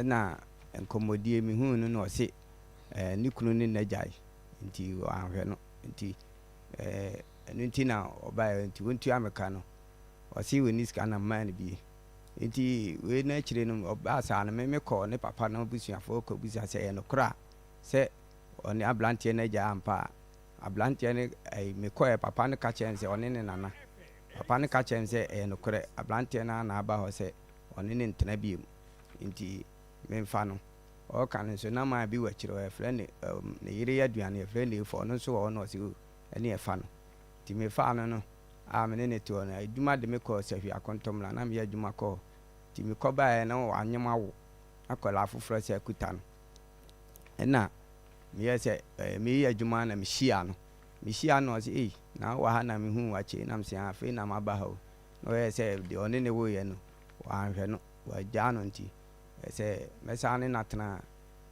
na enkomodie me hu no no se ni kunu ni najai nti anhwe no nti nti na oba nti wontu ameka no o se we ni scan na man bi nti we na kire no oba sa na me call ne papa no busuafo ko busia se no kra se oni ablantie na ja ampa ablantie ne me call papa ne ka chen se oni ne nana papa ne ka kyerɛ sɛ ɛyɛ nokorɛ aberanteɛ na aba hɔ sɛ ɔne ne ntena bi mu nti memfa no ɔka no nso na maa bi wɔakyerɛ ɛfrɛ ne yere yɛ aduane ɛfrɛ ne efo ɔno nso wɔ ɔno ɔsɛ ɛne ɛfa no nti mefa no no a mene ne te hɔ no adwuma de me kɔɔ sahwi akɔntɔmla na meyɛ adwuma kɔɔ nti mekɔbaeɛ na wanyem awo akɔla afoforɔ sɛ akuta no ɛna meyɛ sɛ meyɛ adwuma na mehyia no ɔsɛ na wɔ ha na mehu wakyɛ nam sɛ afei na maba ha o na ɔyɛ sɛ deɛ ɔne ne wɔyɛ no wanhwɛ no wagyaa no nti sɛ mɛsa ne natena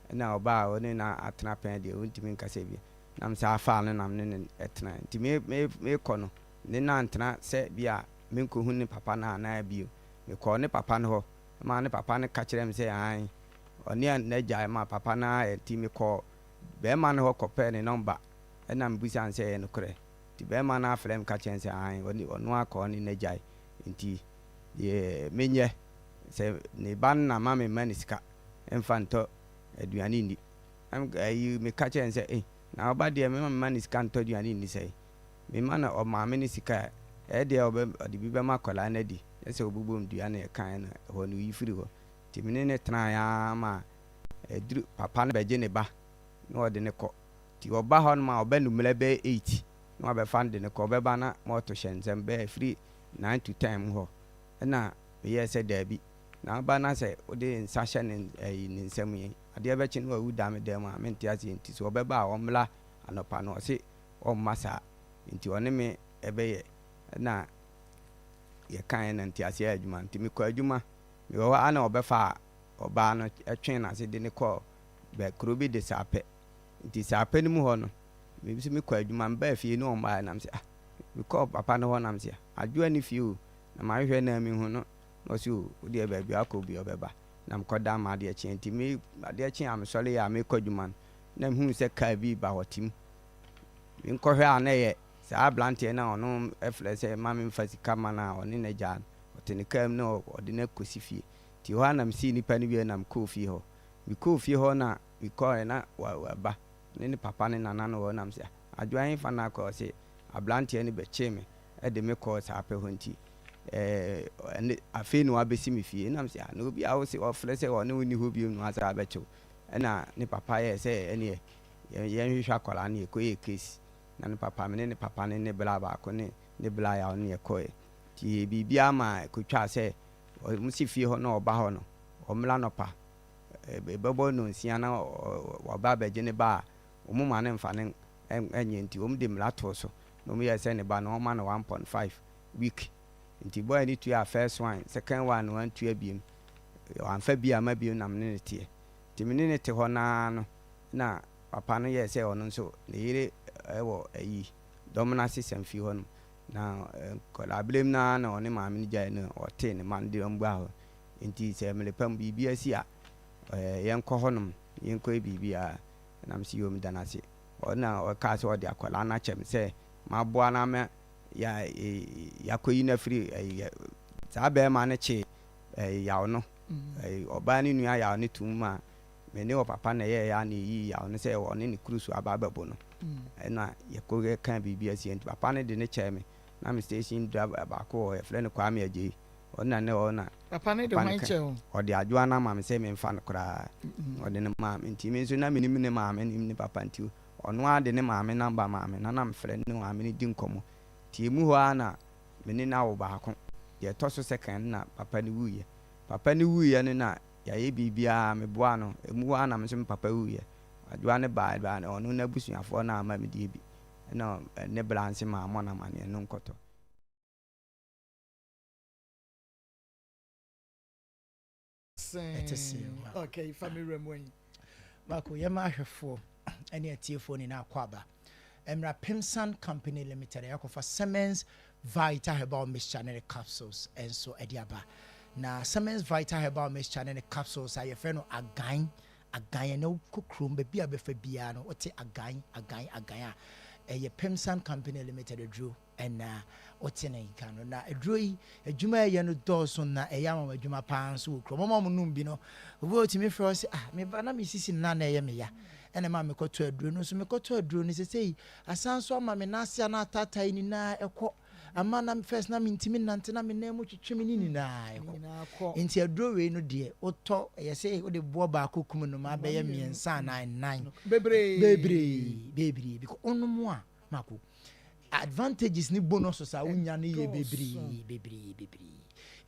ɛna ɔbaa ɔne na atena pɛn deɛ ɔntumi nkasa bi nam sɛ afa no nam ne ɛtena nti mekɔ no ne nantena sɛ bi a menkɔhu ne papa no anaa bio mekɔɔ ne papa no hɔ ma ne papa no ka kyerɛ me sɛ an ɔne n'agya ma papa no a nti mekɔɔ bɛrima no hɔ kɔpɛɛ ne nɔmba ɛna mebusa sɛ ɛyɛ nokorɛ nti bɛrima no afrɛ me ka kyerɛ sɛ an ɔno akɔɔ ne n'agyae nti deɛ menyɛ sɛ ne ba no na ma memma ne sika ɛmfa ntɔ aduane nni meka kyerɛ sɛ na ɔba deɛ memma ne sika ntɔ aduane nni sɛ mema na ɔmaame ne sika ɛdeɛ ɔde bi bɛma akɔlaa no adi ɛsɛ ɔbobom dua no ɛkae no hɔ no yi firi hɔ nti mene ne tenaeɛ ma ɛduru papa no bɛgye ne ba na ɔde ne kɔ nti ɔba hɔ no ma ɔbɛ nummerɛ bɛyɛ 8 na wabɛfa no de ne kɔ ɔbɛba na ma ɔto hyɛ nsɛm bɛyɛ firi 9 to 10 mu hɔ ɛna meyɛɛ sɛ daabi na ɔba na sɛ wode nsa hyɛ ne nsɛm yi adeɛ bɛkye no wawu da me dɛm a mente aseɛ nti sɛ ɔbɛba a ɔmmla anɔpa no ɔse ɔmma saa nti ɔne me ɛbɛyɛ na yɛkae na nti aseɛ adwuma nti mekɔ adwuma mewɔ hɔ ana ɔbɛfa a ɔbaa no ɛtwe no ase de ne kɔ kuro bi de saapɛ nti saapɛ no mu hɔ no mebi so mekɔ adwuma mbaa fie ne ɔmbaɛ nam sɛ mekɔ papa no hɔ nam sɛ adwoa ne fie o na mahwehwɛ na mehu no na ɔsɛ o wodeɛ baabi akɔ bi ɔbɛba na mekɔda ma adeɛ kye nti adeɛ kye a mesɔre yɛ a mekɔ adwuma no na mehu sɛ kaa bi ba hɔ tim menkɔhwɛ a na ɛyɛ saa ablanteɛ na ɔno ɛfrɛ sɛ ma memfa sika ma no a ɔne n'agya no ɔte ne kaa mu na ɔde no akɔsi fie nti hɔ a na mesii nnipa no wie na mekɔɔ fie hɔ mekɔɔ fie hɔ na mekɔɛ na waba ne papa ne nana no hɔ nam sɛ adwoa hefa no akɔ sɛ ablanteɛ no bɛkyee me ɛde me kɔɔ saa pɛ hɔ nti afei na wabɛsi me fie nam sɛ na obi a wo sɛ ɔfrɛ sɛ ɔne wo ni hɔ biom no asa abɛkyew ɛna ne papa yɛ sɛ ɛneɛ yɛnhwehwɛ akɔla no yɛkɔyɛ case na ne papa me ne papa ne bra baako ne bra ya ɔne yɛkɔɛ nti biribiaa ma kɔtwaa sɛ ɔmo si fie hɔ na ɔba hɔ no ɔmmla nɔpa bɛbɔ no nsia na ɔba bɛgye ne ba a ɔmo ma ne mfa ne ɛnyɛ nti ɔmo de mmara too so na ɔmo yɛ sɛ ne ba no ɔma no 1.5 week nti boy ne tua first one second one no one tua biem amfa bi ama biem nam ne tie nti me ne te hɔ naa no na papa no yɛ sɛ ɔno nso ne yere ɛwɔ ayi dɔmna system fi hɔ no na kɔlablem na ɔne maame no gyae no ɔte ne man de ɔmbua hɔ nti sɛ melepam biribi asi a yɛnkɔ hɔnom yɛnkɔ biribi a nam sɛ yom danase ɔna ɔka sɛ ɔde akɔla no akyɛm sɛ maboa na ma yakɔyi no afiri saa bɛrima no kye yaw no ɔbaa ne nua yaw no tom mu a mene wɔ papa na ɛyɛ ya na ɛyi yaw no sɛ ɔne ne kuru so aba bɛbo no ɛna yɛka biribi asi nti papa no de ne kyɛɛ me na me station dra baako wɔ yɛfrɛ no Kwame Agye ɔna ne ɔna papa no de hwan kyɛw ɔde adwoa no ama me sɛ memfa no koraa ɔde ne maame nti me nso na menim ne maame nim ne papa nti ɔno a de ne maame namba maame na na mefrɛ ne maame no di nkɔmmɔ nti emu hɔ a na mene na wo baako deɛ ɛtɔ so second na papa no wuyɛ no na yɛayɛ biribiaa meboa no emu hɔ a na me nso me papa wuyɛ adwoa ne baa ɔno na abusuafoɔ no ama medie bi ɛna ne bra nse ma amɔ na maneɛ no nkɔtɔ okay family remwen bako yɛma ahwɛfoɔ ɛne atiefoɔ ne na akɔ aba Emra Pimsan Company Limited yakɔfa Siemens Vita Herbal Mixture ne capsules enso ediaba na Siemens Vita Herbal Mixture ne capsules a yɛfrɛ no agan na kokrom be bia befa bia no wote agan a ɛyɛ Pimsan Company Limited aduro ɛna wote ne nkano na aduro yi adwuma yɛ no dɔɔso na ɛyɛ ama adwuma paa nso wɔ krom mama num bi no wo timi frɛ sɛ me ba na me sisi na ɛyɛ me ya ene ma me koto aduro no so me koto aduro no sesei asan so ama me nasia na tata ni na ekɔ ama na first na mentimi nante na me na mu twetwe me nyinaa enti aduro we no de oto ye say o de bo ba kokum no ma be ye miensa na nine bebre because onumu a mako advantages ni bonuses a wonya ne ye bebre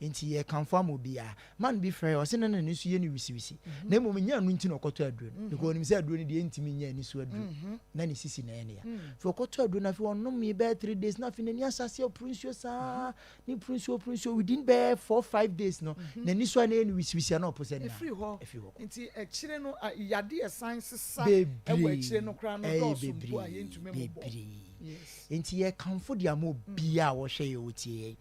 enti ye confirm obia man be fair o se na ne so ye ne wisi na mom nya anu nti na okoto aduro because onim se aduro ne de ntimi nya ni so aduro na ne sisi na ye ne ya fi okoto aduro na fi onom me be 3 days na fi ne ni asase oprunsio sa ni prunsio within be 4-5 days no na ni so na ye ne wisi na opose na efri ho enti ekire no yade e science sa e wa ekire no kra no do so bu a ye ntumi mo enti ye kamfo dia mo bia wo hwe ye otie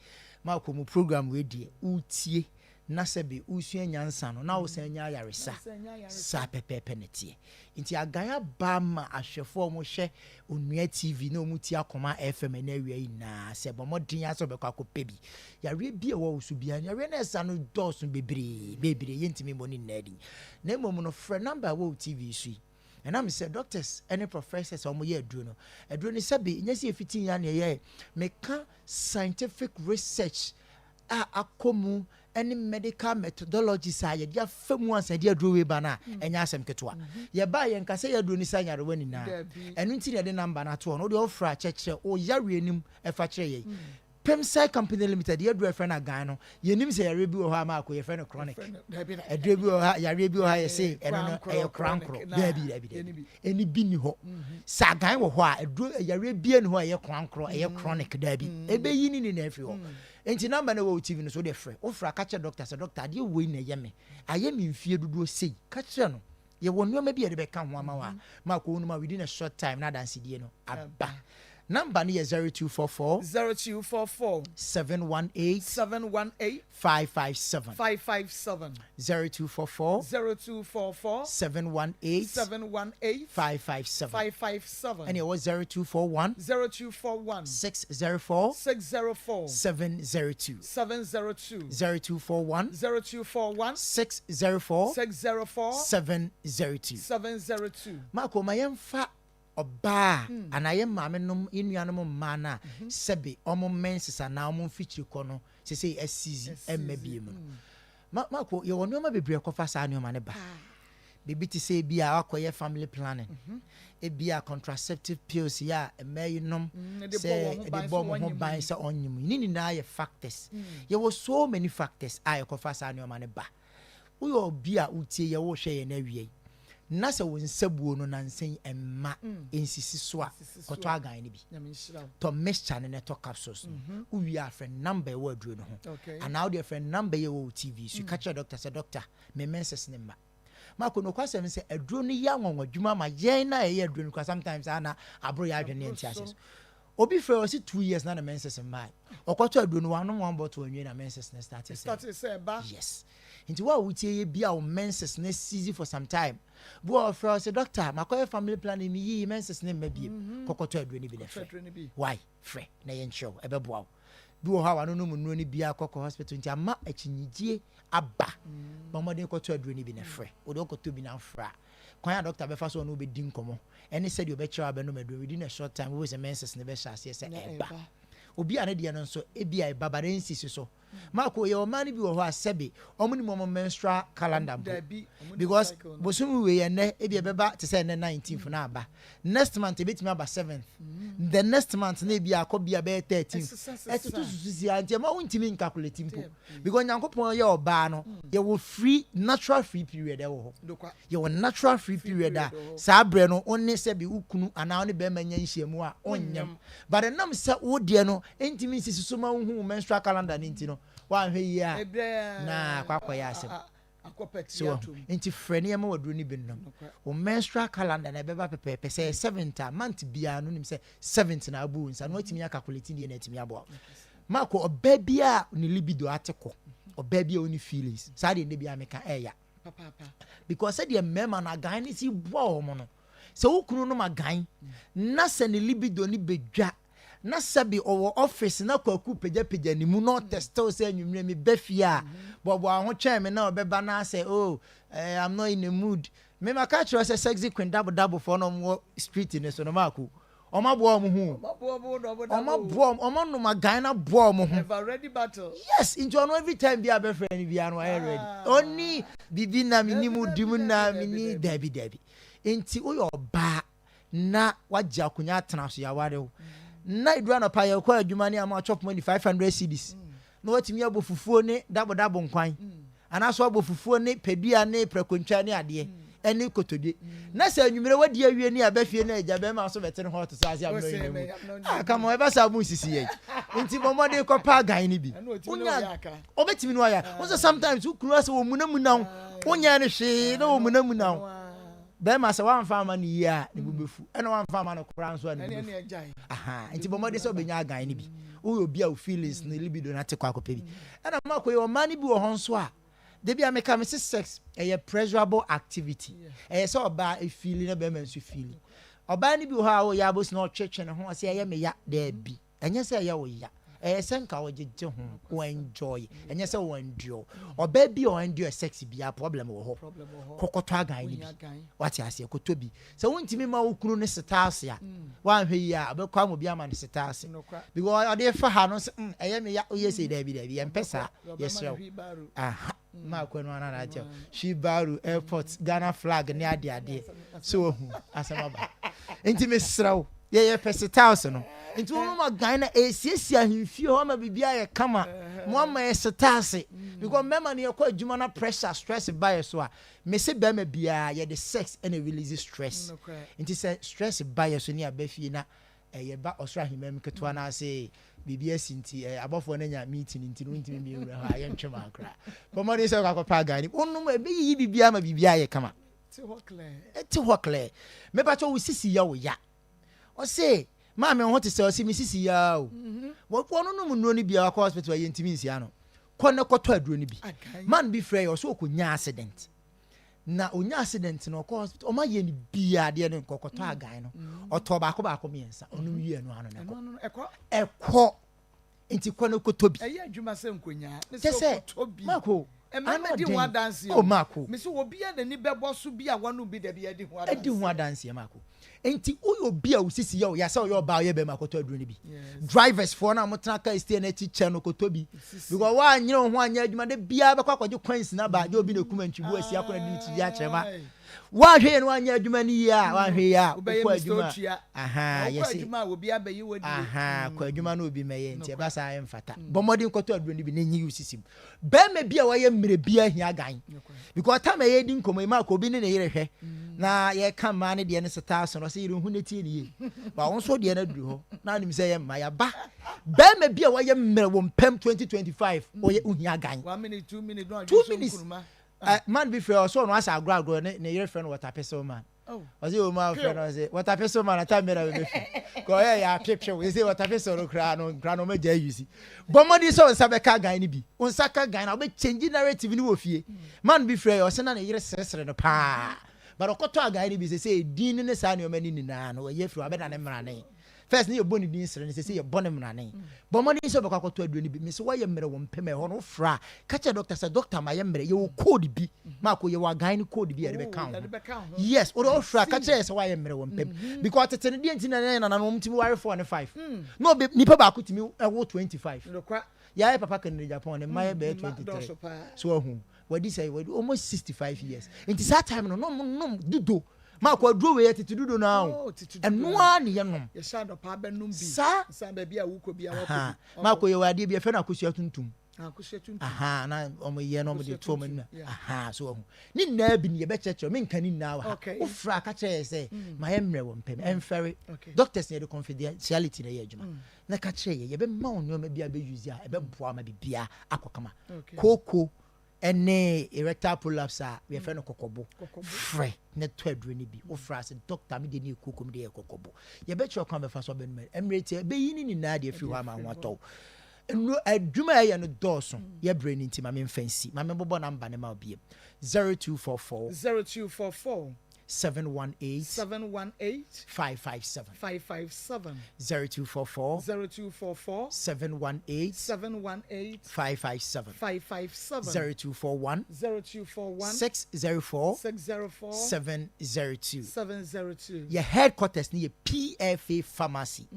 ma ko mu program we die utie na sebe usua nyansa no na wo san nya yaresa sa pepepe netie enti agaya ba ma ahwefo mo hwe onua tv na omuti Akoma FM na awie na sebe mo din aso be kwa ko pebi yare bia wo so bia yare na esa no dosun bebre yentimi mo ni nadi na mom no frɛ number wo tv sui and I'm say doctors any professors or moye aduro no sabi nyesi efiti ya na ye meka scientific research akomu any medical methodologies a ye dia famu ansa dia aduro we ba na enya asem ketwa ye ba ye nka say ye aduro ni sanya re wani na enu nti ne de number na to no de ofra cheche o yare enim e fa kire ye Pemsai Company Limited, your dear friend Agano, your name is a review of Hamako, your friend of chronic. A review of your review, I say, and a crown crow, any bin ho. Sagai or why, a drew a Arabian who a crown crow, a chronic debby, a bayin in every. And to number no TV so different. Oh, for a catcher doctor, a doctor, you win a yummy. I am in fear to do say, catch you. You won't know maybe a become 1 hour. Marco within a short time, not dance, Abba. Number near 0244 718 557 0244 718 557 and it was 0241 604 702 0241 604 702 Marco Mayemfa Oba and I am mamma inuanum mana sebe omo menses na omo feature kono se say SCZ maybe Marco you no ma bebre kofa sa anoma ne ba baby ti say bia akoye family planning e bia contraceptive pills ya emeyinom say the bomb ho ban say onyim ni na ye factors there was so many factors I kofa sa anoma ne ba wo yo bia utie ye wo hwe ye na wie na se won sabuo no nansen emma ensisi so a koto agan ne bi to mixture ne to capsules wo wi a friend number wo aduro no ho and now the friend number ye wo TV so catch your doctor say doctor me menses ne ma mako no kwasem say aduro no ya nwonwa dwuma ma yen na ye aduro no kwa sometimes ana abro ya adwene entiases obi frɛ o si 2 years na menses ma okoto aduro no one bottle onwe na menses ne start say ba yes into what we say be our menses ne easy for some time bo offer say doctor makoye family planning me yi menses ne mabie kokoto aduro ni bi ne frɛ why frɛ na yen show ebeboa bi wo ha wa no mu no ni bia kokko hospital nti ama achinyidie aba bomode koto aduro ni bi ne frɛ o do koto bi na fra kwan doctor be fa so no be din komo any said you be chair be no medo within a short time we was a menses ne be sha say eba obi ane de no so ebia e babarensi so Marco your money bi wo ho asebe omo ni mo menstrual calendar because bosum we ye ne ebia beba te say ne 19th na aba next month e betimi aba 7th the next month na ebia akobia be 13th etutu susi anti ma wontimi calculate mpo because nyankopon ye oba no ye wo free natural free period e wo ho ye wo natural free period a sa bre no onne sebe ukunu ana one be manya nhyiamu a onyam but nam se wo de no entimi sisi so ma hu menstrual calendar ni nti no wa hwe ya na kwakwa ya asem so enti frene ya ma waduro ni binnom o menstrual calendar na beba pepe say 7th month bia no nim say 7th na abu nsa no atimi calculate ni na atimi abo mako oba bia ni libido ateko oba bia oni feelings sa de bia meka eya papa because said the mema na gan ni si bo mo no so ukunu no magan na se ni libido ni bedwa na sabi owo office na kwaku peja ni mu no test say anwumre me bafia bobo aho twen me na obeba na say oh I'm not in the mood me maka tro say sexy queen double for no street in so no maku Oma boa mo hu. Oma boa, oma no magana boa mo hu. Never ready battle. Yes, into no every time be a friend be an ready. Only bibi na minimu dimu na mini debi. Enti wo ba na wagya akunya atena so ya ware wo. Na idura na pa ye kwa adwuma ne ama chop money 500 cedis. Na watimi abofufuo ne dabo nkwan. Anaso abofufuo ne pedua ne prekontwa ne ade. Eni kotodwe na sa anwumere wadi awie ni abafie na agya be ma so bete ne hot so ase amno kama we basa mu sisi ye nti bomode ko pa gan ni bi unya obetimi no ya wo sometimes ukuru ase wo munamuna unya ne hwe na wo munamuna be ma se wan fa ma ni ya ne bubefu ena wan fa ma no kora nso ne aha nti bomode so benya gan ni bi wo obi a wo feelings na libido na te kwa akopa bi ena ma ko yo mani bi wo ho nso a debi ameka me sex a pleasurable activity so oba e feeling na be man so feeling oba ni bi ho a wo ya bos na otwetwe ne ho ase ye me ya da bi enye se ye wo ya senka wo jeje ho wo enjoy enye se wo endure oba bi o endure sex bi a problem wo ho kokoto agan ni bi wati ase koto bi se wontimi ma wo kunu ne stars ya wan hwe ya abekwa mo bi ama ne stars because ade fa ha no eye me ya o ye se da bi ye mpesa yes aha ma kwenu ana na je Shibaru airport Ghana flag ne ade so asema ba enti me sraw ye pesitals no enti wo ma Ghana esiesia ahemfie ho ma bibia ye kama mo ama ye setase because mema ne yakwa adwuma na pressure stress by so a me se be ma bia ye the sex and release stress enti say stress by so ne abafie na ye ba osra ahemam keto na say bibia sinti abofo na nya meeting nti no ntimi mi ewura ha ye ntwema akra pomode se kwa pa Ghana onum e be yi bibia ma bibia ye kama ti hokle me ba to wo sisi ya wo ya o say ma me ho te se o si mi sisi ya o wo no no ni bia kwa hospital ye ntimi nsia no ko ne koto aduro ni bi man bi frey o so okonya accident na onya accident no ko hospital o ma ye ni bia de ne kokoto agan no o to ba ko miensa onum wie no ano ne ko ekọ enti ko ne koto bi eye adwuma se nkonya ne se koto bi mako di ho adanse o mako me se obi a nani bebo so bi a wanu bi da bi edi ho adanse edi ho adanse mako enti o obi a usisi ya o ya se o ba ye be makoto aduro ni bi drivers for na motena ka stay na teacher no koto bi because wa anyere ho anya adwuma de bia be kwa kwaje coins na ba je obi na kuma ntwibu asi akona di ti ya chema wa hwe no anya adwuma ni ya wa hwe ya ko adwuma aha yes adwuma obi abayi wodi aha ko adwuma na obi meye nti e ba sa mfata bomodi nkoto aduro ni bi na nyi usisi be ma bia wa ye mmere bia hia gan because time ye di nkomo ma ko obi ne yere hwe na ye kan ma ne de ne seta so no se yire hu ne tie ne ye ba won so de na duru ho na nim se ye ma ya ba be ma bia wa ye mmere wo mpem 2025 o ye uhia gan 1 minute 2 minutes no 2 minutes man be fair so no asa agro ne yere friend water person man o se o ma friend o se water person man ata mera be fi ko ye ya pepche we se water person no kra no ma ja yusi bomodi so nsa be ka gan ni bi onsa ka gan na be change narrative ni wo fie man be fair o se na ne yere sresre no pa but okoto aga ni bi se din ne sa ne o mani ni na no ye firi abeda ne mra ne first ne ye boni din sere ne se ye boni mra ne bomodi so be kwakoto aduro ni bi me se wa ye mre wo mpem e ho no fra ka che doctor say doctor ma ye mre ye wo code bi ma ko ye wa gan ni code bi ye be kan yes o do fra ka che se wa ye mre wo mpem because tetene di ntina na no mtimi ware 4 and 5 no be nipa ba ko timi e wo 25 ya papa kan ni Japan ne ma ye be 23 so hu wadi say wadi almost 65 years into that time no dudo ma kwa duro we tete dudo now eno an ye nom ye sha do pa benum bi sa ba bia wuko bia wako ma kwa ye wadi bia fe na akosua tuntum akosua tuntum aha na omo ye no mo de to mo na aha so hu ni na bi ni ye be cheche me nka ni na wa o fra ka che say ma ye mre wo mpem emfere doctors need confidentiality na ye adwuma na ka che ye be ma onyo ma bia be use a e be boa ma bibia akokama koko ene erectile prolapse we fe no kokobo fre ne to aduro ni bi o fra se doctor me de ni kokom de kokobo ye be chiro kwa be fa so be no emrete be yini ni na de fi wa ma hoto no adwuma ye no doso ye brain nti ma me fancy ma me bobo number ne ma obie 0244 718 718 557 557 0244 0244 718 718 557 557 0241 0241 604 604 702 702 your headquarters near PFA pharmacy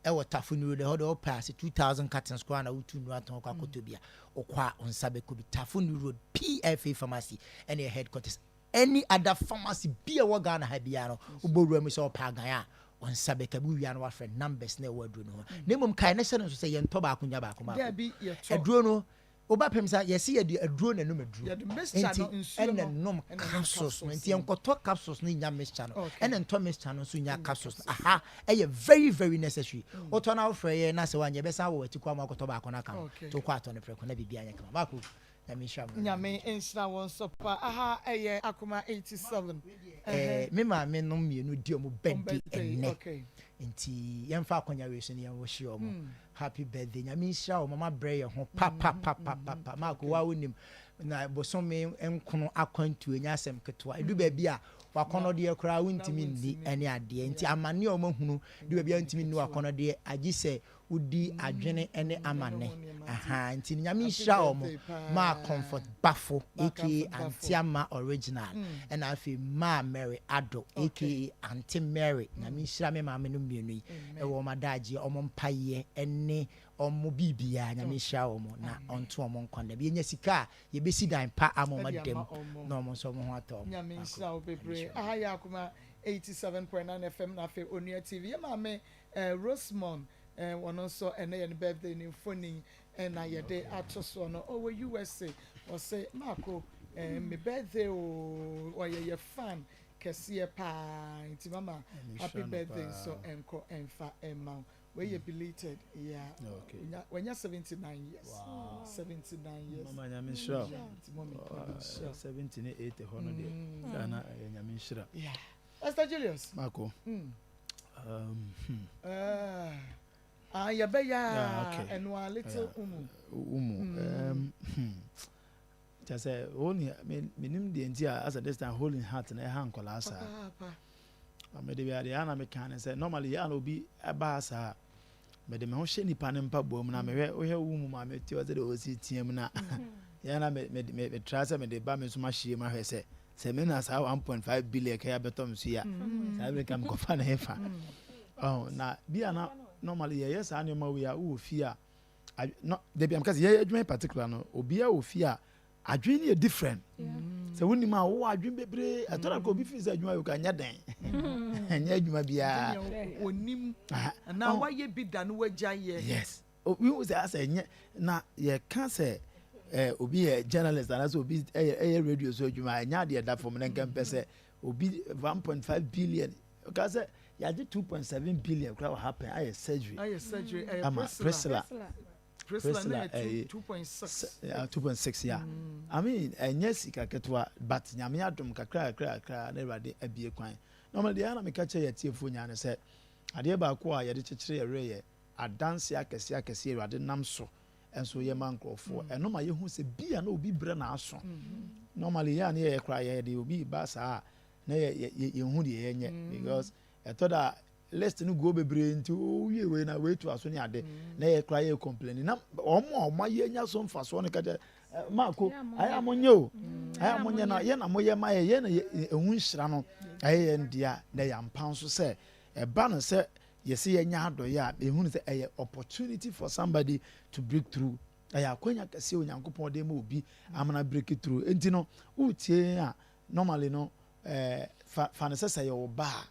ewo tafunu de hodo pass 2000 cartons kwa na utu no aton kwa kotobia okwa onsabe ko bi tafunu road PFA pharmacy and your headquarters any other pharmacy be a wagana habiano uboru mi so pagan a onsabe ka bu wia no wa friend numbers na wadru no nemum kai na sene so say ye nto ba akunya ba akoma adru no oba pemsa ye see ye adru na no madru ye the mixture no nsuo no nom capsules no nti enkoto capsules no nya mixture no and ento mixture no so nya capsules aha e very very necessary oto na ofre ye na se wanye be sa wo atikwa ma akoto ba akona kan to kwa ato ne preko na bibia nya kama ba ko Nyame ensra won sopa aha eye Akoma 87 me ma me no mienu di omo birthday enne nti yemfa akonya we so ne yem wo hye omo happy birthday nyame ensra o mama bre ye ho pa ma ko wa wonim na bosome enkono akwantu enya asem ketwa edu ba bia wakono de kra wuntimi ndi ene ade nti amane o mahunu de ba bia ntimi ndi wakono de agise udi adwene ene amane aha nti nyame ensra o ma comfort bafo aka antiama original and afi ma Mary Ado aka Auntie Mary nyame ensra me ma me no mienu yi e wo madaje o mo mpaye ene omo bibia nyame ensra o mo na onto o mo nkonda bi enya sika ye besi dan pa amoma dem na o mo so mo ho ato nyame ensra o bebre aha ya Akoma 87.9 FM na fe Onua TV ma me Rosemond one also and then birthday in funny and I yede atoso no over USA or say Marco my birthday or your fan kesiye pa inti mama happy birthday so enko enfa emma where you belated when you're 79 years wow. 79 years mama nyame shira 78 hono de Ghana nyame shira yeah Pastor Julius Marco ya beya eno a little just say only minim de ntia as a this time holding heart na ha nkola asa me de bia de ana me kan say normally ya no bi aba asa me de me ho hye nipa ne mpa bom na me hwe wo hwe wumu ma me ti o ze de o si tiam na ya na me try say me de ba me so ma hye ma hwe say me na sa 1.5 billion ka ya betom su ya sa be kam ko fa na hefa oh na bia na normally yes animal we are who fear no they be because yeah adwin particular no obi a ofia adwin is different so when ma wo adwin bebre atora ko bi fi say adwuma yo ka nya den nya adwuma bia onim na wa ye bi da no wagya ye yes we was say nya na ye can say obi a journalist and also obi radio so adwuma nya de da from na kan pese obi 1.5 billion because ya did 2.7 billion crowd happen I surgery Priscilla 2.6 yeah 2.6 yeah I mean yes ikaketwa but nyame adom kakra na rade abie kwan normally ya na me kache ya tiefo nya ne se ade ba ko a ye de chekere ye re adanse akese rade nam so enso ye mankrofo eno ma ye hu se bia na obi bre na aso normally ya na ye kra ye de obi ba sa na ye hu de ye nye because etoda list no go bebre nti owie we na we to aso ni ade na ye kra ye complain na omo ye nya so mfa so ne kaje Marco aya monye na ye na moye ma ye na ehun hira no aye ndia na ya mpan so se e ba no se ye se ye nya ado ya ehun se eye opportunity for somebody to break through aya kwanya kase onyankopon de ma obi amana break through enti no utie a normally no fa ne se ye oba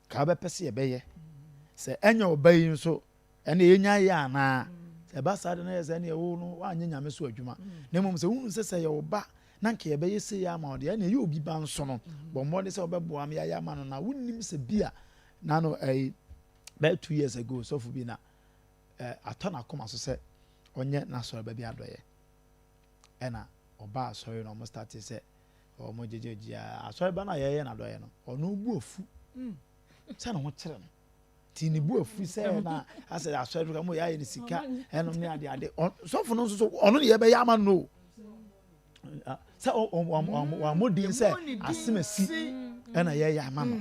ka be pese ye beye se enya oba yi nso ene yenya ya na se ba sa de na ye se ne wo no wa nyame so adwuma na mom se hunu se ye oba na nke ye beye se ya ma ode ene ye obi ba nso no bo mo de se obebo am ya ma no na wonnim se bia na no about 2 years ago so fu bi na atona Akoma so se onye na so ba bi adoye ena oba sorry no mo start se o mo jejeji aso ba na ye na adoye no ono bu ofu se na ho kire no ti ni bu ofu se na ase aso ka mo ya ye ni sika enom ni ade so fu no so ono ye be ya ma no se o modin se asemasi ɛna yɛyɛ ama no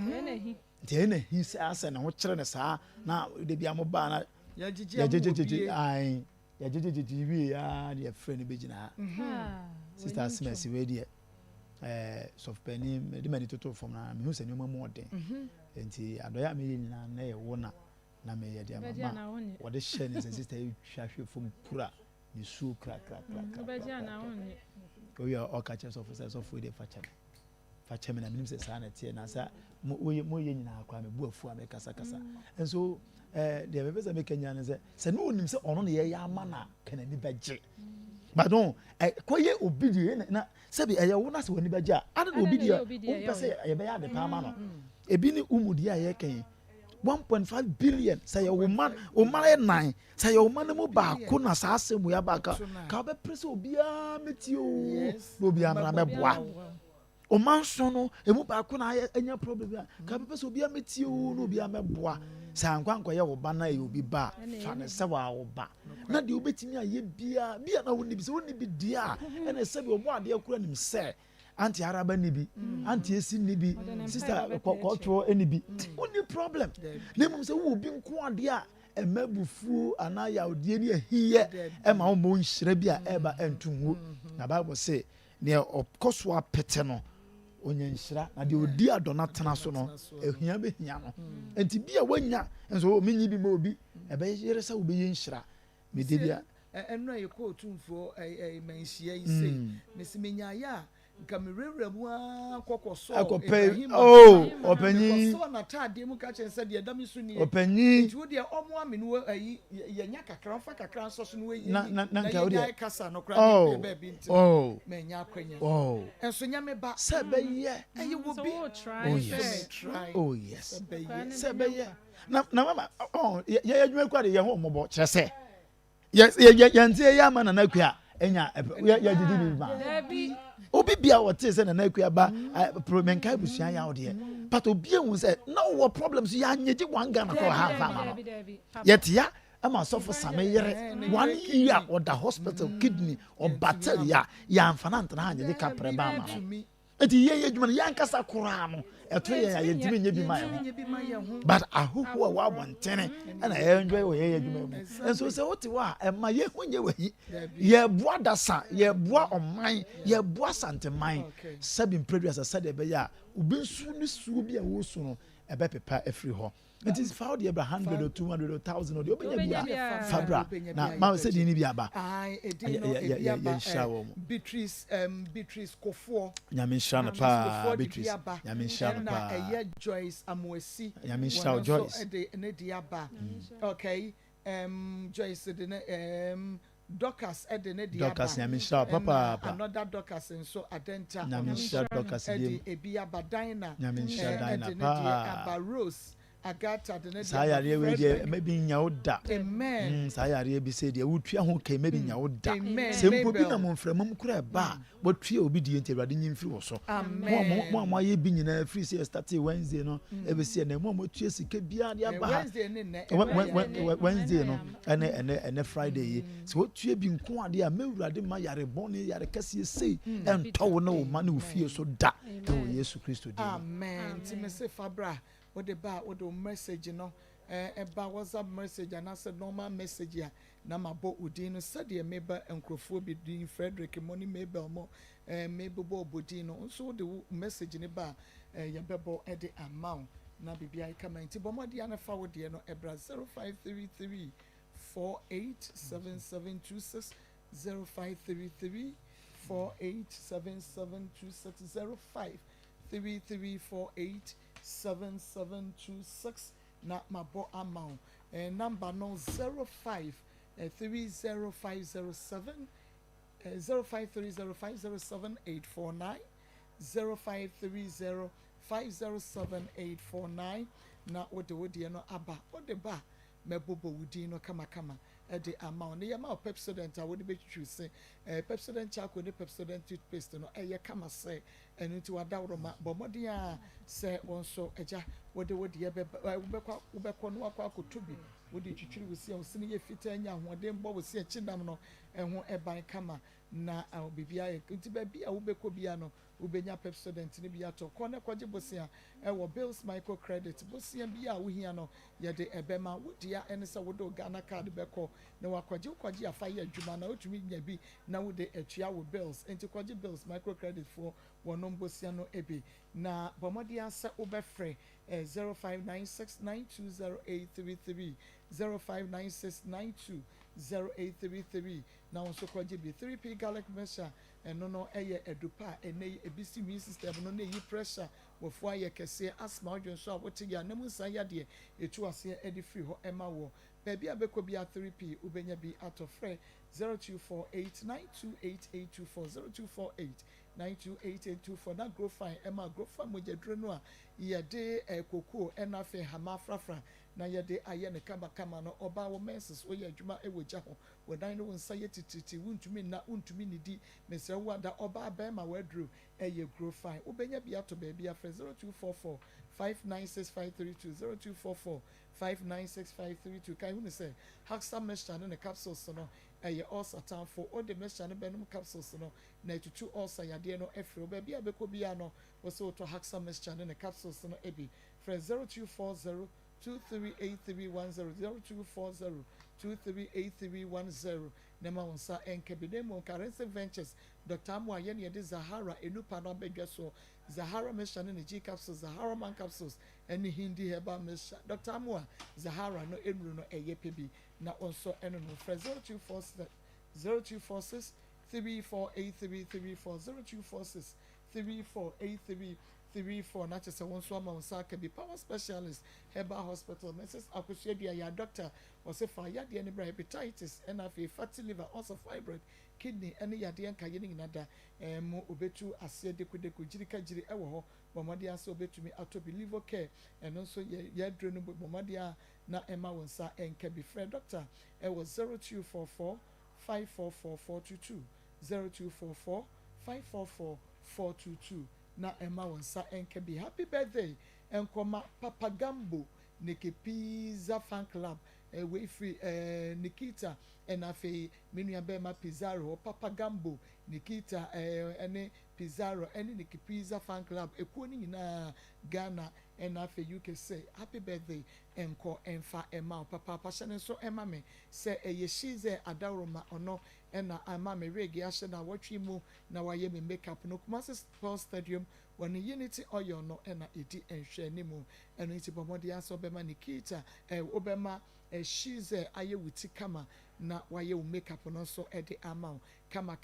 nti ɛna hi sɛ na ho kyerɛ ne saa na de bia mo ba na yɛgyegyegyegye ai yɛgyegyegyegye wie a de yɛfrɛ no bɛgyina ha sister Smith we deɛ soft penny de mani toto fam na me hu sɛ nneɛma mu ɔden nti adɔyɛ a meyɛ nyinaa na yɛ wo na meyɛ de ama wɔde hyɛ ne sɛ sister hwahwɛ fam kura ne suo kra oye ɔka kyerɛ sɔfo sɛ sɔfo de fakyɛ me na menim sɛ saa na teɛ na sɛ moyɛ nyinaa kwa me bu afu a me kasa nso deɛ bɛbɛ sɛ meka nya ne sɛ ne onim sɛ ɔno ne yɛyɛ ama na kana ni bɛgye but no kɔyɛ obi deɛ na sɛbi ɛyɛ wo na sɛ w'ani bɛgye a ade na obi deɛ wompɛ sɛ yɛbɛyɛ ade pa ama no ebi ne umudi a yɛkɛn 1.5 billion sɛ yɛ wo ma yɛ 9 sɛ yɛ wo ma no mu baako na saa asɛm mu yɛ baaka ka wobɛpere sɛ obiara mɛtie o na obiara mmara mɛboa o man so no emu baako na anya problem a ka wobɛpɛ sɛ obiara mɛtie o na obiara mɛboa sɛ ankwankɔ yɛ wo ba na yɛ obi ba fa ne sɛ wa wo ba na deɛ wobɛtumi ayɛ bia na wonni bi sɛ wonni bi deɛ a ɛna sɛ bi ɔbɔ adeɛ kora nim sɛ anti araba ni bi anti esi ni bi sister kɔtɔ ni bi wonni problem na mmom sɛ wo obi nko adeɛ a ɛmabufuo anaa yɛ ɔdeɛ ni ahiyɛ ɛma wo mo nhyira bi a ɛba ɛntunwo na bible sɛ nea ɔkɔso apete no onye nhyira na deɛ odi adɔna tena so no ehia behia no enti bia wanya nso menyi bi ma obi ɛbɛyere sɛ wobɛyɛ nhyira me de bia ɛno ayɛ kɔ otumfo manhyia yi sei mesi menya ya nka merewura mu akɔkɔ so akɔpɛ ɔpanyin so na tade mu ka kyerɛ sɛ deɛ dam so ni ɔpanyin nti wo deɛ ɔmo ame no ayi yɛnya kakra fa kakra nso so no ayi na nka wo deɛ kasa no kra be bi nti menya akwanya enso nya me ba sɛ bɛyɛ ayi wo bi yes sɛ bɛyɛ na mama yɛ adwuma kwa de yɛ ho mmɔbɔ kyerɛ sɛ yɛntie yɛ ama na kwa enya yɛgyedi bi ma obi bia wɔte sɛ nana akua ba menka busua ya ɔdeɛ but obi ehu sɛ na wɔ problems ya nyegye wanga na kɔ ha fa ma no yɛtia ama sɔfo same yere 1 year ɔda hospital kidney or bacteria ya amfana ntana ha nyegye kapre ba ma no eti yɛ adwuma no yankasa koraa no ɛto yɛ yɛntimi nyɛ bi ma yɛ ho but ahoho a wabɔntene ɛna yɛnjoy wɔ yɛ adwuma mu ɛnso sɛ wote hɔ a ɛma yɛho nyɛ wahi yɛboa dasa yɛboa ɔman yɛboa santeman sɛbi mpredua sɛ sɛdeɛ ɛbɛyɛ a obi nsu ne suo bi a wɔsu no ɛbɛpepa afiri hɔ it is found the 100 or 200 or 1,000 or the obenya fabra na ma say di ni bi aba ya shawo Beatrice Kofo nyame shana pa Beatrice nyame shana pa Joyce Amoesi nyame shawo Joyce ne di aba okay Joyce de Docas edene di aba Docas nyame shawo papa another Docas nso adenta nyame shawo Docas di ebi aba Dina nyame shawo Dina pa aba Rose Agata de ne sayare we de maybe nyaoda amen sayare bi say de wutua ho kai maybe nyaoda sempo bi na momframam kura ba wotua obi die nti awade nyimfiri wo so mo aye bi nyina free say start Wednesday no e be say na mo tua sika bia de aba Wednesday no ene Friday yi so wotua bi nko ade a mewurade ma yare bone yare kase sei ento na wo ma na wo fie so da e wo Yesu Kristo di amen ti me se fabra what the message no eba WhatsApp message and I said normal message ya na mabo udino said ye meba enkrofo bi din Frederick money meba mo meba bo bodino so the message ne ba ye bebo e the amount na bibia kama nti bo modi ana fa wo de no ebra 0533 487726 0533 487726 053348 7726 na mabo amount number no 05 30507 0530507849 0530507849 na wode no aba wode ba mebobo wudi no kama the amount ne yema Pepsodent a wode be twuse Pepsodent charcoal ne Pepsodent toothpaste no kama say enu ti wada woroma bomodi a say wonso eja wode ye be wobekọ no akọ akotobi wode twitwiri wosi a wosi ne ye fita anya hoden bo wosi chidam no eho eban kama na bibia nti ba bia wobekọ bia no wobenya Pepsodent ne bia to kọ ne kwaje bosia ewo bills microcredit bosia bia wo hia no ye de ebema wodia ene se wode Ghana card beko na wakwaje afa ye adwuma na otumi nya bi na wode atua wo bills enti kwaje bills microcredit for wonom bosia no ebi na bomodi asa obefre 0596920833 0596920833 na onso kwaje bi 3p garlic mixture eno no eye edupa ene ebisi immune system no na yi pressure wofo aye kese asthma odwonso a wote ya namu san ya de etu ase edi free ho ema wo baby abekọ bi 3p ubenya bi atofre 0248928824 0248928824 na grow fine ema grow fine mo jedro no a ye de kokoo ena fe hama frafra na ye de aye ne kama no oba wo menses o ye adwuma e wogya ho wodan no wonsa ye tititi wuntumi na wuntumi nidi mesre wo da oba ba ma wadru eye grow fine ubenya bi ato baby afre 0244 596532 0244 596532 kan hu ne say Haxa mixture ne capsules no eye also time for all the mixture ne benum capsules no na tutu also yade no efre baby abekọ bia no wo so to Haxa mixture ne capsules no ebi fre 0240 238310 0240 Nema wonsa enkebidemo currency ventures Dr. Amu ayene de Zahara enupa no abedwa so Zahara mixture ne G capsules Zahara man capsules eni hindi herbal mixture Dr. Amu Zahara no enru no eyepebi na onso eno no 0246 348334 0246 na chese wonso ama wonsa ka bi power specialist herbal hospital Mrs. Akosuadua ya doctor wose fa yade ne bra hepatitis and afi fatty liver also fibroid kidney ene yade nka ye nginada mo obetu ase dekodeku jirika jiri ewo ho bomode ase obetumi atobi liver care eno so ye dro no bomode na ema wonsa enka bi friend doctor e was 0244 544422 0244 544422 na Emma wonsa enke bi happy birthday enkoma Papa Gambo Nike Pizza Fan Club we free Nikita enafe menua bema Pizarro Papa Gambo Nikita ene Pizarro ene Nike Pizza Fan Club ekuo ni nyina Ghana enafe UK say happy birthday enko enfa Emma Papa Pashane so Emma me say yeshize adaroma ono ena ama me regi ahye na watwi mu na waye me makeup no Kumasi Sports Stadium when Unity oil no ena edi enhwe ni mu eno iti bomodi aso bema Nikita obema shize aye wuti kama na waye u makeup no so edi ama kama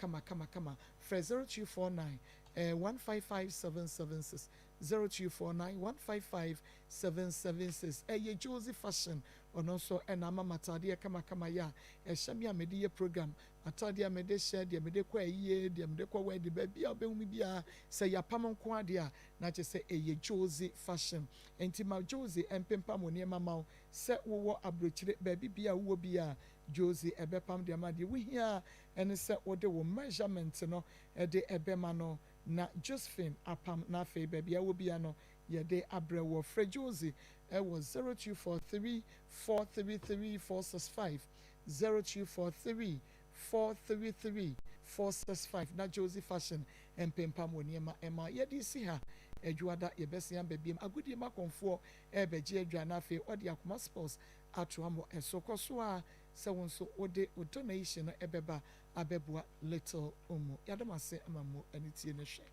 0249 155776 0249 155776 Josie Fashion ono so ena mama tade kama ya ehye a mede ye program atade a mede share de mede kwa yiye de mede kwa wadi ba bia obehumi bia se ya pam nko ade a na che se Josie Fashion enti ma Josie empempa mo ne mama se wo abrochire ba bia wo bia Josie ebepam de ma de wo hia ene se wo de wo measurement no de ebema no na Josephine apam na fe bia wo bia no ye de abrewo Fred Josie was 0243 433 465 0243 433 465 na Josie Fashion empempa moniema ema ye di si ha adwada ye besia babiem agudi makonfo ebeje adwa na fe odi Akoma Sports atoamo esokoso a se wonso ode donation ebeba abebua little omo yadamase amamo anitie ne hwe